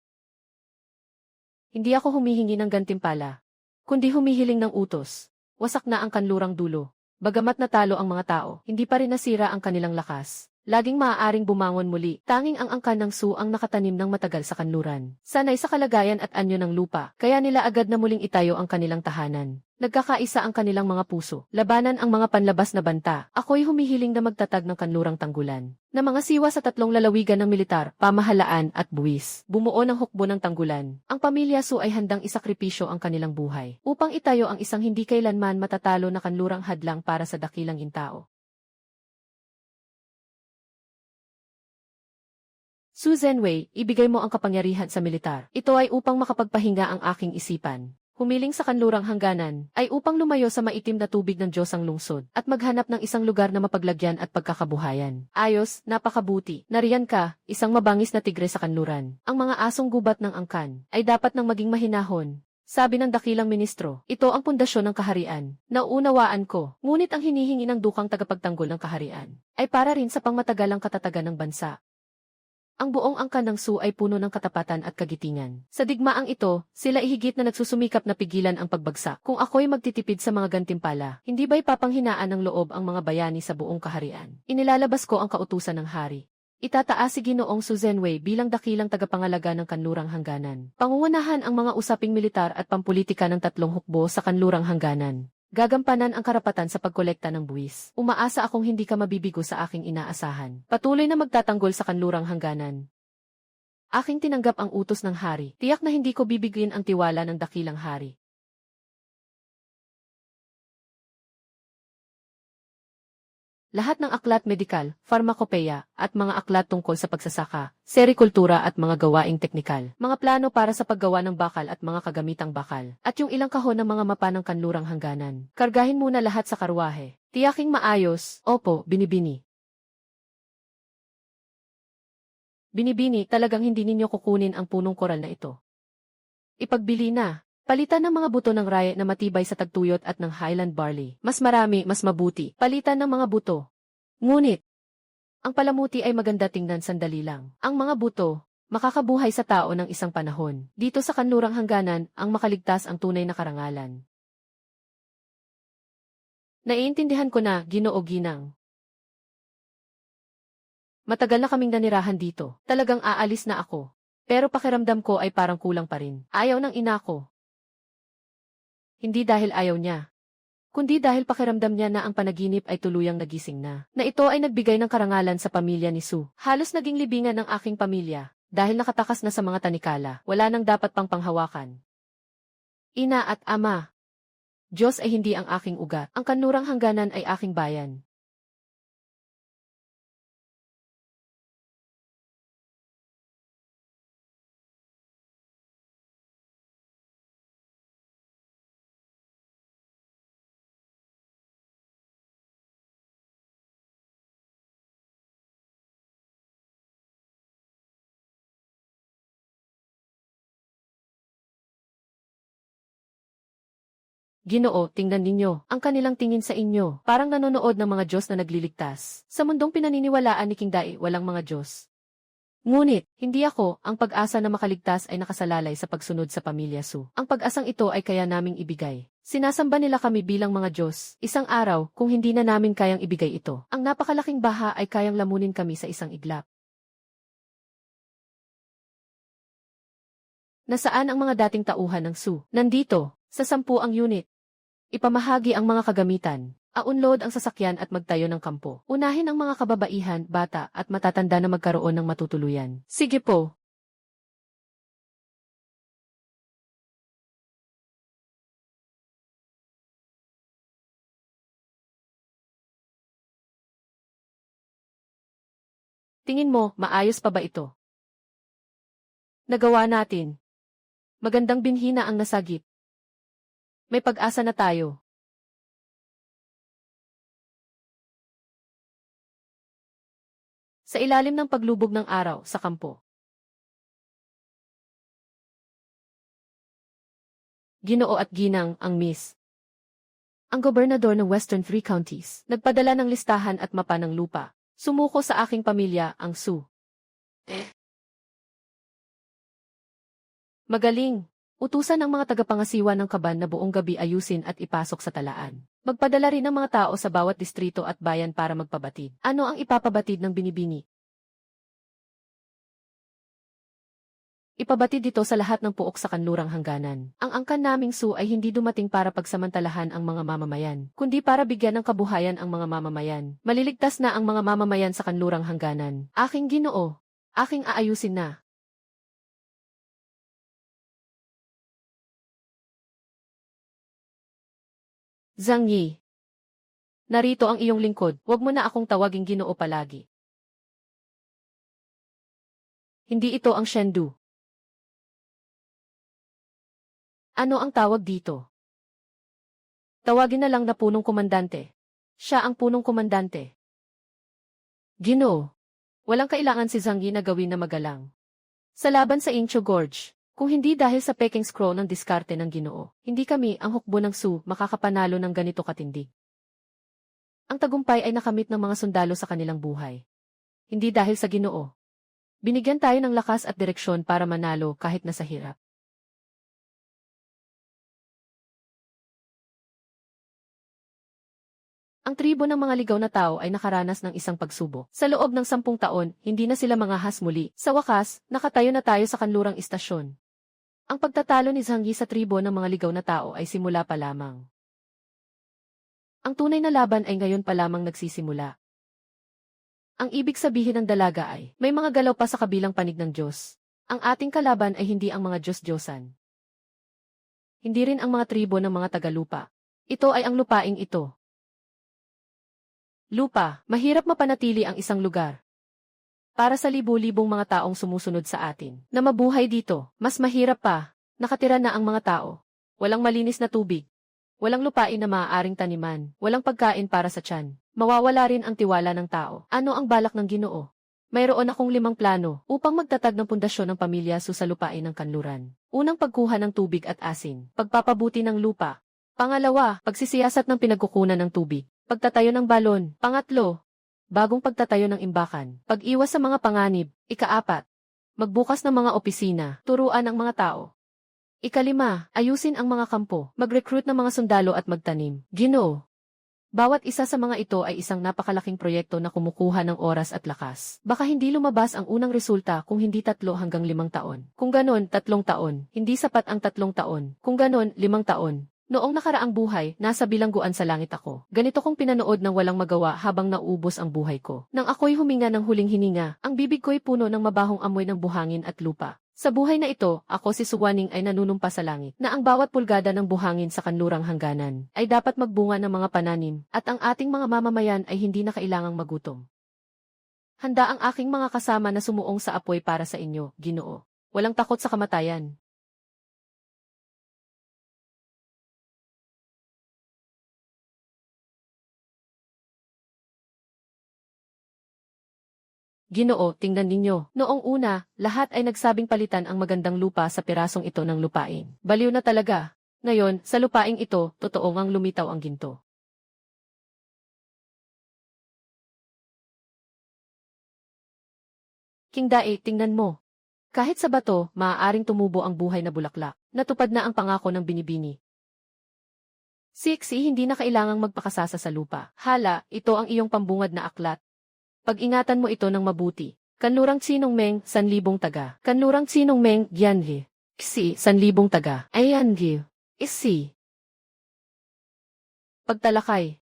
Hindi ako humihingi ng gantimpala, kundi humihiling ng utos. Wasak na ang kanlurang dulo. Bagamat natalo ang mga tao, hindi pa rin nasira ang kanilang lakas. Laging maaaring bumangon muli. Tanging ang angkan ng Su ang nakatanim ng matagal sa kanluran. Sanay sa kalagayan at anyo ng lupa, kaya nila agad na muling itayo ang kanilang tahanan. Nagkakaisa ang kanilang mga puso. Labanan ang mga panlabas na banta. Ako'y humihiling na magtatag ng kanlurang tanggulan. Na mga siwa sa 3 lalawigan ng militar, pamahalaan at buwis. Bumuo ng hukbo ng tanggulan. Ang pamilya Su ay handang isakripisyo ang kanilang buhay upang itayo ang isang hindi kailanman matatalo na kanlurang hadlang para sa dakilang intao. Su Zhenwei, ibigay mo ang kapangyarihan sa militar. Ito ay upang makapagpahinga ang aking isipan. Humiling sa kanlurang hangganan, ay upang lumayo sa maitim na tubig ng Diyos ang lungsod, at maghanap ng isang lugar na mapaglagyan at pagkakabuhayan. Ayos, napakabuti. Nariyan ka, isang mabangis na tigre sa kanluran. Ang mga asong gubat ng angkan, ay dapat nang maging mahinahon. Sabi ng dakilang ministro, ito ang pundasyon ng kaharian. Nauunawaan ko, ngunit ang hinihingi ng dukang tagapagtanggol ng kaharian, ay para rin sa pangmatagalang katatagan ng bansa. Ang buong angkan ng Su ay puno ng katapatan at kagitingan. Sa digmaang ito, sila ihigit na nagsusumikap na pigilan ang pagbagsak. Kung ako'y magtitipid sa mga gantimpala, hindi ba'y papanghinaan ng loob ang mga bayani sa buong kaharian? Inilalabas ko ang kautusan ng hari. Itataas si Ginoong Su Zhenwei bilang dakilang tagapangalaga ng kanlurang hangganan. Pangungunahan ang mga usaping militar at pampulitika ng 3 hukbo sa kanlurang hangganan. Gagampanan ang karapatan sa pagkolekta ng buwis. Umaasa akong hindi ka mabibigo sa aking inaasahan. Patuloy na magtatanggol sa kanlurang hangganan. Aking tinanggap ang utos ng hari. Tiyak na hindi ko bibigyan ang tiwala ng dakilang hari. Lahat ng aklat medikal, farmakopeya, at mga aklat tungkol sa pagsasaka, serikultura at mga gawaing teknikal, mga plano para sa paggawa ng bakal at mga kagamitang bakal, at yung ilang kahon ng mga mapa ng kanlurang hangganan. Kargahin muna lahat sa karwahe. Tiyaking maayos, opo, binibini. Binibini, talagang hindi ninyo kukunin ang punong koral na ito. Ipagbili na. Palitan ng mga buto ng rye na matibay sa tagtuyot at ng Highland barley. Mas marami, mas mabuti. Palitan ng mga buto. Ngunit, ang palamuti ay maganda tingnan sandali lang. Ang mga buto, makakabuhay sa tao ng isang panahon. Dito sa kanlurang hangganan, ang makaligtas ang tunay na karangalan. Naiintindihan ko na, Ginoo Ginang. Matagal na kaming nanirahan dito. Talagang aalis na ako. Pero pakiramdam ko ay parang kulang pa rin. Ayaw ng ina ko. Hindi dahil ayaw niya, kundi dahil pakiramdam niya na ang panaginip ay tuluyang nagising na. Na ito ay nagbigay ng karangalan sa pamilya ni Su. Halos naging libingan ng aking pamilya, dahil nakatakas na sa mga tanikala, wala nang dapat pang panghawakan. Ina at ama, Diyos ay hindi ang aking ugat. Ang kanlurang hangganan ay aking bayan. Ginoo, tingnan ninyo, ang kanilang tingin sa inyo, parang nanonood ng mga Diyos na nagliligtas. Sa mundong pinaniniwalaan ni King Dai, walang mga Diyos. Ngunit, hindi ako, ang pag-asa na makaligtas ay nakasalalay sa pagsunod sa pamilya Su. Ang pag-asang ito ay kaya naming ibigay. Sinasamba nila kami bilang mga Diyos. Isang araw, kung hindi na namin kayang ibigay ito, ang napakalaking baha ay kayang lamunin kami sa isang iglap. Nasaan ang mga dating tauhan ng Su? Nandito, sa 10 ang unit. Ipamahagi ang mga kagamitan. Aunload ang sasakyan at magtayo ng kampo. Unahin ang mga kababaihan, bata, at matatanda na magkaroon ng matutuluyan. Sige po. Tingin mo, maayos pa ba ito? Nagawa natin. Magandang binhi na ang nasagip. May pag-asa na tayo. Sa ilalim ng paglubog ng araw, sa kampo. Ginoo at ginang, ang Miss. Ang gobernador ng Western Three Counties, nagpadala ng listahan at mapa ng lupa. Sumuko sa aking pamilya, ang Su. Magaling. Utusan ng mga tagapangasiwa ng kaban na buong gabi ayusin at ipasok sa talaan. Magpadala rin ng mga tao sa bawat distrito at bayan para magpabatid. Ano ang ipapabatid ng binibini? Ipabatid dito sa lahat ng puok sa kanlurang hangganan. Ang angkan naming Su ay hindi dumating para pagsamantalahan ang mga mamamayan, kundi para bigyan ng kabuhayan ang mga mamamayan. Maliligtas na ang mga mamamayan sa kanlurang hangganan. Aking Ginoo, aking aayusin na. Zhang Yi. Narito ang iyong lingkod, huwag mo na akong tawaging Ginoo palagi. Hindi ito ang Shendu. Ano ang tawag dito? Tawagin na lang na punong komandante. Siya ang punong komandante. Ginoo. Walang kailangan si Zhang Yi na gawin na magalang. Sa laban sa Incho Gorge, kung hindi dahil sa peking scroll ng diskarte ng Ginoo, hindi kami, ang hukbo ng Su, makakapanalo ng ganito katindi. Ang tagumpay ay nakamit ng mga sundalo sa kanilang buhay. Hindi dahil sa Ginoo. Binigyan tayo ng lakas at direksyon para manalo kahit nasa hirap. Ang tribo ng mga ligaw na tao ay nakaranas ng isang pagsubok. Sa loob ng 10 taon, hindi na sila mangahas muli. Sa wakas, nakatayo na tayo sa kanlurang istasyon. Ang pagtatalo ni Zhang Yi sa tribo ng mga ligaw na tao ay simula pa lamang. Ang tunay na laban ay ngayon pa lamang nagsisimula. Ang ibig sabihin ng dalaga ay, may mga galaw pa sa kabilang panig ng Diyos. Ang ating kalaban ay hindi ang mga Diyos-Diyosan. Hindi rin ang mga tribo ng mga tagalupa. Ito ay ang lupaing ito. Lupa, mahirap mapanatili ang isang lugar. Para sa libu-libong mga taong sumusunod sa atin, na mabuhay dito, mas mahirap pa, nakatira na ang mga tao. Walang malinis na tubig. Walang lupain na maaaring taniman. Walang pagkain para sa tiyan. Mawawala rin ang tiwala ng tao. Ano ang balak ng Ginoo? Mayroon akong 5 plano upang magtatag ng pundasyon ng pamilya Su sa lupain ng kanluran. Unang, pagkuha ng tubig at asin. Pagpapabuti ng lupa. Pangalawa, pagsisiyasat ng pinagkukunan ng tubig. Pagtatayo ng balon. Pangatlo, bagong pagtatayo ng imbakan. Pag-iwas sa mga panganib. Ika-4, magbukas ng mga opisina. Turuan ang mga tao. Ika-5, ayusin ang mga kampo. Mag-recruit ng mga sundalo at magtanim. Ginoo. Bawat isa sa mga ito ay isang napakalaking proyekto na kumukuha ng oras at lakas. Baka hindi lumabas ang unang resulta kung hindi 3 hanggang 5 taon. Kung ganon, 3 taon. Hindi sapat ang 3 taon. Kung ganon, 5 taon. Noong nakaraang buhay, nasa bilangguan sa langit ako. Ganito kong pinanood ng walang magawa habang nauubos ang buhay ko. Nang ako'y huminga ng huling hininga, ang bibig ko'y puno ng mabahong amoy ng buhangin at lupa. Sa buhay na ito, ako si Suwaning ay nanunumpa sa langit na ang bawat pulgada ng buhangin sa kanlurang hangganan ay dapat magbunga ng mga pananim at ang ating mga mamamayan ay hindi na kailangang magutom. Handa ang aking mga kasama na sumuong sa apoy para sa inyo, Ginoo. Walang takot sa kamatayan. Ginoo, tingnan ninyo. Noong una, lahat ay nagsabing palitan ang magandang lupa sa pirasong ito ng lupain. Baliw na talaga. Ngayon, sa lupaing ito, totoo ngang lumitaw ang ginto. King Dae, tingnan mo. Kahit sa bato, maaaring tumubo ang buhay na bulaklak. Natupad na ang pangako ng binibini. Siksi, hindi na kailangang magpakasasa sa lupa. Hala, ito ang iyong pambungad na aklat. Pag-ingatan mo ito ng mabuti. Kanlurang Tsinong Meng, 1,000 taga. Kanlurang Tsinong Meng, Gianhe. Ksi, 1,000 taga. Ayanhe. Isi. Pagtalakay.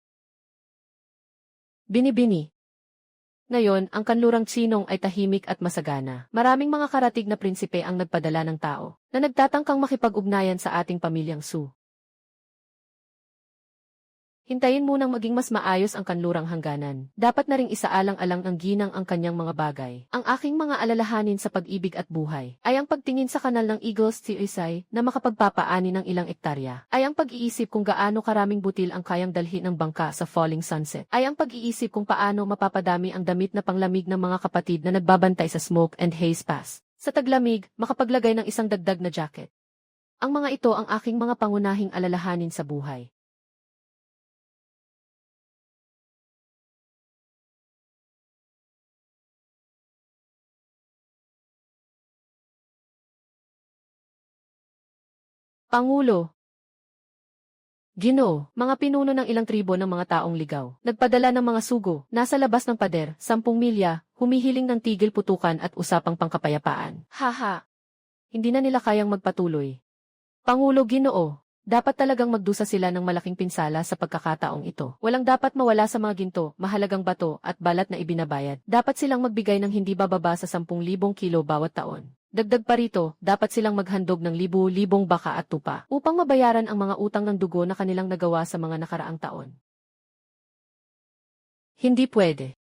Binibini. Ngayon, ang kanlurang Tsinong ay tahimik at masagana. Maraming mga karatig na prinsipe ang nagpadala ng tao na nagtatangkang makipag-ugnayan sa ating pamilyang Su. Hintayin munang maging mas maayos ang kanlurang hangganan. Dapat na ring isaalang-alang ang ginang ang kanyang mga bagay. Ang aking mga alalahanin sa pag-ibig at buhay ay ang pagtingin sa kanal ng Eagles Tiisay na makapagpapaani ng ilang ektarya. Ay ang pag-iisip kung gaano karaming butil ang kayang dalhin ng bangka sa falling sunset. Ay ang pag-iisip kung paano mapapadami ang damit na panglamig ng mga kapatid na nagbabantay sa Smoke and Haze Pass. Sa taglamig, makapaglagay ng isang dagdag na jacket. Ang mga ito ang aking mga pangunahing alalahanin sa buhay. Pangulo. Ginoo, mga pinuno ng ilang tribo ng mga taong ligaw. Nagpadala ng mga sugo, nasa labas ng pader, 10 milya, humihiling ng tigil putukan at usapang pangkapayapaan. Haha. Hindi na nila kayang magpatuloy. Pangulo Ginoo, dapat talagang magdusa sila ng malaking pinsala sa pagkakataong ito. Walang dapat mawala sa mga ginto, mahalagang bato at balat na ibinabayad. Dapat silang magbigay ng hindi bababa sa 10,000 kilo bawat taon. Dagdag pa rito, dapat silang maghandog ng libu-libong baka at tupa upang mabayaran ang mga utang ng dugo na kanilang nagawa sa mga nakaraang taon. Hindi pwede.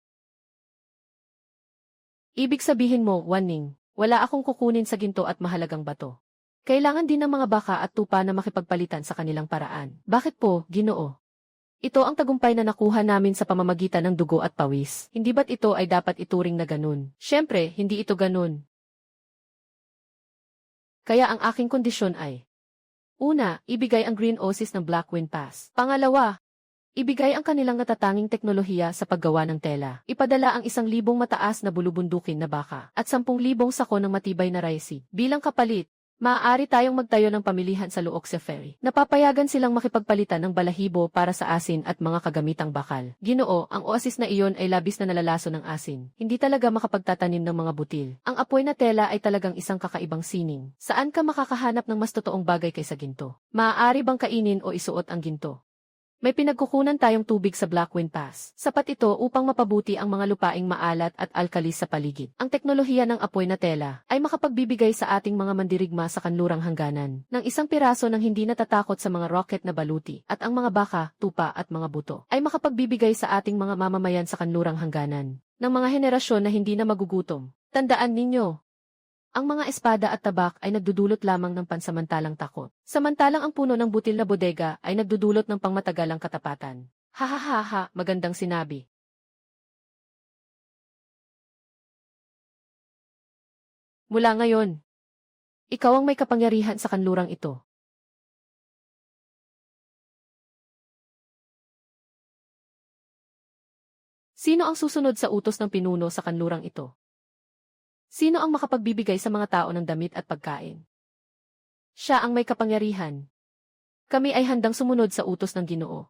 Ibig sabihin mo, Waning, wala akong kukunin sa ginto at mahalagang bato. Kailangan din ng mga baka at tupa na makipagpalitan sa kanilang paraan. Bakit po, Ginoo? Ito ang tagumpay na nakuha namin sa pamamagitan ng dugo at pawis. Hindi ba't ito ay dapat ituring na ganun? Siyempre, hindi ito ganun. Kaya ang aking kondisyon ay: una, ibigay ang green oasis ng Black Wind Pass. Pangalawa, ibigay ang kanilang natatanging teknolohiya sa paggawa ng tela. Ipadala ang 1,000 mataas na bulubundukin na baka at 10,000 sako ng matibay na raysi. Bilang kapalit, maaari tayong magtayo ng pamilihan sa Luoxia Ferry. Napapayagan silang makipagpalitan ng balahibo para sa asin at mga kagamitang bakal. Ginoo, ang oasis na iyon ay labis na nalalaso ng asin. Hindi talaga makapagtatanim ng mga butil. Ang apoy na tela ay talagang isang kakaibang sining. Saan ka makakahanap ng mas totoong bagay kaysa ginto? Maaari bang kainin o isuot ang ginto? May pinagkukunan tayong tubig sa Black Wind Pass. Sapat ito upang mapabuti ang mga lupaing maalat at alkalis sa paligid. Ang teknolohiya ng apoy na tela ay makapagbibigay sa ating mga mandirigma sa kanlurang hangganan ng isang piraso ng hindi natatakot sa mga rocket na baluti, at ang mga baka, tupa at mga buto ay makapagbibigay sa ating mga mamamayan sa kanlurang hangganan ng mga henerasyon na hindi na magugutom. Tandaan ninyo, ang mga espada at tabak ay nagdudulot lamang ng pansamantalang takot. Samantalang ang puno ng butil na bodega ay nagdudulot ng pangmatagalang katapatan. Hahaha, magandang sinabi. Mula ngayon, ikaw ang may kapangyarihan sa kanlurang ito. Sino ang susunod sa utos ng pinuno sa kanlurang ito? Sino ang makapagbibigay sa mga tao ng damit at pagkain? Siya ang may kapangyarihan. Kami ay handang sumunod sa utos ng Ginoo.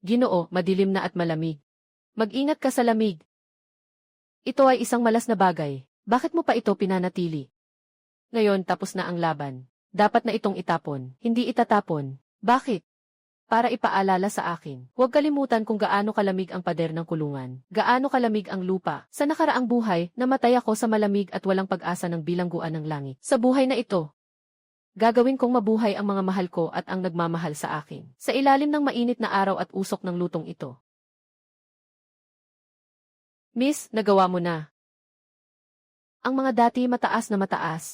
Ginoo, madilim na at malamig. Mag-ingat ka sa lamig. Ito ay isang malas na bagay. Bakit mo pa ito pinanatili? Ngayon tapos na ang laban. Dapat na itong itapon. Hindi itatapon. Bakit? Para ipaalala sa akin. Huwag kalimutan kung gaano kalamig ang pader ng kulungan. Gaano kalamig ang lupa. Sa nakaraang buhay, namatay ako sa malamig at walang pag-asa ng bilangguan ng langit. Sa buhay na ito, gagawin kong mabuhay ang mga mahal ko at ang nagmamahal sa akin. Sa ilalim ng mainit na araw at usok ng lutong ito. Miss, nagawa mo na. Ang mga dati mataas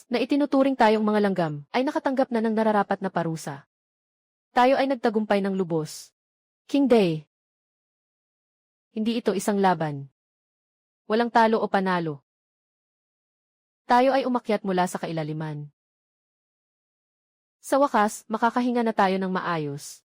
na itinuturing tayong mga langgam ay nakatanggap na ng nararapat na parusa. Tayo ay nagtagumpay ng lubos. King Day. Hindi ito isang laban. Walang talo o panalo. Tayo ay umakyat mula sa kailaliman. Sa wakas, makakahinga na tayo ng maayos.